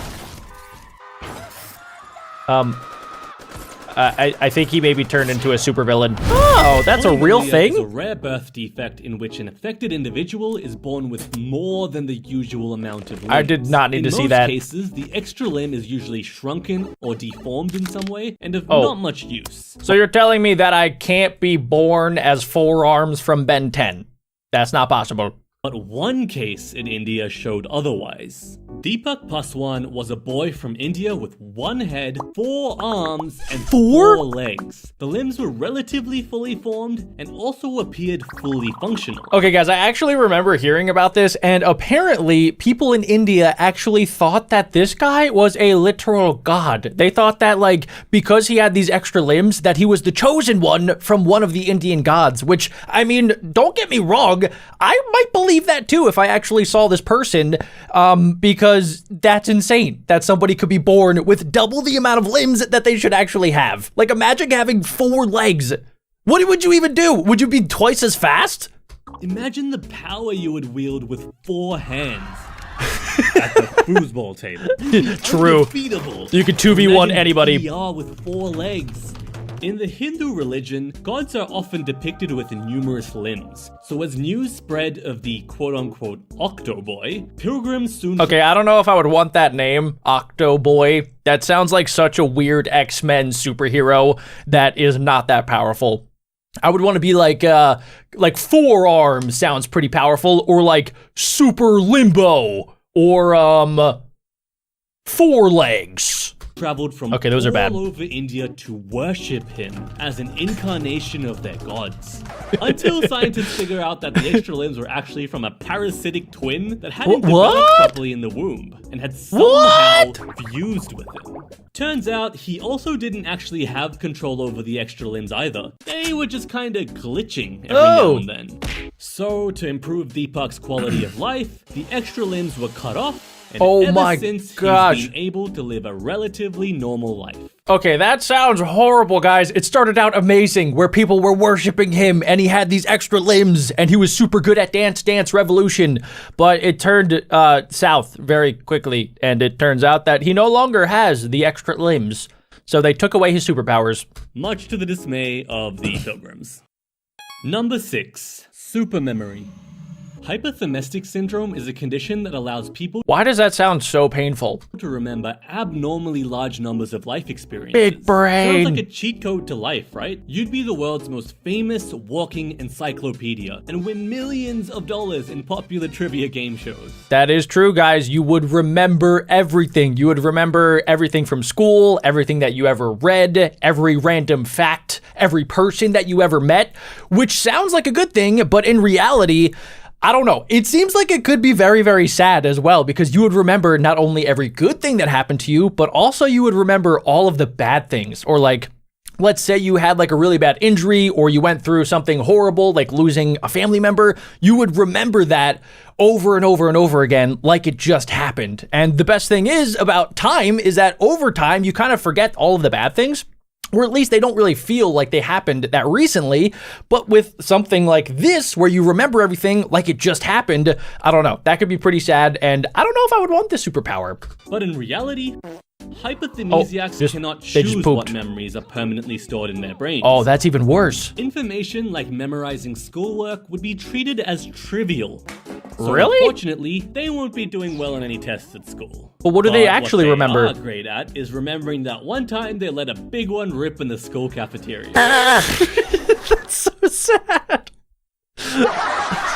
[SPEAKER 4] I think he maybe turned into a supervillain. Oh, that's a real
[SPEAKER 3] Polymorphia
[SPEAKER 4] thing?
[SPEAKER 3] is a rare birth defect in which an affected individual is born with more than the usual amount of limbs.
[SPEAKER 4] I did not need to see that.
[SPEAKER 3] In most cases, the extra limb is usually shrunken or deformed in some way and of
[SPEAKER 4] Oh.
[SPEAKER 3] not much use.
[SPEAKER 4] So you're telling me that I can't be born as 4 arms from Ben 10? That's not possible.
[SPEAKER 3] But one case in India showed otherwise. Deepak Paswan was a boy from India with 1 head, 4 arms, and 4 legs. The limbs were relatively fully formed and also appeared fully functional.
[SPEAKER 4] Okay, guys, I actually remember hearing about this, and apparently people in India actually thought that this guy was a literal god. They thought that, like, because he had these extra limbs, that he was the chosen one from one of the Indian gods, which, I mean, don't get me wrong, I might believe that too if I actually saw this person, because that's insane that somebody could be born with double the amount of limbs that they should actually have. Like, imagine having 4 legs. What would you even do? Would you be twice as fast?
[SPEAKER 3] Imagine the power you would wield with 4 hands. At the foosball table.
[SPEAKER 4] True.
[SPEAKER 3] Undefeatable.
[SPEAKER 4] You could 2v1
[SPEAKER 3] Imagine
[SPEAKER 4] anybody.
[SPEAKER 3] VR with 4 legs. In the Hindu religion, gods are often depicted with numerous limbs. So as news spread of the quote-unquote octoboy, pilgrims soon...
[SPEAKER 4] Okay, I don't know if I would want that name, Octoboy. That sounds like such a weird X-Men superhero that is not that powerful. I would want to be like 4 arms sounds pretty powerful, or like Super Limbo, or 4 legs.
[SPEAKER 3] traveled from
[SPEAKER 4] Okay, those are bad.
[SPEAKER 3] all over India to worship him as an incarnation of their gods. Until scientists figure out that the extra limbs were actually from a parasitic twin that hadn't developed properly in the womb and had somehow fused with him. Turns out he also didn't actually have control over the extra limbs either. They were just kinda glitching every now and then. So, to improve Deepak's quality of life, the extra limbs were cut off, and ever since he's been able to live a relatively normal life.
[SPEAKER 4] Okay, that sounds horrible, guys. It started out amazing, where people were worshiping him, and he had these extra limbs, and he was super good at Dance Dance Revolution, but it turned south very quickly, and it turns out that he no longer has the extra limbs, so they took away his superpowers.
[SPEAKER 3] Much to the dismay of the pilgrims. Number 6. Supermemory. Hypothymestic syndrome is a condition that allows people
[SPEAKER 4] Why does that sound so painful?
[SPEAKER 3] to remember abnormally large numbers of life experiences.
[SPEAKER 4] Big brain.
[SPEAKER 3] Sounds like a cheat code to life, right? You'd be the world's most famous walking encyclopedia and win millions of dollars in popular trivia game shows.
[SPEAKER 4] That is true, guys. You would remember everything. You would remember everything from school, everything that you ever read, every random fact, every person that you ever met, which sounds like a good thing, but in reality, I don't know. It seems like it could be very, very sad as well, because you would remember not only every good thing that happened to you, but also you would remember all of the bad things, or like
[SPEAKER 1] let's say you had like a really bad injury or you went through something horrible, like losing a family member, you would remember that over and over and over again like it just happened. And the best thing is about time is that over time, you kind of forget all of the bad things, or at least they don't really feel like they happened that recently. But with something like this, where you remember everything like it just happened, I don't know, that could be pretty sad, and I don't know if I would want this superpower.
[SPEAKER 3] But in reality, hypothamesiacs cannot choose what memories are permanently stored in their brains.
[SPEAKER 1] Oh, that's even worse.
[SPEAKER 3] Information like memorizing schoolwork would be treated as trivial. So
[SPEAKER 1] really?
[SPEAKER 3] Unfortunately, they won't be doing well on any tests at school.
[SPEAKER 1] But what do they actually remember?
[SPEAKER 3] What they are great at is remembering that one time they let a big one rip in the school cafeteria.
[SPEAKER 1] That's so sad.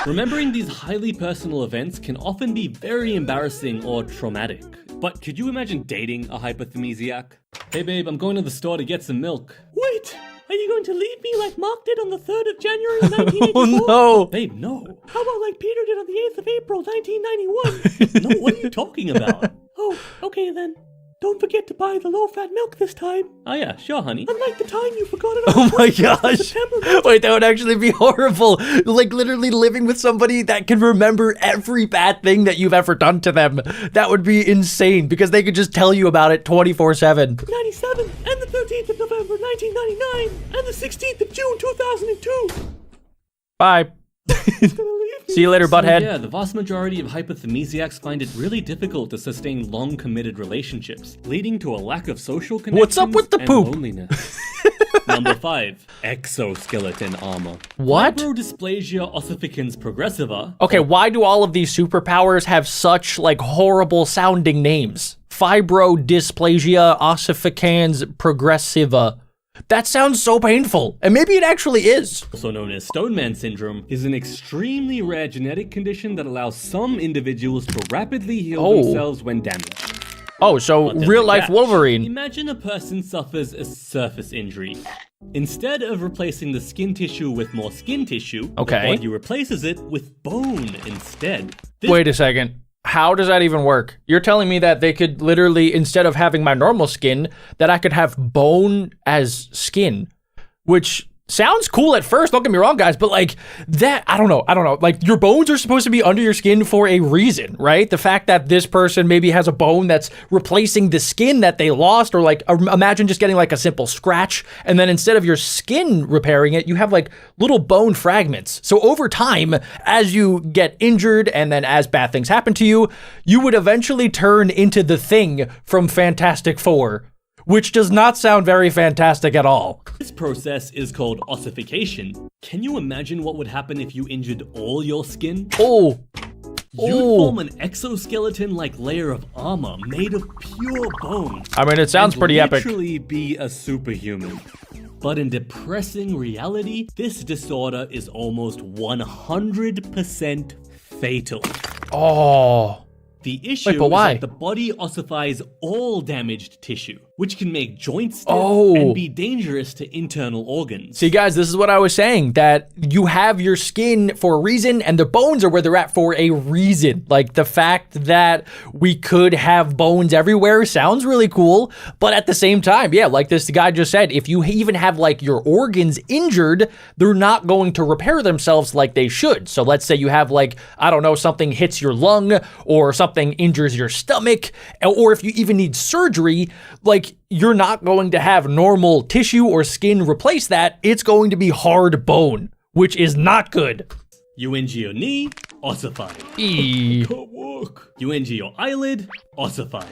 [SPEAKER 3] Remembering these highly personal events can often be very embarrassing or traumatic. But could you imagine dating a hypothamesiac? Hey babe, I'm going to the store to get some milk. Wait! Are you going to leave me like Mark did on the 3rd of January 1984?
[SPEAKER 1] Oh no!
[SPEAKER 3] Babe, no. How about like Peter did on the 8th of April 1991? No, what are you talking about? Oh, okay then. Don't forget to buy the low-fat milk this time. Oh yeah, sure, honey. Unlike the time you forgot it on
[SPEAKER 1] Oh my gosh. Wait, that would actually be horrible. Like literally living with somebody that can remember every bad thing that you've ever done to them. That would be insane because they could just tell you about it 24/7.
[SPEAKER 3] 97 and the 13th of November 1999 and the 16th of June 2002.
[SPEAKER 1] Bye. See you later, butthead.
[SPEAKER 3] So yeah, the vast majority of hypothamesiacs find it really difficult to sustain long committed relationships, leading to a lack of social connections
[SPEAKER 1] What's up with the
[SPEAKER 3] and
[SPEAKER 1] poop?
[SPEAKER 3] loneliness. Number 5. Exoskeleton armor.
[SPEAKER 1] What?
[SPEAKER 3] Fibrodysplasia ossificans progressiva.
[SPEAKER 1] Okay, why do all of these superpowers have such like horrible sounding names? Fibrodysplasia ossificans progressiva. That sounds so painful, and maybe it actually is.
[SPEAKER 3] Also known as Stoneman syndrome, is an extremely rare genetic condition that allows some individuals to rapidly heal themselves when damaged.
[SPEAKER 1] Oh, so real life Wolverine.
[SPEAKER 3] Imagine a person suffers a surface injury. Instead of replacing the skin tissue with more skin tissue, the body replaces it with bone instead.
[SPEAKER 1] Wait a second. How does that even work? You're telling me that they could literally, instead of having my normal skin, that I could have bone as skin, which sounds cool at first, don't get me wrong, guys, but like that, I don't know. Like your bones are supposed to be under your skin for a reason, right? The fact that this person maybe has a bone that's replacing the skin that they lost, or like imagine just getting like a simple scratch, and then instead of your skin repairing it, you have like little bone fragments. So over time, as you get injured and then as bad things happen to you, you would eventually turn into the Thing from Fantastic Four, which does not sound very fantastic at all.
[SPEAKER 3] This process is called ossification. Can you imagine what would happen if you injured all your skin?
[SPEAKER 1] Oh.
[SPEAKER 3] You'd form an exoskeleton-like layer of armor made of pure bone.
[SPEAKER 1] I mean, it sounds pretty epic.
[SPEAKER 3] Literally be a superhuman. But in depressing reality, this disorder is almost 100% fatal.
[SPEAKER 1] Oh.
[SPEAKER 3] The issue is that the body ossifies all damaged tissue, which can make joints stiff and be dangerous to internal organs.
[SPEAKER 1] See, guys, this is what I was saying, that you have your skin for a reason, and the bones are where they're at for a reason. Like, the fact that we could have bones everywhere sounds really cool, but at the same time, yeah, like this guy just said, if you even have, like, your organs injured, they're not going to repair themselves like they should. So let's say you have, like, I don't know, something hits your lung, or something injures your stomach, or if you even need surgery, like, you're not going to have normal tissue or skin replace that. It's going to be hard bone, which is not good.
[SPEAKER 3] You injure your knee, ossified.
[SPEAKER 1] Eee.
[SPEAKER 3] Can't walk. You injure your eyelid, ossified.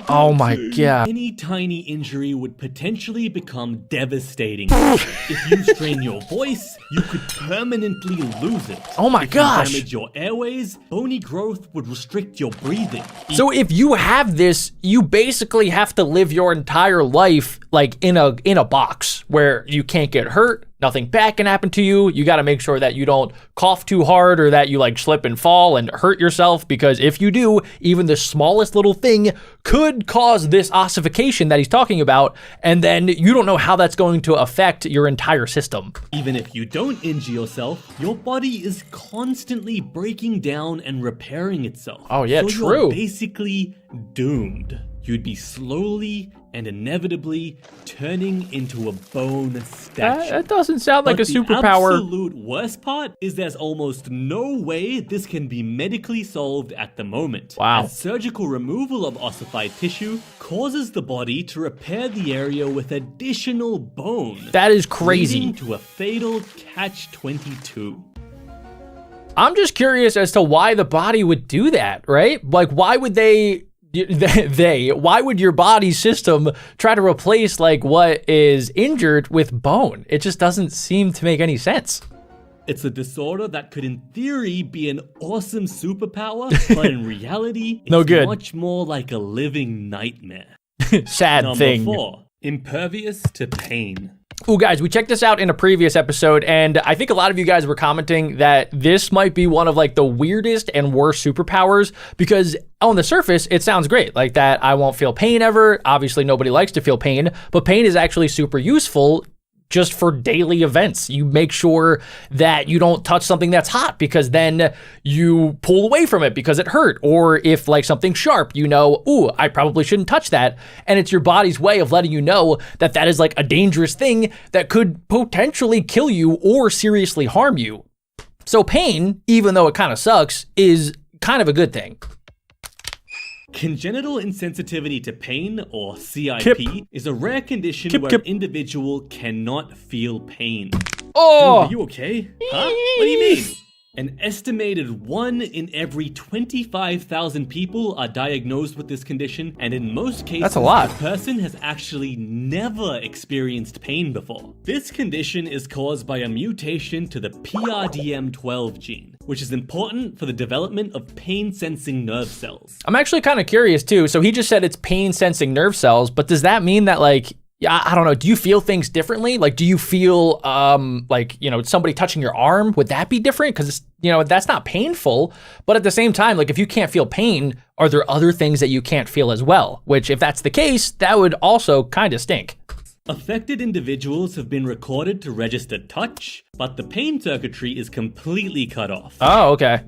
[SPEAKER 1] Oh my god.
[SPEAKER 3] Any tiny injury would potentially become devastating. If you strain your voice, you could permanently lose it.
[SPEAKER 1] Oh my gosh.
[SPEAKER 3] If you damage your airways, bony growth would restrict your breathing.
[SPEAKER 1] So if you have this, you basically have to live your entire life like in a box where you can't get hurt. Nothing bad can happen to you. You got to make sure that you don't cough too hard or that you like slip and fall and hurt yourself, because if you do, even the smallest little thing could cause this ossification that he's talking about, and then you don't know how that's going to affect your entire system.
[SPEAKER 3] Even if you don't injure yourself, your body is constantly breaking down and repairing itself.
[SPEAKER 1] Oh yeah,
[SPEAKER 3] so
[SPEAKER 1] true.
[SPEAKER 3] You're basically doomed. you'd be slowly and inevitably turning into a bone statue.
[SPEAKER 4] That doesn't sound like a
[SPEAKER 3] The
[SPEAKER 4] superpower.
[SPEAKER 3] absolute worst part is there's almost no way this can be medically solved at the moment.
[SPEAKER 4] Wow.
[SPEAKER 3] As surgical removal of ossified tissue causes the body to repair the area with additional bone.
[SPEAKER 4] That is crazy.
[SPEAKER 3] Leading to a fatal catch-22.
[SPEAKER 4] I'm just curious as to why the body would do that, right? Like, why would why would your body system try to replace like what is injured with bone? It just doesn't seem to make any sense.
[SPEAKER 3] It's a disorder that could in theory be an awesome superpower, but in reality, it's
[SPEAKER 4] No good.
[SPEAKER 3] much more like a living nightmare.
[SPEAKER 4] Sad
[SPEAKER 3] Number
[SPEAKER 4] thing.
[SPEAKER 3] 4, impervious to pain.
[SPEAKER 4] Ooh, guys, we checked this out in a previous episode, and I think a lot of you guys were commenting that this might be one of like the weirdest and worst superpowers, because on the surface, it sounds great. Like that I won't feel pain ever. Obviously, nobody likes to feel pain, but pain is actually super useful just for daily events. You make sure that you don't touch something that's hot because then you pull away from it because it hurt. Or if like something sharp, you know, ooh, I probably shouldn't touch that. And it's your body's way of letting you know that that is like a dangerous thing that could potentially kill you or seriously harm you. So pain, even though it kind of sucks, is kind of a good thing.
[SPEAKER 3] Congenital insensitivity to pain, or CIP,
[SPEAKER 4] Kip.
[SPEAKER 3] is a rare condition
[SPEAKER 4] Kip,
[SPEAKER 3] where
[SPEAKER 4] kip.
[SPEAKER 3] an individual cannot feel pain.
[SPEAKER 4] Oh,
[SPEAKER 3] Are you okay? Huh? What do you mean? An estimated 1 in every 25,000 people are diagnosed with this condition, and in most cases,
[SPEAKER 4] That's a lot.
[SPEAKER 3] the person has actually never experienced pain before. This condition is caused by a mutation to the PRDM12 gene, which is important for the development of pain-sensing nerve cells.
[SPEAKER 4] I'm actually kind of curious too. So he just said it's pain sensing nerve cells, but does that mean that like, I don't know, do you feel things differently? Like, do you feel like, you know, somebody touching your arm? Would that be different? Because, you know, that's not painful. But at the same time, like if you can't feel pain, are there other things that you can't feel as well? Which if that's the case, that would also kind of stink.
[SPEAKER 3] Affected individuals have been recorded to register touch, but the pain circuitry is completely cut off.
[SPEAKER 4] Oh, okay.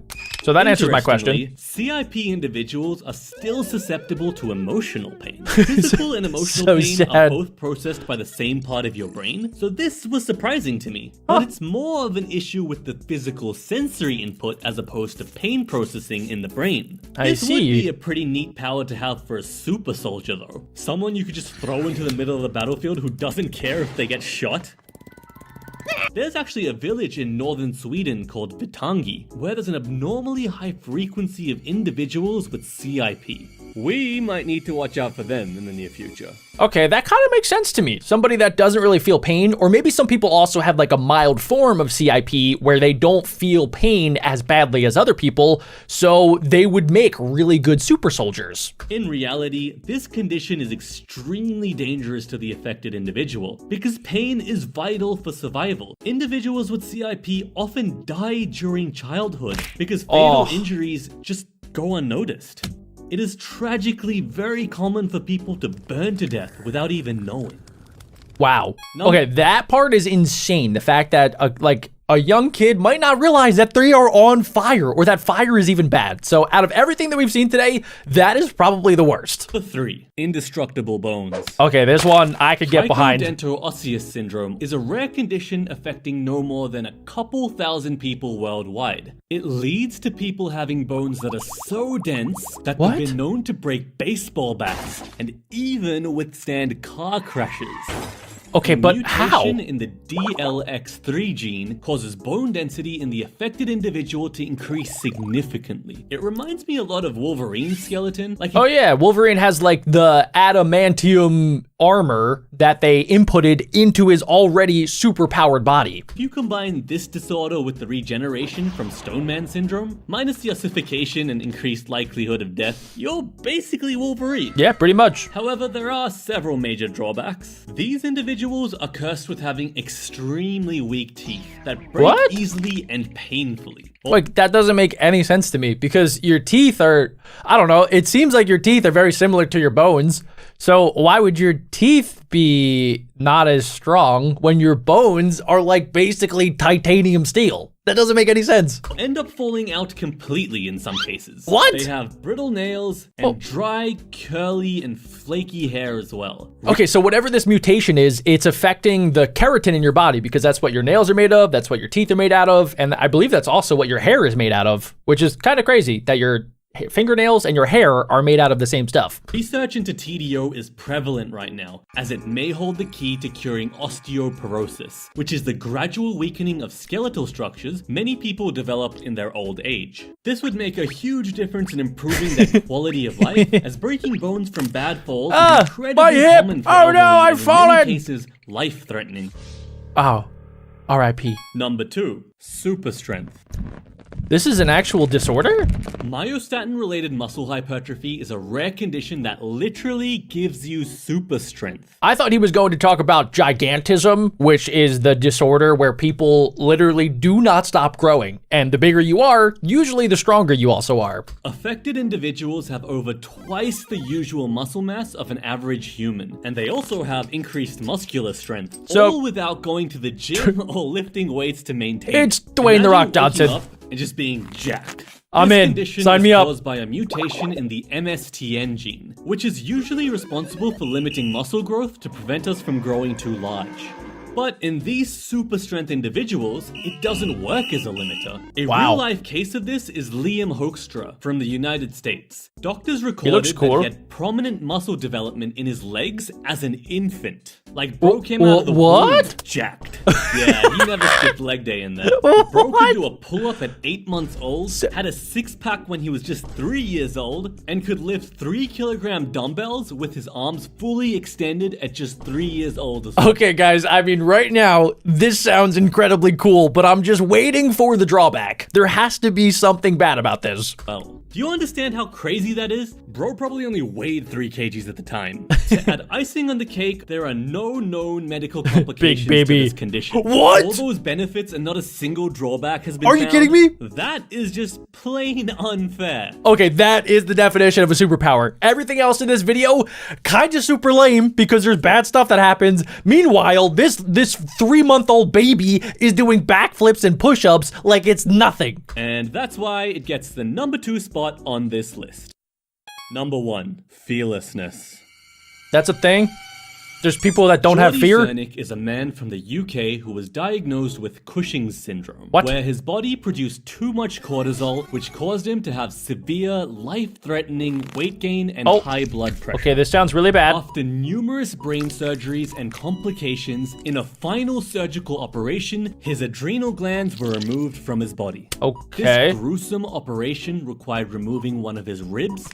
[SPEAKER 4] So that answers my question.
[SPEAKER 3] Interestingly, CIP individuals are still susceptible to emotional pain. Physical and emotional
[SPEAKER 4] So
[SPEAKER 3] pain are
[SPEAKER 4] sad.
[SPEAKER 3] both processed by the same part of your brain, so this was surprising to me. But it's more of an issue with the physical sensory input as opposed to pain processing in the brain.
[SPEAKER 4] I
[SPEAKER 3] This would
[SPEAKER 4] see.
[SPEAKER 3] be a pretty neat power to have for a super soldier though. Someone you could just throw into the middle of the battlefield who doesn't care if they get shot. There's actually a village in northern Sweden called Vitangi, where there's an abnormally high frequency of individuals with CIP. We might need to watch out for them in the near future.
[SPEAKER 4] Okay, that kind of makes sense to me. Somebody that doesn't really feel pain, or maybe some people also have like a mild form of CIP where they don't feel pain as badly as other people, so they would make really good super soldiers.
[SPEAKER 3] In reality, this condition is extremely dangerous to the affected individual because pain is vital for survival. Individuals with CIP often die during childhood because fatal injuries just go unnoticed. It is tragically very common for people to burn to death without even knowing.
[SPEAKER 4] Wow.
[SPEAKER 3] No.
[SPEAKER 4] Okay, that part is insane. The fact that a young kid might not realize that they are on fire or that fire is even bad. So out of everything that we've seen today, that is probably the worst.
[SPEAKER 3] Number 3. Indestructible bones.
[SPEAKER 4] Okay, this one I could get behind.
[SPEAKER 3] Trichodentosseous syndrome is a rare condition affecting no more than a couple thousand people worldwide. It leads to people having bones that are so dense that
[SPEAKER 4] What?
[SPEAKER 3] they've been known to break baseball bats and even withstand car crashes.
[SPEAKER 4] Okay, but how?
[SPEAKER 3] Mutation in the DLX3 gene causes bone density in the affected individual to increase significantly. It reminds me a lot of Wolverine's skeleton. Like
[SPEAKER 4] Oh yeah, Wolverine has like the adamantium armor that they inputted into his already super powered body.
[SPEAKER 3] if you combine this disorder with the regeneration from Stoneman syndrome, minus the ossification and increased likelihood of death, you're basically Wolverine.
[SPEAKER 4] Yeah, pretty much.
[SPEAKER 3] However, there are several major drawbacks. These individuals are cursed with having extremely weak teeth that break
[SPEAKER 4] What?
[SPEAKER 3] easily and painfully.
[SPEAKER 4] Like, that doesn't make any sense to me because your teeth are, I don't know, it seems like your teeth are very similar to your bones. So why would your teeth be not as strong when your bones are like basically titanium steel?
[SPEAKER 1] That doesn't make any sense.
[SPEAKER 3] End up falling out completely in some cases.
[SPEAKER 1] What?
[SPEAKER 3] They have brittle nails and dry, curly, and flaky hair as well.
[SPEAKER 1] Okay, so whatever this mutation is, it's affecting the keratin in your body because that's what your nails are made of, that's what your teeth are made out of, and I believe that's also what your hair is made out of, which is kind of crazy that your fingernails and your hair are made out of the same stuff.
[SPEAKER 3] Research into TDO is prevalent right now, as it may hold the key to curing osteoporosis, which is the gradual weakening of skeletal structures many people develop in their old age. This would make a huge difference in improving their quality of life, as breaking bones from bad falls is incredibly
[SPEAKER 1] my hip!
[SPEAKER 3] common for
[SPEAKER 1] Oh no,
[SPEAKER 3] elderly
[SPEAKER 1] I've
[SPEAKER 3] and in
[SPEAKER 1] fallen!
[SPEAKER 3] many cases, life-threatening.
[SPEAKER 1] Oh, R.I.P.
[SPEAKER 3] Number 2, super strength.
[SPEAKER 1] This is an actual disorder?
[SPEAKER 3] Myostatin-related muscle hypertrophy is a rare condition that literally gives you super strength.
[SPEAKER 1] I thought he was going to talk about gigantism, which is the disorder where people literally do not stop growing. And the bigger you are, usually the stronger you also are.
[SPEAKER 3] Affected individuals have over twice the usual muscle mass of an average human, and they also have increased muscular strength,
[SPEAKER 1] So-
[SPEAKER 3] all without going to the gym or lifting weights to maintain.
[SPEAKER 1] It's Dwayne The Rock
[SPEAKER 3] Imagine waking
[SPEAKER 1] Johnson.
[SPEAKER 3] up and just being jacked.
[SPEAKER 1] I'm
[SPEAKER 3] This
[SPEAKER 1] in.
[SPEAKER 3] condition
[SPEAKER 1] Sign
[SPEAKER 3] is
[SPEAKER 1] me up.
[SPEAKER 3] caused by a mutation in the MSTN gene, which is usually responsible for limiting muscle growth to prevent us from growing too large. But in these super strength individuals, it doesn't work as a limiter. A
[SPEAKER 1] Wow.
[SPEAKER 3] real-life case of this is Liam Hoekstra from the United States. Doctors
[SPEAKER 1] looks
[SPEAKER 3] recorded that
[SPEAKER 1] cool.
[SPEAKER 3] he had prominent muscle development in his legs as an infant. Like, bro came out of the
[SPEAKER 1] what?
[SPEAKER 3] womb jacked. Yeah, he never skipped leg day in there. Bro could do a pull-up at 8 months old, had a six-pack when he was just 3 years old, and could lift 3-kilogram dumbbells with his arms fully extended at just 3 years old as well.
[SPEAKER 1] Okay, guys, I mean, right now, this sounds incredibly cool, but I'm just waiting for the drawback. There has to be something bad about this.
[SPEAKER 3] Well, do you understand how crazy that is? Bro probably only weighed 3 kgs at the time. To add icing on the cake, there are no known medical complications
[SPEAKER 1] baby.
[SPEAKER 3] to this condition.
[SPEAKER 1] What?
[SPEAKER 3] All those benefits and not a single drawback has been
[SPEAKER 1] Are you
[SPEAKER 3] found.
[SPEAKER 1] kidding me?
[SPEAKER 3] That is just plain unfair.
[SPEAKER 1] Okay, that is the definition of a superpower. Everything else in this video, kinda super lame because there's bad stuff that happens. Meanwhile, this 3-month-old baby is doing backflips and push-ups like it's nothing.
[SPEAKER 3] And that's why it gets the number 2 spot on this list. Number 1, fearlessness.
[SPEAKER 1] That's a thing? There's people that don't have
[SPEAKER 3] Jordy
[SPEAKER 1] fear?
[SPEAKER 3] Cernick is a man from the UK who was diagnosed with Cushing's syndrome,
[SPEAKER 1] What?
[SPEAKER 3] where his body produced too much cortisol, which caused him to have severe, life-threatening weight gain and high blood pressure.
[SPEAKER 1] Okay, this sounds really bad.
[SPEAKER 3] After numerous brain surgeries and complications, in a final surgical operation, his adrenal glands were removed from his body.
[SPEAKER 1] Okay.
[SPEAKER 3] This gruesome operation required removing one of his ribs,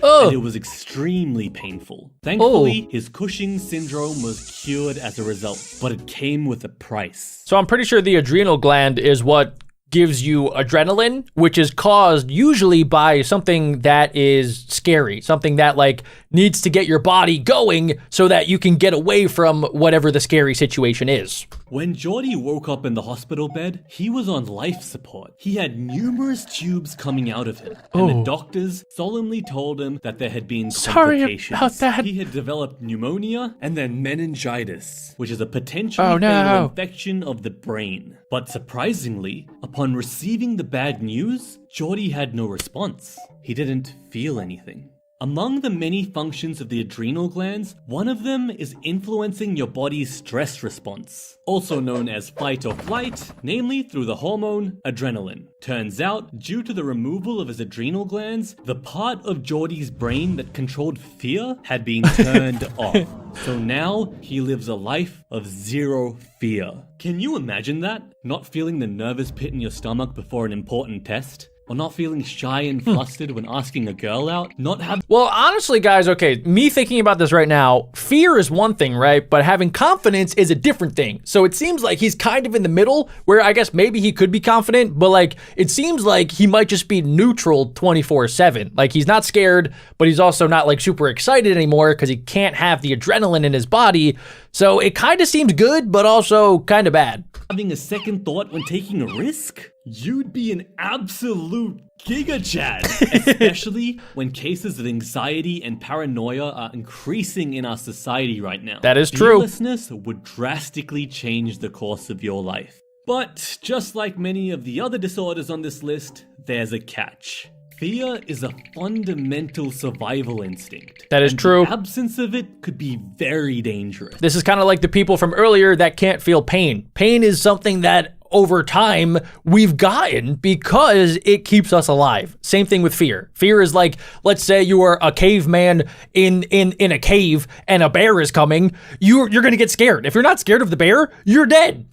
[SPEAKER 1] Ugh.
[SPEAKER 3] and it was extremely painful. Thankfully, his Cushing's syndrome was cured as a result, but it came with a price.
[SPEAKER 1] So I'm pretty sure the adrenal gland is what gives you adrenaline, which is caused usually by something that is scary, something that like needs to get your body going so that you can get away from whatever the scary situation is.
[SPEAKER 3] When Jordy woke up in the hospital bed, he was on life support. He had numerous tubes coming out of him, and the doctors solemnly told him that there had been
[SPEAKER 1] Sorry
[SPEAKER 3] complications.
[SPEAKER 1] about that.
[SPEAKER 3] He had developed pneumonia and then meningitis, which is a potentially
[SPEAKER 1] Oh, no.
[SPEAKER 3] fatal infection of the brain. But surprisingly, upon receiving the bad news, Jordy had no response. He didn't feel anything. Among the many functions of the adrenal glands, one of them is influencing your body's stress response, also known as fight or flight, namely through the hormone adrenaline. Turns out, due to the removal of his adrenal glands, the part of Jordy's brain that controlled fear had been turned off. So now, he lives a life of zero fear. Can you imagine that? Not feeling the nervous pit in your stomach before an important test? Or not feeling shy and flustered when asking a girl out? Not having...
[SPEAKER 1] Well, honestly, guys, okay, me thinking about this right now, fear is one thing, right? But having confidence is a different thing. So it seems like he's kind of in the middle where I guess maybe he could be confident, but like, it seems like he might just be neutral 24/7. Like he's not scared, but he's also not like super excited anymore because he can't have the adrenaline in his body. So it kind of seems good, but also kind of bad.
[SPEAKER 3] Having a second thought when taking a risk? You'd be an absolute Giga Chad, especially when cases of anxiety and paranoia are increasing in our society right now.
[SPEAKER 1] That is true.
[SPEAKER 3] Fearlessness would drastically change the course of your life. But just like many of the other disorders on this list, there's a catch. Fear is a fundamental survival instinct.
[SPEAKER 4] That is
[SPEAKER 3] and
[SPEAKER 4] true.
[SPEAKER 3] The absence of it could be very dangerous.
[SPEAKER 4] This is kind of like the people from earlier that can't feel pain. Pain is something that over time we've gotten because it keeps us alive. Same thing with fear. Fear is like, let's say you are a caveman in a cave and a bear is coming. You're gonna get scared. If you're not scared of the bear, you're dead.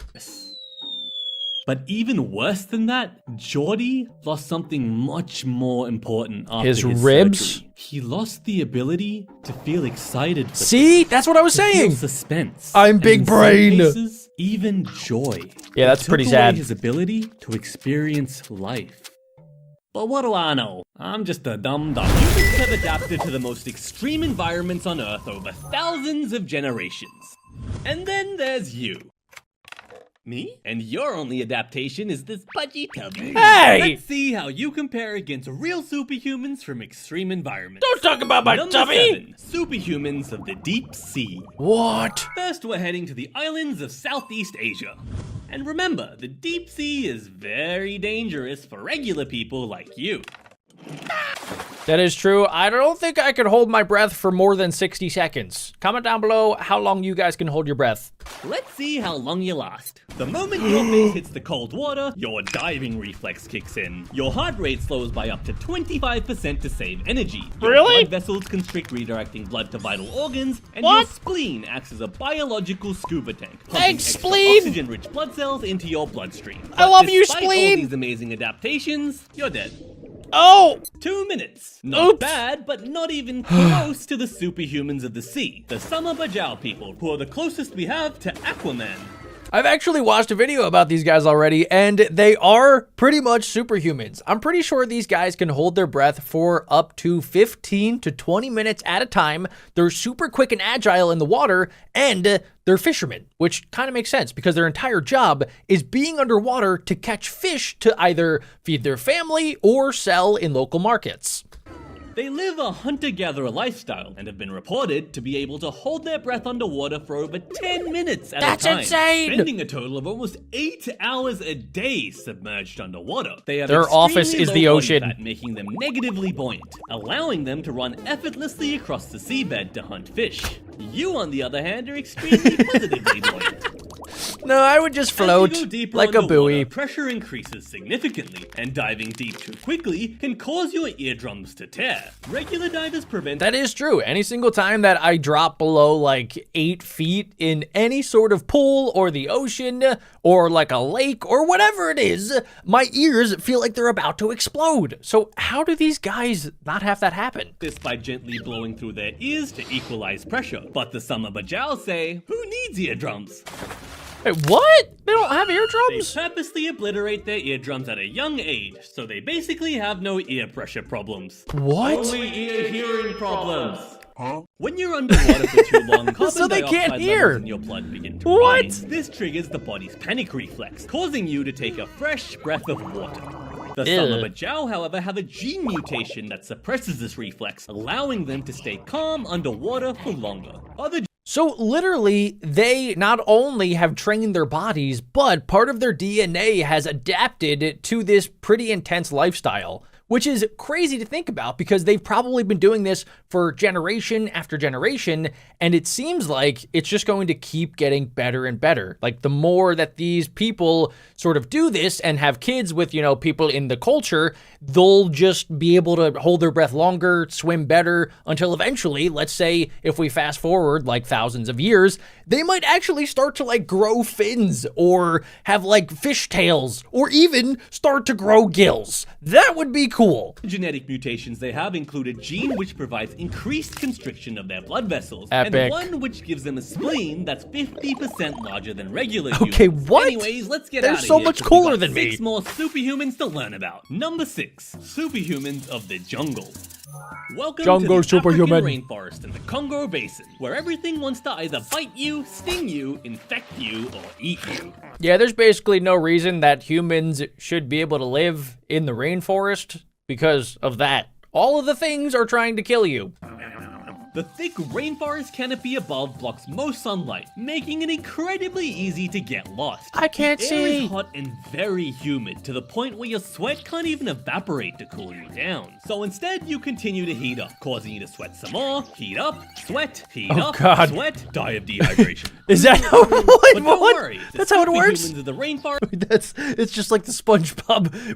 [SPEAKER 3] But even worse than that, Geordie lost something much more important after his
[SPEAKER 4] ribs?
[SPEAKER 3] surgery. He lost the ability to feel excited.
[SPEAKER 4] See, that's what I was saying.
[SPEAKER 3] Suspense.
[SPEAKER 4] I'm
[SPEAKER 3] and
[SPEAKER 4] big
[SPEAKER 3] in some
[SPEAKER 4] brain.
[SPEAKER 3] cases, even joy.
[SPEAKER 4] Yeah, that's pretty
[SPEAKER 3] Took away
[SPEAKER 4] sad.
[SPEAKER 3] his ability to experience life. But what do I know? I'm just a dumb. Humans have adapted to the most extreme environments on Earth over thousands of generations. And then there's you. Me? And your only adaptation is this pudgy tubby.
[SPEAKER 4] Hey!
[SPEAKER 3] Let's see how you compare against real superhumans from extreme environments.
[SPEAKER 4] Don't talk about my
[SPEAKER 3] Number
[SPEAKER 4] tummy.
[SPEAKER 3] 7, superhumans of the deep sea.
[SPEAKER 4] What?
[SPEAKER 3] First, we're heading to the islands of Southeast Asia. And remember, the deep sea is very dangerous for regular people like you.
[SPEAKER 4] That is true. I don't think I could hold my breath for more than 60 seconds. Comment down below how long you guys can hold your breath.
[SPEAKER 3] Let's see how long you last. The moment your face hits the cold water, your diving reflex kicks in. Your heart rate slows by up to 25% to save energy. Your
[SPEAKER 4] Really?
[SPEAKER 3] blood vessels constrict, redirecting blood to vital organs, and
[SPEAKER 4] What?
[SPEAKER 3] your spleen acts as a biological scuba tank, pumping
[SPEAKER 4] Thanks,
[SPEAKER 3] extra
[SPEAKER 4] spleen.
[SPEAKER 3] oxygen-rich blood cells into your bloodstream.
[SPEAKER 4] I love you,
[SPEAKER 3] despite all
[SPEAKER 4] spleen.
[SPEAKER 3] these amazing adaptations, you're dead.
[SPEAKER 4] Oh!
[SPEAKER 3] 2 minutes. Not
[SPEAKER 4] Oops.
[SPEAKER 3] bad, but not even close to the superhumans of the sea. The Bombardier people, who are the closest we have to Aquaman.
[SPEAKER 4] I've actually watched a video about these guys already, and they are pretty much superhumans. I'm pretty sure these guys can hold their breath for up to 15 to 20 minutes at a time. They're super quick and agile in the water, and they're fishermen, which kind of makes sense because their entire job is being underwater to catch fish to either feed their family or sell in local markets.
[SPEAKER 3] They live a hunter-gatherer lifestyle and have been reported to be able to hold their breath underwater for over 10 minutes at
[SPEAKER 4] That's
[SPEAKER 3] a time.
[SPEAKER 4] insane!
[SPEAKER 3] Spending a total of almost 8 hours a day submerged underwater. They have
[SPEAKER 4] Their
[SPEAKER 3] extremely
[SPEAKER 4] office is
[SPEAKER 3] low
[SPEAKER 4] the
[SPEAKER 3] body
[SPEAKER 4] ocean.
[SPEAKER 3] fat, making them negatively buoyant, allowing them to run effortlessly across the seabed to hunt fish. You, on the other hand, are extremely positively buoyant.
[SPEAKER 4] No, I would just float
[SPEAKER 3] As you go deeper
[SPEAKER 4] like a
[SPEAKER 3] underwater,
[SPEAKER 4] buoy.
[SPEAKER 3] pressure increases significantly, and diving deep too quickly can cause your eardrums to tear. Regular divers prevent
[SPEAKER 4] That is true. Any single time that I drop below like 8 feet in any sort of pool or the ocean or like a lake or whatever it is, my ears feel like they're about to explode. So how do these guys not have that happen?
[SPEAKER 3] this by gently blowing through their ears to equalize pressure. But the Bombardier say, who needs eardrums?
[SPEAKER 4] Wait, what? They don't have
[SPEAKER 3] They
[SPEAKER 4] eardrums?
[SPEAKER 3] purposely obliterate their eardrums at a young age, so they basically have no ear pressure problems.
[SPEAKER 4] What?
[SPEAKER 3] Only ear hearing problems. When you're underwater for too long, carbon
[SPEAKER 4] So they can't
[SPEAKER 3] dioxide
[SPEAKER 4] hear.
[SPEAKER 3] levels in your blood begin to
[SPEAKER 4] What?
[SPEAKER 3] rise. This triggers the body's panic reflex, causing you to take a fresh breath of water. The
[SPEAKER 4] Ew.
[SPEAKER 3] Bombardier, however, have a gene mutation that suppresses this reflex, allowing them to stay calm underwater for longer. Other
[SPEAKER 4] So literally, they not only have trained their bodies, but part of their DNA has adapted to this pretty intense lifestyle, which is crazy to think about because they've probably been doing this for generation after generation, and it seems like it's just going to keep getting better and better. Like the more that these people sort of do this and have kids with, you know, people in the culture, they'll just be able to hold their breath longer, swim better, until eventually, let's say if we fast forward like thousands of years, they might actually start to like grow fins or have like fish tails or even start to grow gills. That would be cool.
[SPEAKER 3] genetic mutations they have include a gene which provides increased constriction of their blood vessels,
[SPEAKER 4] Epic.
[SPEAKER 3] and one which gives them a spleen that's 50% larger than regular
[SPEAKER 4] Okay,
[SPEAKER 3] humans.
[SPEAKER 4] what?
[SPEAKER 3] Anyways, let's get
[SPEAKER 4] They're
[SPEAKER 3] out of
[SPEAKER 4] so
[SPEAKER 3] here,
[SPEAKER 4] much
[SPEAKER 3] 'cause we
[SPEAKER 4] cooler
[SPEAKER 3] got
[SPEAKER 4] than me.
[SPEAKER 3] 6 more superhumans to learn about. Number 6, superhumans of the jungle. Welcome
[SPEAKER 4] Jungle
[SPEAKER 3] to the
[SPEAKER 4] superhuman.
[SPEAKER 3] African rainforest in the Congo Basin, where everything wants to either bite you, sting you, infect you, or eat you.
[SPEAKER 4] Yeah, there's basically no reason that humans should be able to live in the rainforest because of that. All of the things are trying to kill you.
[SPEAKER 3] The The thick rainforest canopy above blocks most sunlight, making it incredibly easy to get lost.
[SPEAKER 4] I can't
[SPEAKER 3] the air
[SPEAKER 4] see.
[SPEAKER 3] is hot and very humid, to the point where your sweat can't even evaporate to cool you down. So instead, you continue to heat up, causing you to sweat some more, heat up, sweat, heat up,
[SPEAKER 4] God.
[SPEAKER 3] sweat, die of dehydration.
[SPEAKER 4] Is that how,
[SPEAKER 3] But don't
[SPEAKER 4] what?
[SPEAKER 3] worry, the
[SPEAKER 4] That's how it works?
[SPEAKER 3] superhumans of the rainforest
[SPEAKER 1] It's just like the SpongeBob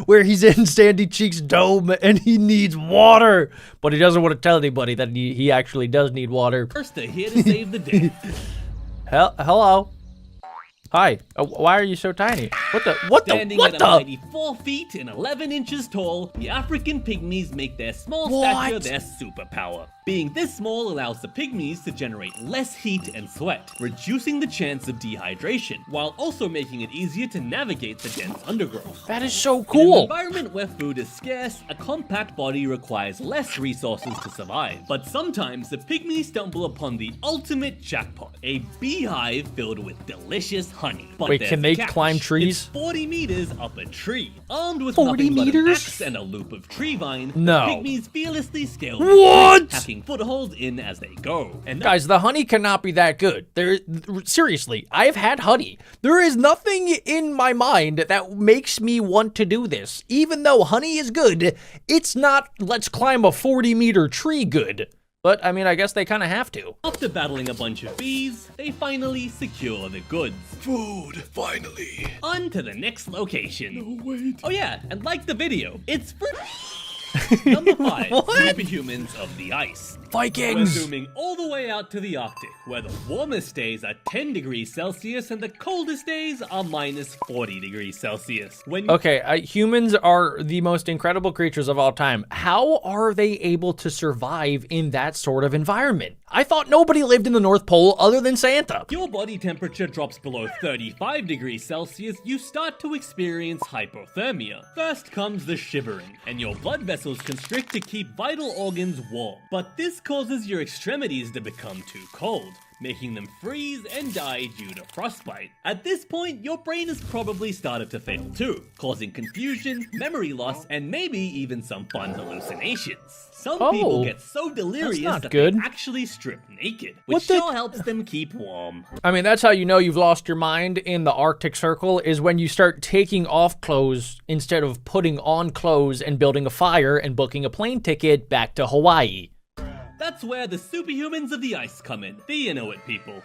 [SPEAKER 1] where he's in Sandy Cheek's dome and he needs water, but he doesn't want to tell anybody that he actually does need water.
[SPEAKER 3] are here to save the day.
[SPEAKER 1] Hello. Hi. Why are you so tiny?
[SPEAKER 3] Standing at a mighty 4 feet and 11 inches tall, the African pygmies make their small stature their superpower. Being this small allows the pygmies to generate less heat and sweat, reducing the chance of dehydration, while also making it easier to navigate the dense undergrowth.
[SPEAKER 1] That is so
[SPEAKER 3] In an
[SPEAKER 1] cool.
[SPEAKER 3] environment where food is scarce, a compact body requires less resources to survive. But sometimes the pygmies stumble upon the ultimate jackpot, a beehive filled with delicious honey. But
[SPEAKER 1] Wait,
[SPEAKER 3] there's
[SPEAKER 1] can
[SPEAKER 3] a
[SPEAKER 1] they
[SPEAKER 3] catch.
[SPEAKER 1] climb trees?
[SPEAKER 3] It's 40 meters up a tree. Armed with
[SPEAKER 1] 40
[SPEAKER 3] nothing but an
[SPEAKER 1] meters?
[SPEAKER 3] axe and a loop of tree vine,
[SPEAKER 1] No.
[SPEAKER 3] the pygmies fearlessly scale
[SPEAKER 1] What?
[SPEAKER 3] the tree, hacking footholds in as they go. And
[SPEAKER 1] Guys, the honey cannot be that good. Seriously, I have had honey. There is nothing in my mind that makes me want to do this. Even though honey is good, it's not let's climb a 40-meter tree good. But, I mean, I guess they kind of have to.
[SPEAKER 3] after battling a bunch of bees, they finally secure the goods.
[SPEAKER 5] Food, finally.
[SPEAKER 3] On to the next location.
[SPEAKER 5] Oh, wait.
[SPEAKER 3] Oh yeah, and like the video, it's for Number 5, superhumans of the ice. We're
[SPEAKER 1] Vikings!
[SPEAKER 3] zooming all the way out to the Arctic, where the warmest days are 10 degrees Celsius and the coldest days are minus 40 degrees Celsius.
[SPEAKER 1] Okay, humans are the most incredible creatures of all time. How are they able to survive in that sort of environment? I thought nobody lived in the North Pole other than Santa.
[SPEAKER 3] Your body temperature drops below 35 degrees Celsius, you start to experience hypothermia. First comes the shivering, and your blood vessels constrict to keep vital organs warm. But this causes your extremities to become too cold, making them freeze and die due to frostbite. At this point, your brain has probably started to fail too, causing confusion, memory loss, and maybe even some fun hallucinations. Some people get so delirious
[SPEAKER 1] not
[SPEAKER 3] that
[SPEAKER 1] good.
[SPEAKER 3] they actually strip naked, which
[SPEAKER 1] What the-
[SPEAKER 3] sure helps them keep warm.
[SPEAKER 1] I mean, that's how you know you've lost your mind in the Arctic Circle, is when you start taking off clothes instead of putting on clothes and building a fire and booking a plane ticket back to Hawaii.
[SPEAKER 3] That's where the superhumans of the ice come in, the Inuit people.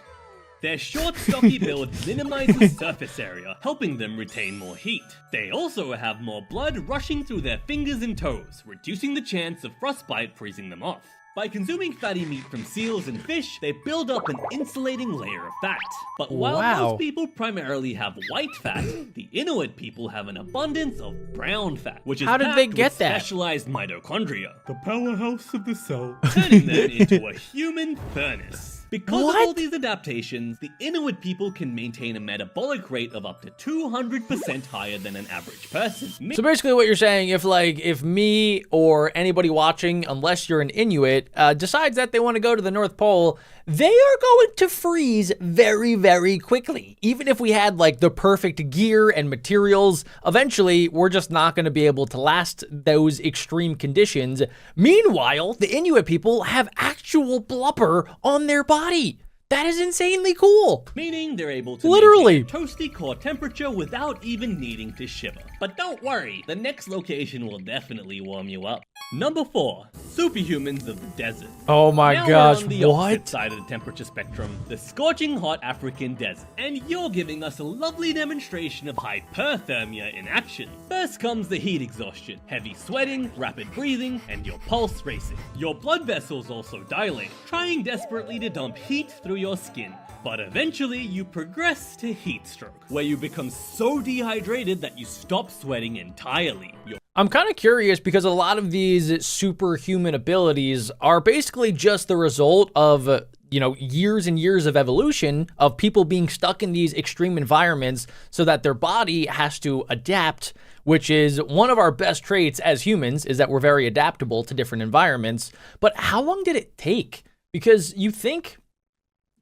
[SPEAKER 3] Their short, stocky build minimizes surface area, helping them retain more heat. They also have more blood rushing through their fingers and toes, reducing the chance of frostbite freezing them off. By consuming fatty meat from seals and fish, they build up an insulating layer of fat. But while
[SPEAKER 1] Wow.
[SPEAKER 3] most people primarily have white fat, the Inuit people have an abundance of brown fat, which is
[SPEAKER 1] How did they
[SPEAKER 3] packed
[SPEAKER 1] get
[SPEAKER 3] with
[SPEAKER 1] that?
[SPEAKER 3] specialized mitochondria,
[SPEAKER 5] The powerhouse of the cell.
[SPEAKER 3] turning them into a human furnace. Because of all
[SPEAKER 1] What?
[SPEAKER 3] these adaptations, the Inuit people can maintain a metabolic rate of up to 200% higher than an average person.
[SPEAKER 1] So basically what you're saying, if me or anybody watching, unless you're an Inuit, decides that they want to go to the North Pole, they are going to freeze very, very quickly. Even if we had like the perfect gear and materials, eventually we're just not going to be able to last those extreme conditions. Meanwhile, the Inuit people have actual blubber on their body. That is insanely cool.
[SPEAKER 3] Meaning they're able to
[SPEAKER 1] Literally.
[SPEAKER 3] maintain a toasty core temperature without even needing to shiver. But don't worry, the next location will definitely warm you up. Number 4, superhumans of the desert.
[SPEAKER 1] Oh my
[SPEAKER 3] Now
[SPEAKER 1] gosh,
[SPEAKER 3] we're on the opposite
[SPEAKER 1] what?
[SPEAKER 3] side of the temperature spectrum, the scorching hot African desert. And you're giving us a lovely demonstration of hyperthermia in action. First comes the heat exhaustion, heavy sweating, rapid breathing, and your pulse racing. Your blood vessels also dilate, trying desperately to dump heat through your skin. But eventually you progress to heat stroke, where you become so dehydrated that you stop sweating entirely.
[SPEAKER 1] I'm kind of curious because a lot of these superhuman abilities are basically just the result of, years and years of evolution of people being stuck in these extreme environments so that their body has to adapt, which is one of our best traits as humans, is that we're very adaptable to different environments. But how long did it take? Because you think,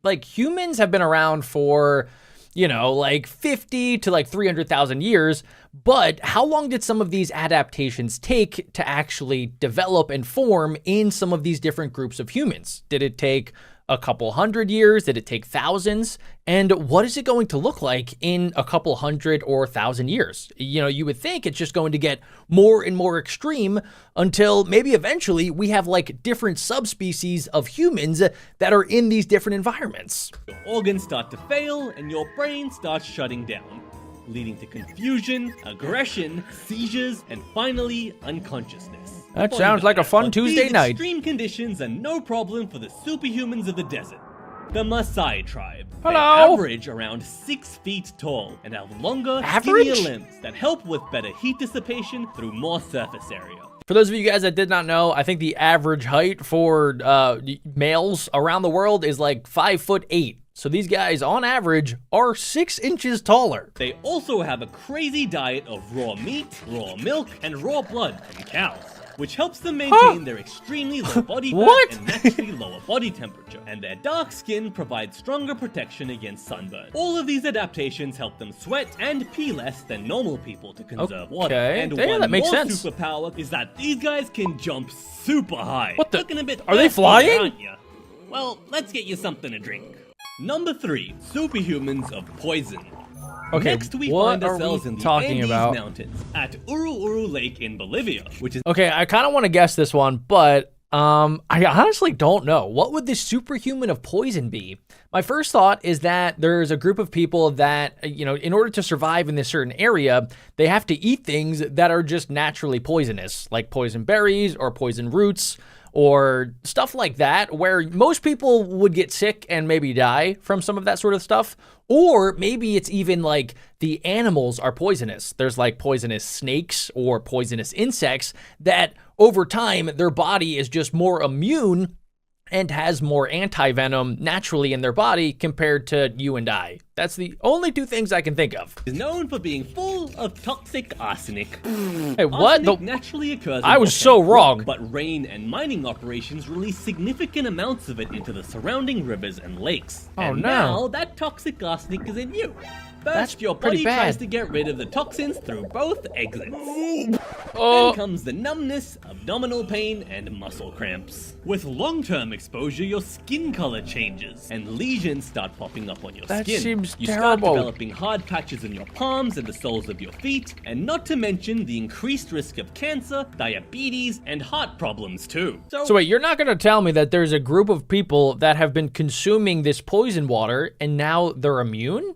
[SPEAKER 1] like, humans have been around for
[SPEAKER 4] you know, like 50 to like 300,000 years. But how long did some of these adaptations take to actually develop and form in some of these different groups of humans? Did it take a couple hundred years? Did it take thousands? And what is it going to look like in a couple hundred or 1,000 years? You know, you would think it's just going to get more and more extreme until maybe eventually we have like different subspecies of humans that are in these different environments.
[SPEAKER 3] Your organs start to fail and your brain starts shutting down, leading to confusion, aggression, seizures, and finally, unconsciousness.
[SPEAKER 4] That sounds like a fun Tuesday night.
[SPEAKER 3] These extreme conditions are no problem for the superhumans of the desert. The Maasai tribe.
[SPEAKER 4] Hello.
[SPEAKER 3] They average around 6 feet tall and have longer, skinnier
[SPEAKER 4] Average?
[SPEAKER 3] limbs that help with better heat dissipation through more surface area.
[SPEAKER 4] For those of you guys that did not know, I think the average height for males around the world is like 5'8". So these guys, on average, are 6 inches taller.
[SPEAKER 3] They also have a crazy diet of raw meat, raw milk, and raw blood from cows, which helps them maintain their extremely low body fat
[SPEAKER 4] What?
[SPEAKER 3] and naturally lower body temperature. And their dark skin provides stronger protection against sunburn. All of these adaptations help them sweat and pee less than normal people to conserve water.
[SPEAKER 4] Okay,
[SPEAKER 3] And
[SPEAKER 4] yeah,
[SPEAKER 3] one
[SPEAKER 4] that makes
[SPEAKER 3] more
[SPEAKER 4] sense.
[SPEAKER 3] superpower is that these guys can jump super high.
[SPEAKER 4] What the-
[SPEAKER 3] Looking a bit
[SPEAKER 4] are they
[SPEAKER 3] thirsty,
[SPEAKER 4] flying?
[SPEAKER 3] aren't ya? Well, let's get you something to drink. Number 3, superhumans of poison.
[SPEAKER 4] Okay,
[SPEAKER 3] Next, we
[SPEAKER 4] what
[SPEAKER 3] find
[SPEAKER 4] are
[SPEAKER 3] ourselves
[SPEAKER 4] we
[SPEAKER 3] in the
[SPEAKER 4] talking
[SPEAKER 3] Andes
[SPEAKER 4] about?
[SPEAKER 3] Mountains at Uru Lake in Bolivia, which is
[SPEAKER 4] Okay, I kind of want to guess this one, but I honestly don't know. What would the superhuman of poison be? My first thought is that there's a group of people that, you know, in order to survive in this certain area, they have to eat things that are just naturally poisonous, like poison berries or poison roots or stuff like that, where most people would get sick and maybe die from some of that sort of stuff. Or maybe it's even like the animals are poisonous. There's like poisonous snakes or poisonous insects that over time, their body is just more immune and has more anti-venom naturally in their body compared to you and I. That's the only 2 things I can think of.
[SPEAKER 3] known for being full of toxic arsenic.
[SPEAKER 4] Hey, what?
[SPEAKER 3] Arsenic naturally occurs in
[SPEAKER 4] I was so
[SPEAKER 3] volcanic
[SPEAKER 4] wrong.
[SPEAKER 3] rock, but rain and mining operations release significant amounts of it into the surrounding rivers and lakes.
[SPEAKER 4] Oh,
[SPEAKER 3] and
[SPEAKER 4] no.
[SPEAKER 3] now that toxic arsenic is in you. First,
[SPEAKER 4] That's
[SPEAKER 3] your
[SPEAKER 4] pretty
[SPEAKER 3] body
[SPEAKER 4] bad.
[SPEAKER 3] tries to get rid of the toxins through both exits.
[SPEAKER 4] Oh.
[SPEAKER 3] Then comes the numbness, abdominal pain, and muscle cramps. With long-term exposure, your skin color changes, and lesions start popping up on your
[SPEAKER 4] That
[SPEAKER 3] skin.
[SPEAKER 4] seems
[SPEAKER 3] You
[SPEAKER 4] terrible.
[SPEAKER 3] start developing hard patches in your palms and the soles of your feet, and not to mention the increased risk of cancer, diabetes, and heart problems too.
[SPEAKER 4] So wait, you're not going to tell me that there's a group of people that have been consuming this poison water and now they're immune?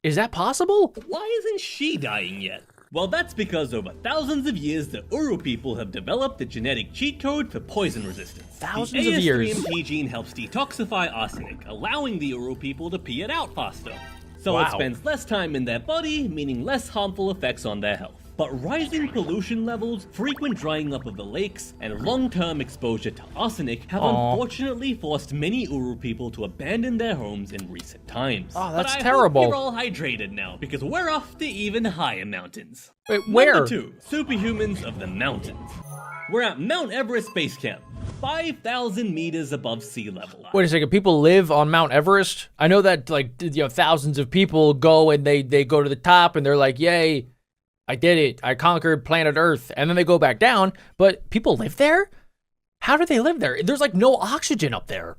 [SPEAKER 4] Is that possible?
[SPEAKER 3] why isn't she dying yet? Well, that's because over thousands of years, the Uru people have developed a genetic cheat code for poison resistance.
[SPEAKER 4] Thousands
[SPEAKER 3] the
[SPEAKER 4] of years.
[SPEAKER 3] AS3MP gene helps detoxify arsenic, allowing the Uru people to pee it out faster. So
[SPEAKER 4] Wow.
[SPEAKER 3] it spends less time in their body, meaning less harmful effects on their health. But rising pollution levels, frequent drying up of the lakes, and long-term exposure to arsenic have unfortunately forced many Uru people to abandon their homes in recent times.
[SPEAKER 4] Oh, that's
[SPEAKER 3] but I
[SPEAKER 4] terrible.
[SPEAKER 3] Hope you're all hydrated now, because we're off to even higher mountains.
[SPEAKER 4] Wait, where?
[SPEAKER 3] Number 2, superhumans of the mountains. We're at Mount Everest Base Camp, 5,000 meters above sea level.
[SPEAKER 4] Wait a second, people live on Mount Everest? I know that like, you know, thousands of people go and they go to the top and they're like, yay, I did it. I conquered planet Earth. And then they go back down, but people live there? How do they live there? There's like no oxygen up there.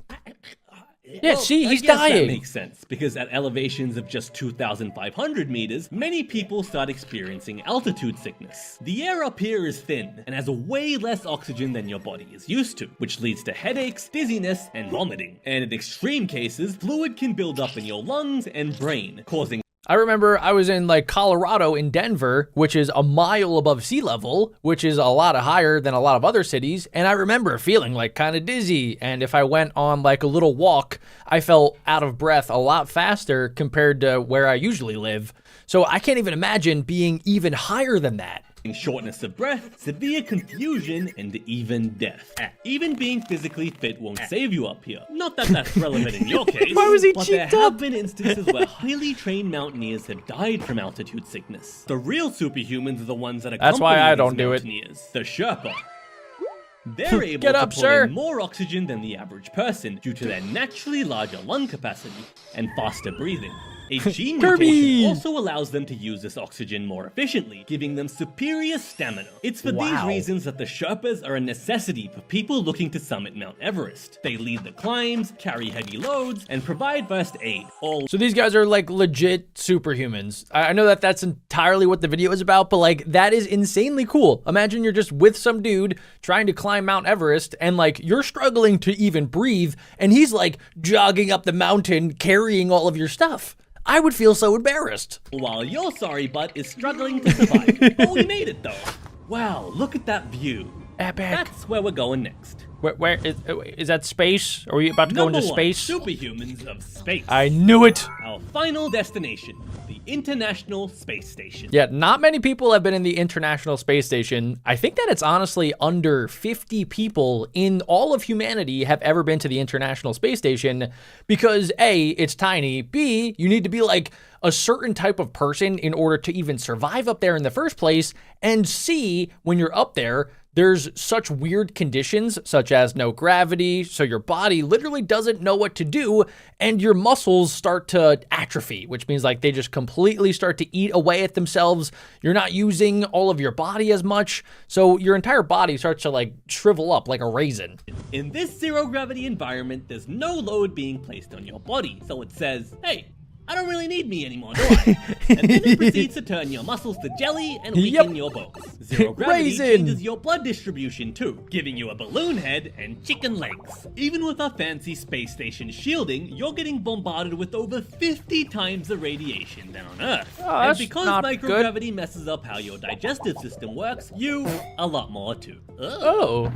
[SPEAKER 4] Yeah, see, he's
[SPEAKER 3] I guess
[SPEAKER 4] dying.
[SPEAKER 3] That makes sense, because at elevations of just 2,500 meters, many people start experiencing altitude sickness. The air up here is thin, and has way less oxygen than your body is used to, which leads to headaches, dizziness, and vomiting. And in extreme cases, fluid can build up in your lungs and brain, causing
[SPEAKER 4] I remember I was in like Colorado in Denver, which is a mile above sea level, which is a lot higher than a lot of other cities. And I remember feeling like kind of dizzy. And if I went on like a little walk, I felt out of breath a lot faster compared to where I usually live. So I can't even imagine being even higher than that.
[SPEAKER 3] shortness of breath, severe confusion, and even death. Even being physically fit won't save you up here. Not that that's relevant in your case.
[SPEAKER 4] Why was he
[SPEAKER 3] but there
[SPEAKER 4] cheeked up?
[SPEAKER 3] have been instances where highly trained mountaineers have died from altitude sickness. The real superhumans are the ones that accompany
[SPEAKER 4] That's why I
[SPEAKER 3] these
[SPEAKER 4] don't do it.
[SPEAKER 3] mountaineers. The Sherpa. They're able
[SPEAKER 4] Get
[SPEAKER 3] to
[SPEAKER 4] up,
[SPEAKER 3] pull
[SPEAKER 4] sir.
[SPEAKER 3] in more oxygen than the average person due to their naturally larger lung capacity and faster breathing. A gene
[SPEAKER 1] Kirby!
[SPEAKER 3] mutation also allows them to use this oxygen more efficiently, giving them superior stamina. It's for these
[SPEAKER 1] Wow.
[SPEAKER 3] reasons that the Sherpas are a necessity for people looking to summit Mount Everest. They lead the climbs, carry heavy loads, and provide first aid, all
[SPEAKER 1] So these guys are like legit superhumans. I know that that's entirely what the video is about, but like that is insanely cool. Imagine you're just with some dude trying to climb Mount Everest and like you're struggling to even breathe and he's like jogging up the mountain carrying all of your stuff. I would feel so embarrassed.
[SPEAKER 3] while your sorry butt is struggling to survive. Oh, we made it though. Wow, look at that view.
[SPEAKER 1] Epic.
[SPEAKER 3] That's where we're going next.
[SPEAKER 1] Where is that space? Are we about to go
[SPEAKER 3] Number
[SPEAKER 1] into
[SPEAKER 3] one,
[SPEAKER 1] space?
[SPEAKER 3] superhumans of space.
[SPEAKER 1] I knew it.
[SPEAKER 3] Our final destination, the International Space Station.
[SPEAKER 1] Yeah, not many people have been in the International Space Station. I think that it's honestly under 50 people in all of humanity have ever been to the International Space Station because A, it's tiny, B, you need to be like a certain type of person in order to even survive up there in the first place, and C, when you're up there, there's such weird conditions, such as no gravity, so your body literally doesn't know what to do, and your muscles start to atrophy, which means like they just completely start to eat away at themselves. You're not using all of your body as much, so your entire body starts to like shrivel up like a raisin.
[SPEAKER 3] In this zero gravity environment, there's no load being placed on your body, so it says, hey, I don't really need me anymore, do I? And then it proceeds to turn your muscles to jelly and weaken your bones. Zero gravity
[SPEAKER 1] Raisin.
[SPEAKER 3] changes your blood distribution too, giving you a balloon head and chicken legs. Even with our fancy space station shielding, you're getting bombarded with over 50 times the radiation than on Earth.
[SPEAKER 1] Oh,
[SPEAKER 3] and
[SPEAKER 1] that's
[SPEAKER 3] because
[SPEAKER 1] not
[SPEAKER 3] microgravity messes up how your digestive system works, you a lot more too.
[SPEAKER 1] Oh.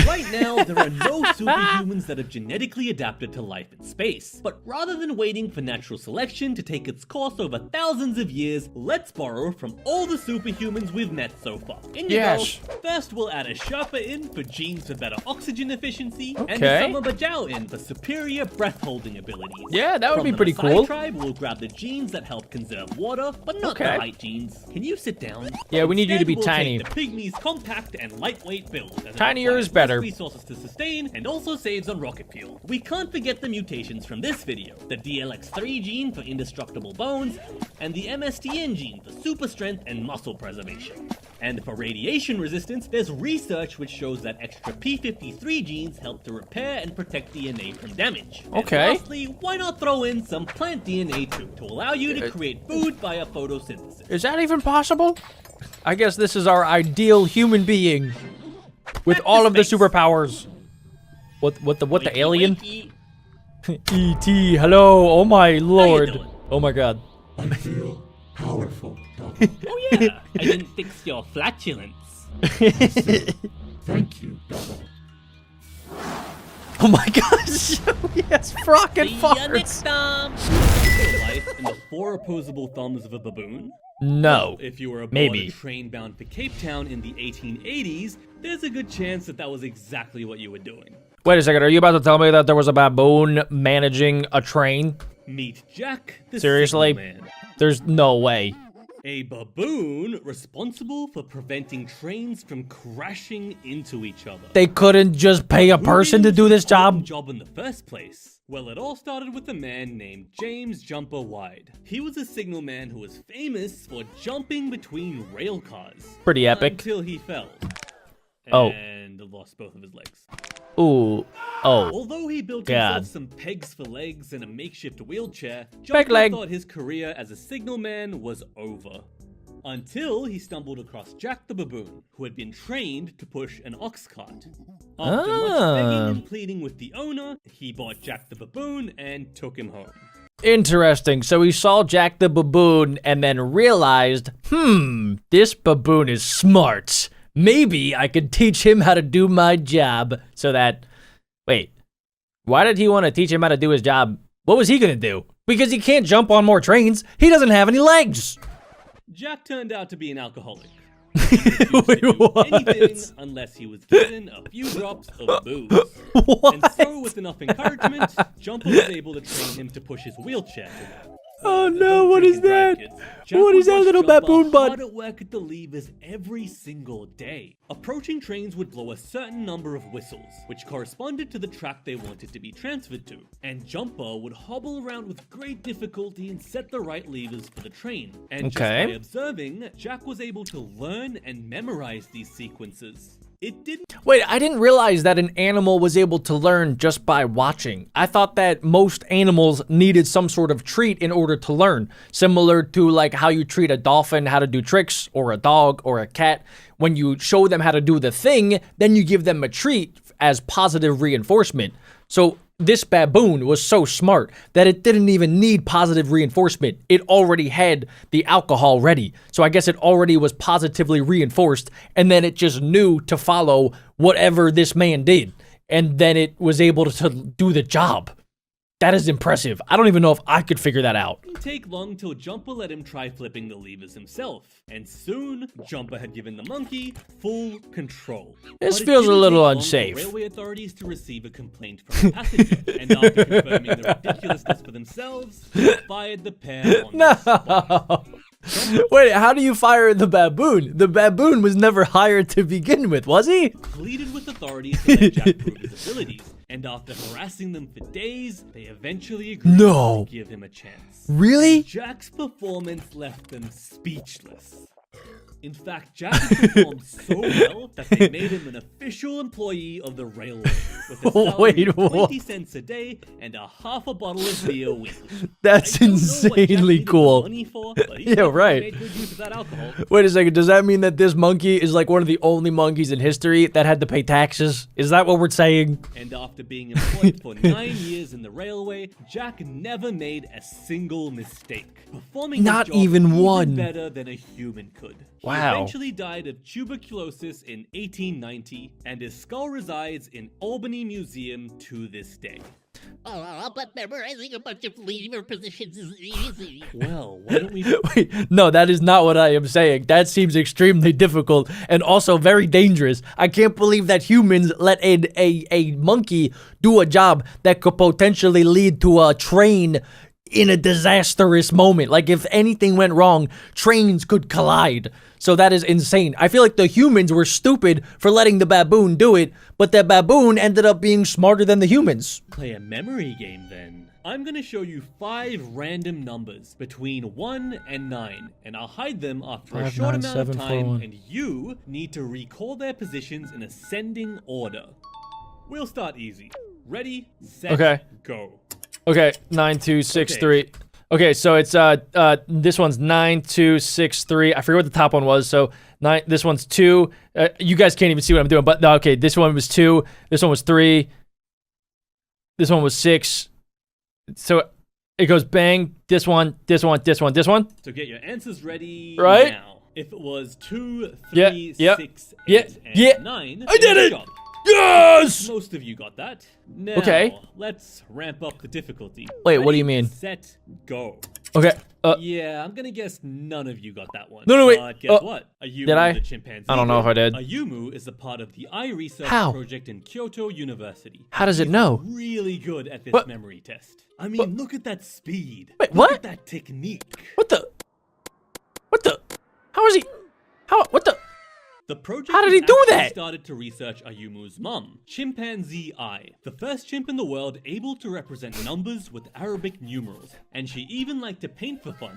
[SPEAKER 3] Right now, there are no superhumans that have genetically adapted to life in space. But rather than waiting for natural selection to take its course over thousands of years, let's borrow from all the superhumans we've met so far. In you
[SPEAKER 1] Yes.
[SPEAKER 3] go. First, we'll add a Sherpa in for genes for better oxygen efficiency, and
[SPEAKER 1] Okay.
[SPEAKER 3] a Bombardier in for superior breath-holding abilities.
[SPEAKER 1] Yeah, that would
[SPEAKER 3] From
[SPEAKER 1] be
[SPEAKER 3] the
[SPEAKER 1] pretty
[SPEAKER 3] Maasai
[SPEAKER 1] cool.
[SPEAKER 3] tribe, we'll grab the genes that help conserve water, but not
[SPEAKER 1] Okay.
[SPEAKER 3] the height genes. Can you sit down?
[SPEAKER 1] Yeah, we need you to
[SPEAKER 3] Instead,
[SPEAKER 1] be
[SPEAKER 3] we'll
[SPEAKER 1] tinier.
[SPEAKER 3] Take the pygmies' compact and lightweight build. as it
[SPEAKER 1] Tinier
[SPEAKER 3] requires
[SPEAKER 1] is better.
[SPEAKER 3] less resources to sustain and also saves on rocket fuel. We can't forget the mutations from this video: the DLX3 gene for indestructible bones, and the MSTN gene for super strength and muscle preservation. And for radiation resistance, there's research which shows that extra P53 genes help to repair and protect DNA from damage.
[SPEAKER 1] Okay.
[SPEAKER 3] And lastly, why not throw in some plant DNA too, to allow you to create food via photosynthesis?
[SPEAKER 1] Is that even possible? I guess this is our ideal human being with
[SPEAKER 3] Back to
[SPEAKER 1] all of the
[SPEAKER 3] space.
[SPEAKER 1] superpowers. What the
[SPEAKER 3] Wakey,
[SPEAKER 1] alien?
[SPEAKER 3] wakey.
[SPEAKER 1] E.T. Hello. Oh my lord.
[SPEAKER 3] doing?
[SPEAKER 1] Oh my god.
[SPEAKER 5] I feel powerful, Doggo.
[SPEAKER 3] Oh yeah, I didn't fix your flatulence.
[SPEAKER 5] Thank you, Doggo.
[SPEAKER 1] Oh my gosh. Yes, rocket
[SPEAKER 3] See ya
[SPEAKER 1] farts.
[SPEAKER 3] next time. Life in the four opposable thumbs of a baboon.
[SPEAKER 1] No.
[SPEAKER 3] If you were aboard
[SPEAKER 1] Maybe.
[SPEAKER 3] a train bound for Cape Town in the 1880s, there's a good chance that that was exactly what you were doing.
[SPEAKER 1] Wait a second. Are you about to tell me that there was a baboon managing a train?
[SPEAKER 3] Meet Jack, the
[SPEAKER 1] Seriously?
[SPEAKER 3] signal man.
[SPEAKER 1] There's no way.
[SPEAKER 3] A baboon responsible for preventing trains from crashing into each other.
[SPEAKER 1] They couldn't just pay a
[SPEAKER 3] Who
[SPEAKER 1] person
[SPEAKER 3] made
[SPEAKER 1] to do this
[SPEAKER 3] important
[SPEAKER 1] job?
[SPEAKER 3] job in the first place? Well, it all started with a man named James Jumper Wide. He was a signalman who was famous for jumping between rail cars.
[SPEAKER 1] Pretty epic.
[SPEAKER 3] Until he fell.
[SPEAKER 1] Oh.
[SPEAKER 3] And lost both of his legs.
[SPEAKER 1] Ooh. Oh.
[SPEAKER 3] Although he built
[SPEAKER 1] God.
[SPEAKER 3] himself some pegs for legs and a makeshift wheelchair,
[SPEAKER 1] Peg
[SPEAKER 3] Jumper
[SPEAKER 1] leg.
[SPEAKER 3] thought his career as a signalman was over. Until he stumbled across Jack the Baboon, who had been trained to push an ox cart. After much begging and pleading with the owner, he bought Jack the Baboon and took him home.
[SPEAKER 1] Interesting. So he saw Jack the baboon and then realized, this baboon is smart. Maybe I could teach him how to do my job so that... Wait, why did he want to teach him how to do his job? What was he going to do? Because he can't jump on more trains. He doesn't have any legs.
[SPEAKER 3] Jack turned out to be an alcoholic. He refused to
[SPEAKER 1] Wait,
[SPEAKER 3] do
[SPEAKER 1] what?
[SPEAKER 3] anything unless he was given a few drops of booze.
[SPEAKER 1] What?
[SPEAKER 3] And so, with enough encouragement, Jumper was able to train him to push his wheelchair.
[SPEAKER 1] Oh no,
[SPEAKER 3] don't
[SPEAKER 1] what
[SPEAKER 3] drink
[SPEAKER 1] is
[SPEAKER 3] and drive,
[SPEAKER 1] that?
[SPEAKER 3] kids. Jack
[SPEAKER 1] What
[SPEAKER 3] would
[SPEAKER 1] is that
[SPEAKER 3] watch
[SPEAKER 1] little
[SPEAKER 3] Jumper
[SPEAKER 1] baboon butt?
[SPEAKER 3] hard at work at the levers every single day. Approaching trains would blow a certain number of whistles, which corresponded to the track they wanted to be transferred to. And Jumper would hobble around with great difficulty and set the right levers for the train. And just by observing, Jack was able to learn and memorize these sequences. It didn't.
[SPEAKER 1] Wait, I didn't realize that an animal was able to learn just by watching. I thought that most animals needed some sort of treat in order to learn, similar to like how you treat a dolphin how to do tricks, or a dog, or a cat. When you show them how to do the thing, then you give them a treat as positive reinforcement. So this baboon was so smart that it didn't even need positive reinforcement. It already had the alcohol ready. So I guess it already was positively reinforced, and then it just knew to follow whatever this man did. And then it was able to do the job. That is impressive. I don't even know if I could figure that out.
[SPEAKER 3] Didn't take long till Jumper let him try flipping the levers himself. And soon, Jumper had given the monkey full control.
[SPEAKER 1] This
[SPEAKER 3] But it
[SPEAKER 1] feels a
[SPEAKER 3] didn't
[SPEAKER 1] little
[SPEAKER 3] take long for
[SPEAKER 1] unsafe.
[SPEAKER 3] railway authorities to receive a complaint from a passenger, and after confirming the ridiculousness for themselves, fired the pair on the spot.
[SPEAKER 1] Wait, how do you fire the baboon? The baboon was never hired to begin with, was he?
[SPEAKER 3] Pleaded with authorities to let Jack prove his abilities, and after harassing them for days, they eventually agreed
[SPEAKER 1] No.
[SPEAKER 3] to give him a chance.
[SPEAKER 1] Really?
[SPEAKER 3] Jack's performance left them speechless. In fact, Jack had performed so well that they made him an official employee of the railway, with a salary
[SPEAKER 1] Wait,
[SPEAKER 3] of
[SPEAKER 1] what?
[SPEAKER 3] 20 cents a day and a half a bottle of beer a week.
[SPEAKER 1] That's
[SPEAKER 3] I don't know what Jack
[SPEAKER 1] insanely
[SPEAKER 3] needed the
[SPEAKER 1] cool.
[SPEAKER 3] money for, but he
[SPEAKER 1] Yeah,
[SPEAKER 3] definitely
[SPEAKER 1] right.
[SPEAKER 3] made good use of that alcohol.
[SPEAKER 1] Wait a second, does that mean that this monkey is like one of the only monkeys in history that had to pay taxes? Is that what we're saying?
[SPEAKER 3] And after being employed for 9 years in the railway, Jack never made a single mistake, performing his
[SPEAKER 1] Not
[SPEAKER 3] job
[SPEAKER 1] even one.
[SPEAKER 3] better than a human could. He
[SPEAKER 1] Wow.
[SPEAKER 3] eventually died of tuberculosis in 1890, and his skull resides in Albany Museum to this day.
[SPEAKER 2] But memorizing a bunch of lever positions is easy.
[SPEAKER 3] Well, why don't we...
[SPEAKER 1] Wait, no, that is not what I am saying. That seems extremely difficult and also very dangerous. I can't believe that humans let a monkey do a job that could potentially lead to a train in a disastrous moment. Like if anything went wrong, trains could collide. So that is insane. I feel like the humans were stupid for letting the baboon do it, but the baboon ended up being smarter than the humans.
[SPEAKER 3] Play a memory game then. I'm gonna show you 5 random numbers between 1 and 9, and I'll hide them after a
[SPEAKER 1] 5,
[SPEAKER 3] short
[SPEAKER 1] 9,
[SPEAKER 3] amount
[SPEAKER 1] 7,
[SPEAKER 3] of
[SPEAKER 1] 4,
[SPEAKER 3] time,
[SPEAKER 1] 1.
[SPEAKER 3] and you need to recall their positions in ascending order. We'll start easy. Ready, set,
[SPEAKER 1] Okay.
[SPEAKER 3] go.
[SPEAKER 1] Okay, 9, 2, 6,
[SPEAKER 3] Okay.
[SPEAKER 1] 3. Okay, so it's this one's 9, 2, 6, 3. I forget what the top one was. So 9. This one's 2. You guys can't even see what I'm doing, but no, okay. This one was 2. This one was 3. This one was 6. So it goes bang. This one. This one. This one. This one.
[SPEAKER 3] So get your answers ready
[SPEAKER 1] Right?
[SPEAKER 3] now. If it was 2,
[SPEAKER 1] Yeah,
[SPEAKER 3] 3,
[SPEAKER 1] yep,
[SPEAKER 3] 6, 8,
[SPEAKER 1] yeah,
[SPEAKER 3] and
[SPEAKER 1] yeah.
[SPEAKER 3] 9,
[SPEAKER 1] I did
[SPEAKER 3] good
[SPEAKER 1] it!
[SPEAKER 3] job.
[SPEAKER 1] Yes.
[SPEAKER 3] Most of you got that. Now,
[SPEAKER 1] Okay.
[SPEAKER 3] let's ramp up the difficulty.
[SPEAKER 1] Wait, what do
[SPEAKER 3] Ready,
[SPEAKER 1] you mean?
[SPEAKER 3] Set, go.
[SPEAKER 1] Okay.
[SPEAKER 3] Yeah, I'm gonna guess none of you got that one.
[SPEAKER 1] No, wait.
[SPEAKER 3] But guess what? Ayumu
[SPEAKER 1] did I?
[SPEAKER 3] the chimpanzee.
[SPEAKER 1] I don't know if I did.
[SPEAKER 3] Ayumu is a part of the iResearch
[SPEAKER 1] How?
[SPEAKER 3] project in Kyoto University.
[SPEAKER 1] How does it
[SPEAKER 3] He's
[SPEAKER 1] know?
[SPEAKER 3] Really good at this
[SPEAKER 1] What?
[SPEAKER 3] memory test. I mean, look at that speed.
[SPEAKER 1] Wait,
[SPEAKER 3] Look
[SPEAKER 1] what?
[SPEAKER 3] at that technique.
[SPEAKER 1] What the? What the? How is he? How? What the?
[SPEAKER 3] The project
[SPEAKER 1] How did
[SPEAKER 3] was
[SPEAKER 1] he do
[SPEAKER 3] actually
[SPEAKER 1] that?
[SPEAKER 3] started to research Ayumu's mum, Chimpanzee I, the first chimp in the world able to represent numbers with Arabic numerals, and she even liked to paint for fun.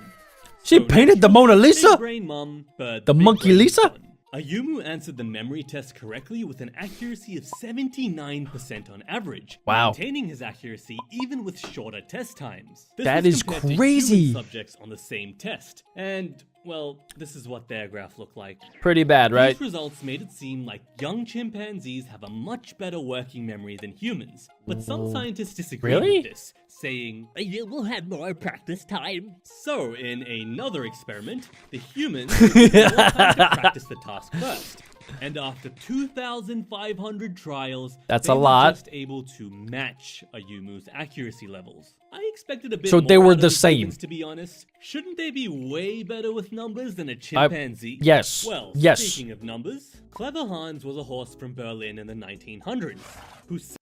[SPEAKER 1] She painted the Mona Lisa?
[SPEAKER 3] Big brain mum, but
[SPEAKER 1] The
[SPEAKER 3] big
[SPEAKER 1] monkey
[SPEAKER 3] brain
[SPEAKER 1] Lisa?
[SPEAKER 3] son. Ayumu answered the memory test correctly with an accuracy of 79% on average,
[SPEAKER 1] Wow.
[SPEAKER 3] maintaining his accuracy even with shorter test times. This
[SPEAKER 1] That
[SPEAKER 3] was
[SPEAKER 1] is
[SPEAKER 3] compared to
[SPEAKER 1] crazy.
[SPEAKER 3] human subjects on the same test, and well, this is what their graph looked like.
[SPEAKER 1] Pretty bad, right?
[SPEAKER 3] These results made it seem like young chimpanzees have a much better working memory than humans, but some scientists disagree
[SPEAKER 1] Really?
[SPEAKER 3] with this, saying,
[SPEAKER 2] You will have more practice time.
[SPEAKER 3] so in another experiment, the humans took more time to practice the task first. And after 2,500 trials,
[SPEAKER 1] That's
[SPEAKER 3] they
[SPEAKER 1] a
[SPEAKER 3] were
[SPEAKER 1] lot.
[SPEAKER 3] just able to match Ayumu's accuracy levels. I expected a bit
[SPEAKER 1] So
[SPEAKER 3] more
[SPEAKER 1] they were
[SPEAKER 3] out of
[SPEAKER 1] the
[SPEAKER 3] these
[SPEAKER 1] same.
[SPEAKER 3] humans, to be honest. Shouldn't they be way better with numbers than a chimpanzee?
[SPEAKER 1] yes,
[SPEAKER 3] Well,
[SPEAKER 1] yes.
[SPEAKER 3] speaking of numbers, Clever Hans was a horse from Berlin in the 1900s.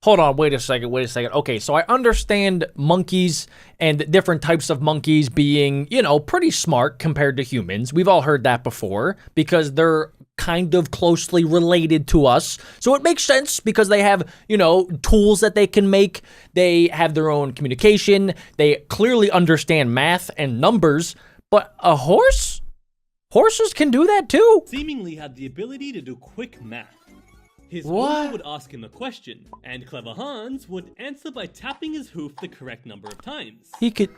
[SPEAKER 4] Hold on, wait a second. Okay, so I understand monkeys and different types of monkeys being, you know, pretty smart compared to humans. We've all heard that before because they're kind of closely related to us. So it makes sense because they have, you know, tools that they can make. They have their own communication. They clearly understand math and numbers. But a horse? Horses can do that too.
[SPEAKER 3] Seemingly had the ability to do quick math. His
[SPEAKER 4] What?
[SPEAKER 3] owner would ask him a question, and clever Hans would answer by tapping his hoof the correct number of times.
[SPEAKER 4] He could...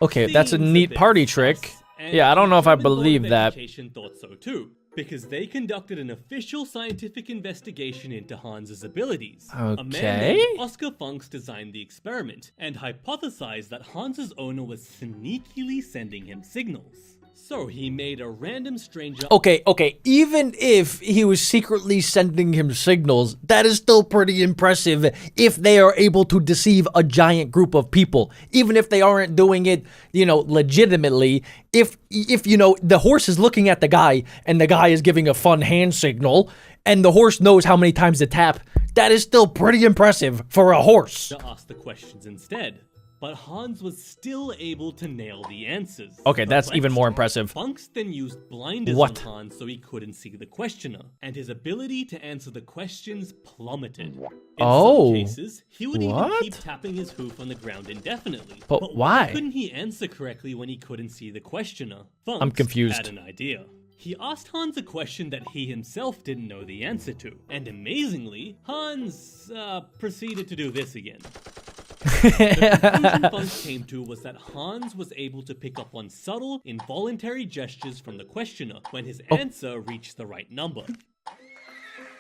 [SPEAKER 4] Okay, that's a
[SPEAKER 3] Seems
[SPEAKER 4] neat
[SPEAKER 3] bit
[SPEAKER 4] party
[SPEAKER 3] sus,
[SPEAKER 4] trick.
[SPEAKER 3] and
[SPEAKER 4] Yeah, I don't know if I
[SPEAKER 3] the Board of
[SPEAKER 4] believe that.
[SPEAKER 3] Education thought so too, because they conducted an official scientific investigation into Hans's abilities. A man
[SPEAKER 4] Okay.
[SPEAKER 3] named Oscar Funks designed the experiment, and hypothesized that Hans's owner was sneakily sending him signals. So he made a random stranger.
[SPEAKER 4] Okay, even if he was secretly sending him signals, that is still pretty impressive if they are able to deceive a giant group of people. Even if they aren't doing it, you know, legitimately. If you know, the horse is looking at the guy and the guy is giving a fun hand signal and the horse knows how many times to tap, that is still pretty impressive for a horse.
[SPEAKER 3] To ask the questions instead. But Hans was still able to nail the answers.
[SPEAKER 4] Okay, that's
[SPEAKER 3] Perplexed,
[SPEAKER 4] even more impressive.
[SPEAKER 3] Funks then used blinders
[SPEAKER 4] What?
[SPEAKER 3] on Hans so he couldn't see the questioner, and his ability to answer the questions plummeted. In
[SPEAKER 4] Oh,
[SPEAKER 3] some cases, he would even
[SPEAKER 4] what?
[SPEAKER 3] keep tapping his hoof on the ground indefinitely.
[SPEAKER 4] But why?
[SPEAKER 3] Couldn't he answer correctly when he couldn't see the questioner? Funks
[SPEAKER 4] I'm confused.
[SPEAKER 3] had an idea. He asked Hans a question that he himself didn't know the answer to, and amazingly, Hans proceeded to do this again. The conclusion Funks came to was that Hans was able to pick up on subtle, involuntary gestures from the questioner when his answer reached the right number.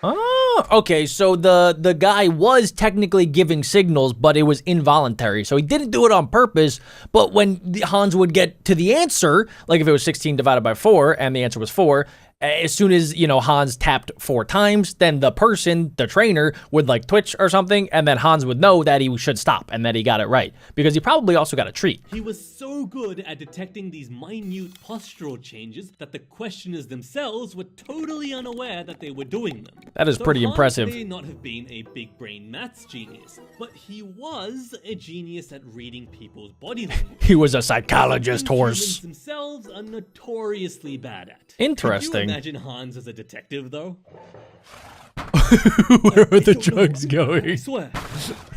[SPEAKER 4] Oh, okay, so the guy was technically giving signals, but it was involuntary. So he didn't do it on purpose, but when Hans would get to the answer, like if it was 16 divided by 4 and the answer was 4, as soon as, you know, Hans tapped 4 times, then the person, the trainer, would like twitch or something, and then Hans would know that he should stop and that he got it right. Because he probably also got a treat.
[SPEAKER 3] He was so good at detecting these minute postural changes that the questioners themselves were totally unaware that they were doing them.
[SPEAKER 4] That is pretty
[SPEAKER 3] Hans
[SPEAKER 4] impressive.
[SPEAKER 3] may not have been a big brain maths genius, but he was a genius at reading people's body language.
[SPEAKER 4] He was a psychologist
[SPEAKER 3] Something
[SPEAKER 4] horse.
[SPEAKER 3] humans themselves are notoriously bad at.
[SPEAKER 4] Interesting.
[SPEAKER 3] Can you imagine Hans as a detective, though?
[SPEAKER 4] Where are the
[SPEAKER 3] I don't know.
[SPEAKER 4] drugs
[SPEAKER 3] I
[SPEAKER 4] going?
[SPEAKER 3] swear.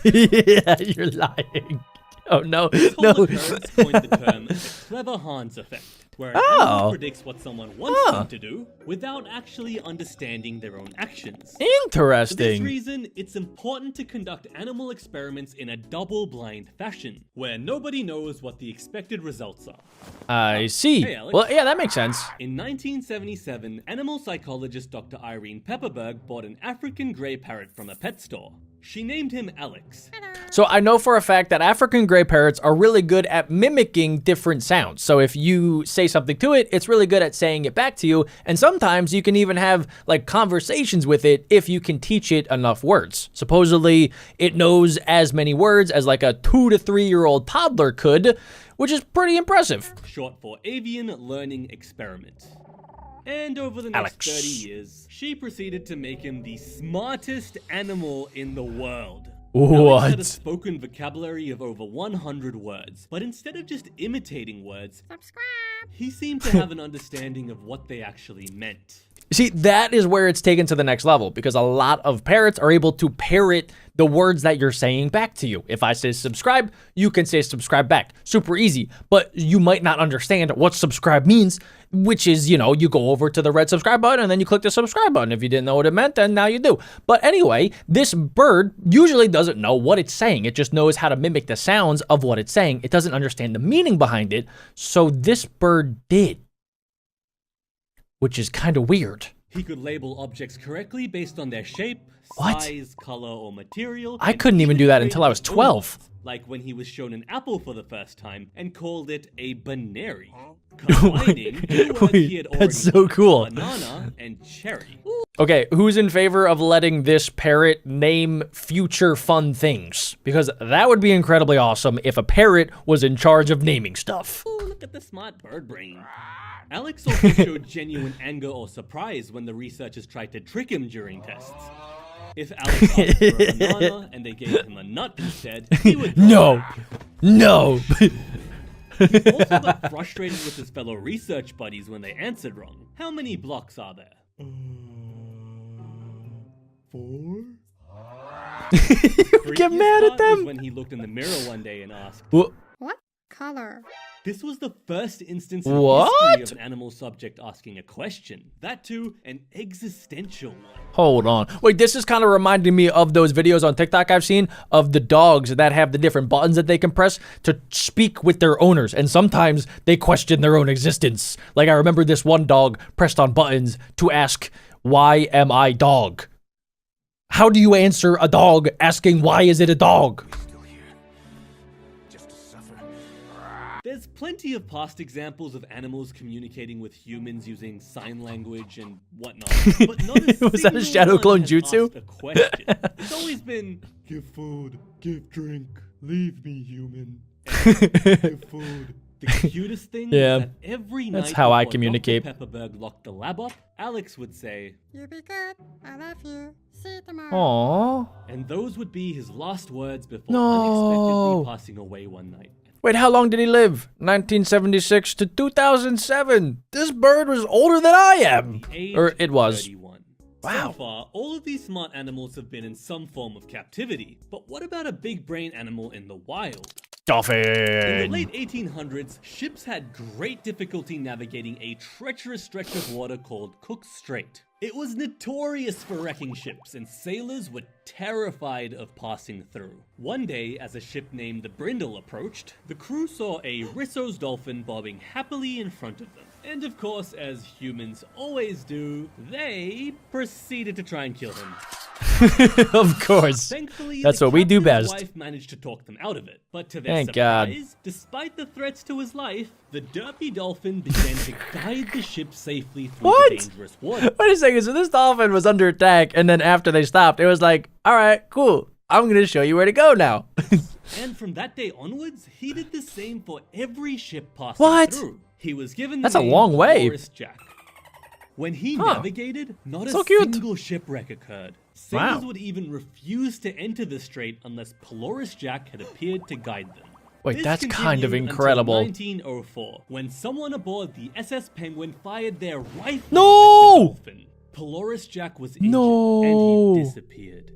[SPEAKER 4] Yeah, you're lying. Oh, no,
[SPEAKER 3] This whole
[SPEAKER 4] no.
[SPEAKER 3] occurrence coined the term the clever Hans effect, where an animal predicts what someone wants them to do without actually understanding their own actions. For this
[SPEAKER 4] Interesting.
[SPEAKER 3] reason, it's important to conduct animal experiments in a double-blind fashion, where nobody knows what the expected results are.
[SPEAKER 4] I see.
[SPEAKER 3] Hey, Alex.
[SPEAKER 4] Well, yeah, that makes sense.
[SPEAKER 3] In 1977, animal psychologist Dr. Irene Pepperberg bought an African gray parrot from a pet store. She named him Alex.
[SPEAKER 4] So I know for a fact that African gray parrots are really good at mimicking different sounds. So if you say something to it, it's really good at saying it back to you. And sometimes you can even have like conversations with it if you can teach it enough words. Supposedly it knows as many words as like a 2 to 3 year old toddler could, which is pretty impressive.
[SPEAKER 3] Short for Avian Learning Experiment. And over the next
[SPEAKER 4] Alex.
[SPEAKER 3] 30 years, she proceeded to make him the smartest animal in the world.
[SPEAKER 4] What?
[SPEAKER 3] Alex had a spoken vocabulary of over 100 words, but instead of just imitating words, he seemed to have an understanding of what they actually meant.
[SPEAKER 4] See, that is where it's taken to the next level because a lot of parrots are able to parrot the words that you're saying back to you. If I say subscribe, you can say subscribe back. Super easy. But you might not understand what subscribe means, which is, you know, you go over to the red subscribe button and then you click the subscribe button. If you didn't know what it meant, then now you do. But anyway, this bird usually doesn't know what it's saying. It just knows how to mimic the sounds of what it's saying. It doesn't understand the meaning behind it. So this bird did. Which is kind of weird.
[SPEAKER 3] He could label objects correctly based on their shape,
[SPEAKER 4] What?
[SPEAKER 3] size, color, or material.
[SPEAKER 4] I
[SPEAKER 3] and
[SPEAKER 4] couldn't even do that
[SPEAKER 3] create
[SPEAKER 4] until I was
[SPEAKER 3] his own
[SPEAKER 4] 12.
[SPEAKER 3] ones, like when he was shown an apple for the first time and called it a banary, combining two words he had
[SPEAKER 4] Wait,
[SPEAKER 3] already
[SPEAKER 4] that's so
[SPEAKER 3] learned,
[SPEAKER 4] cool.
[SPEAKER 3] banana and cherry.
[SPEAKER 4] Okay, who's in favor of letting this parrot name future fun things? Because that would be incredibly awesome if a parrot was in charge of naming stuff.
[SPEAKER 3] Ooh, look at the smart bird brain. Alex also showed genuine anger or surprise when the researchers tried to trick him during tests. If Alex asked for a banana and they gave him a nut instead, he would go,
[SPEAKER 1] No. No.
[SPEAKER 3] He also got frustrated with his fellow research buddies when they answered wrong. How many blocks are there? 4?
[SPEAKER 1] Get mad at them.
[SPEAKER 3] Was when he looked in the mirror one day and asked,
[SPEAKER 1] Wha-
[SPEAKER 2] What color?
[SPEAKER 3] this was the first instance in
[SPEAKER 1] What?
[SPEAKER 3] history of an animal subject asking a question. That too, an existential one.
[SPEAKER 1] Hold on. Wait, this is kind of reminding me of those videos on TikTok I've seen of the dogs that have the different buttons that they can press to speak with their owners. And sometimes they question their own existence. Like I remember this one dog pressed on buttons to ask, why am I dog? How do you answer a dog asking why is it a dog?
[SPEAKER 3] There's plenty of past examples of animals communicating with humans using sign language and whatnot, but not a
[SPEAKER 1] Was that a
[SPEAKER 3] single
[SPEAKER 1] shadow
[SPEAKER 3] one
[SPEAKER 1] clone
[SPEAKER 3] has
[SPEAKER 1] jutsu?
[SPEAKER 3] asked a question. It's always been, give food, give drink, leave me human, give food. The cutest thing
[SPEAKER 1] Yeah,
[SPEAKER 3] is that every night
[SPEAKER 1] that's how I
[SPEAKER 3] before
[SPEAKER 1] communicate.
[SPEAKER 3] Dr. Pepperberg locked the lab up, Alex would say,
[SPEAKER 2] You be good. I love you. See you tomorrow.
[SPEAKER 1] Aww.
[SPEAKER 3] and those would be his last words before
[SPEAKER 1] No.
[SPEAKER 3] unexpectedly passing away one night.
[SPEAKER 1] Wait, how long did he live? 1976 to 2007. This bird was older than I am.
[SPEAKER 3] Age
[SPEAKER 1] Or it was.
[SPEAKER 3] 31.
[SPEAKER 1] Wow.
[SPEAKER 3] So far, all of these smart animals have been in some form of captivity. But what about a big brain animal in the wild? In the
[SPEAKER 1] Dolphin.
[SPEAKER 3] late 1800s, ships had great difficulty navigating a treacherous stretch of water called Cook Strait. It was notorious for wrecking ships, and sailors were terrified of passing through. One day, as a ship named the Brindle approached, the crew saw a Risso's dolphin bobbing happily in front of them. And of course, as humans always do, they proceeded to try and kill him.
[SPEAKER 1] Of course.
[SPEAKER 3] Thankfully,
[SPEAKER 1] That's
[SPEAKER 3] the
[SPEAKER 1] what we do
[SPEAKER 3] captain's
[SPEAKER 1] best.
[SPEAKER 3] wife managed to talk them out of it. But to their
[SPEAKER 1] Thank God.
[SPEAKER 3] surprise, despite the threats to his life, the derpy dolphin began to guide the ship safely through
[SPEAKER 1] What?
[SPEAKER 3] the dangerous water.
[SPEAKER 1] Wait a second. So this dolphin was under attack, and then after they stopped, it was like, all right, cool. I'm going to show you where to go now.
[SPEAKER 3] And from that day onwards, he did the same for every ship passing
[SPEAKER 1] What?
[SPEAKER 3] through. He was given the
[SPEAKER 1] That's a
[SPEAKER 3] name
[SPEAKER 1] long way.
[SPEAKER 3] BeckBroJack. When he navigated, not
[SPEAKER 1] So
[SPEAKER 3] a
[SPEAKER 1] cute.
[SPEAKER 3] single shipwreck occurred. Sailors
[SPEAKER 1] Wow.
[SPEAKER 3] would even refuse to enter the strait unless BeckBroJack had appeared to guide them.
[SPEAKER 1] Wait,
[SPEAKER 3] This
[SPEAKER 1] that's kind of
[SPEAKER 3] continued until
[SPEAKER 1] incredible.
[SPEAKER 3] 1904, when someone aboard the SS Penguin fired their rifle
[SPEAKER 1] No!
[SPEAKER 3] at the dolphin. BeckBroJack was injured
[SPEAKER 1] No!
[SPEAKER 3] and he disappeared.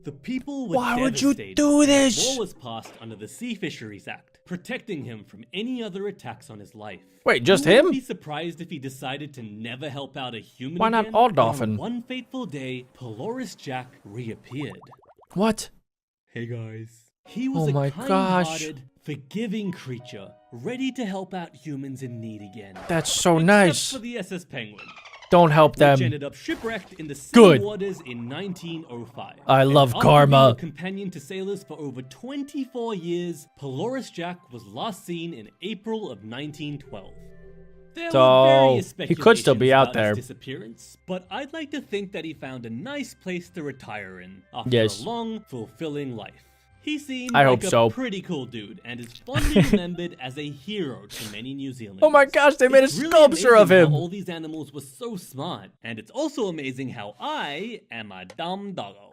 [SPEAKER 3] The people were
[SPEAKER 1] Why would you
[SPEAKER 3] devastated.
[SPEAKER 1] do this?
[SPEAKER 3] A law was passed under the Sea Fisheries Act, protecting him from any other attacks on his life.
[SPEAKER 1] Wait, just
[SPEAKER 3] You wouldn't
[SPEAKER 1] him?
[SPEAKER 3] be surprised if he decided to never help out a human
[SPEAKER 1] Why not
[SPEAKER 3] again,
[SPEAKER 1] all
[SPEAKER 3] but
[SPEAKER 1] dolphin?
[SPEAKER 3] On one fateful day, BeckBroJack reappeared.
[SPEAKER 1] What?
[SPEAKER 3] Hey guys. He was
[SPEAKER 1] Oh my
[SPEAKER 3] a
[SPEAKER 1] gosh.
[SPEAKER 3] kind-hearted, forgiving creature, ready to help out humans in need again.
[SPEAKER 1] That's so
[SPEAKER 3] Except
[SPEAKER 1] nice.
[SPEAKER 3] for the SS Penguin,
[SPEAKER 1] Don't help
[SPEAKER 3] which
[SPEAKER 1] them.
[SPEAKER 3] ended up shipwrecked in the sea
[SPEAKER 1] Good.
[SPEAKER 3] waters in 1905.
[SPEAKER 1] I
[SPEAKER 3] And
[SPEAKER 1] love
[SPEAKER 3] after
[SPEAKER 1] karma.
[SPEAKER 3] being a companion to sailors for over 24 years, BeckBroJack was last seen in April of 1912. There
[SPEAKER 1] So,
[SPEAKER 3] were various
[SPEAKER 1] he could still be
[SPEAKER 3] speculations
[SPEAKER 1] out
[SPEAKER 3] about
[SPEAKER 1] there.
[SPEAKER 3] his disappearance, but I'd like to think that he found a nice place to retire in after
[SPEAKER 1] Yes.
[SPEAKER 3] a long, fulfilling life. He seemed
[SPEAKER 1] I
[SPEAKER 3] like
[SPEAKER 1] hope
[SPEAKER 3] a
[SPEAKER 1] so.
[SPEAKER 3] pretty cool dude and is fondly remembered as a hero to many New Zealanders.
[SPEAKER 1] Oh my gosh, they made a
[SPEAKER 3] It's really
[SPEAKER 1] sculpture of
[SPEAKER 3] amazing
[SPEAKER 1] him.
[SPEAKER 3] how all these animals were so smart, and it's also amazing how I am a dumb doggo.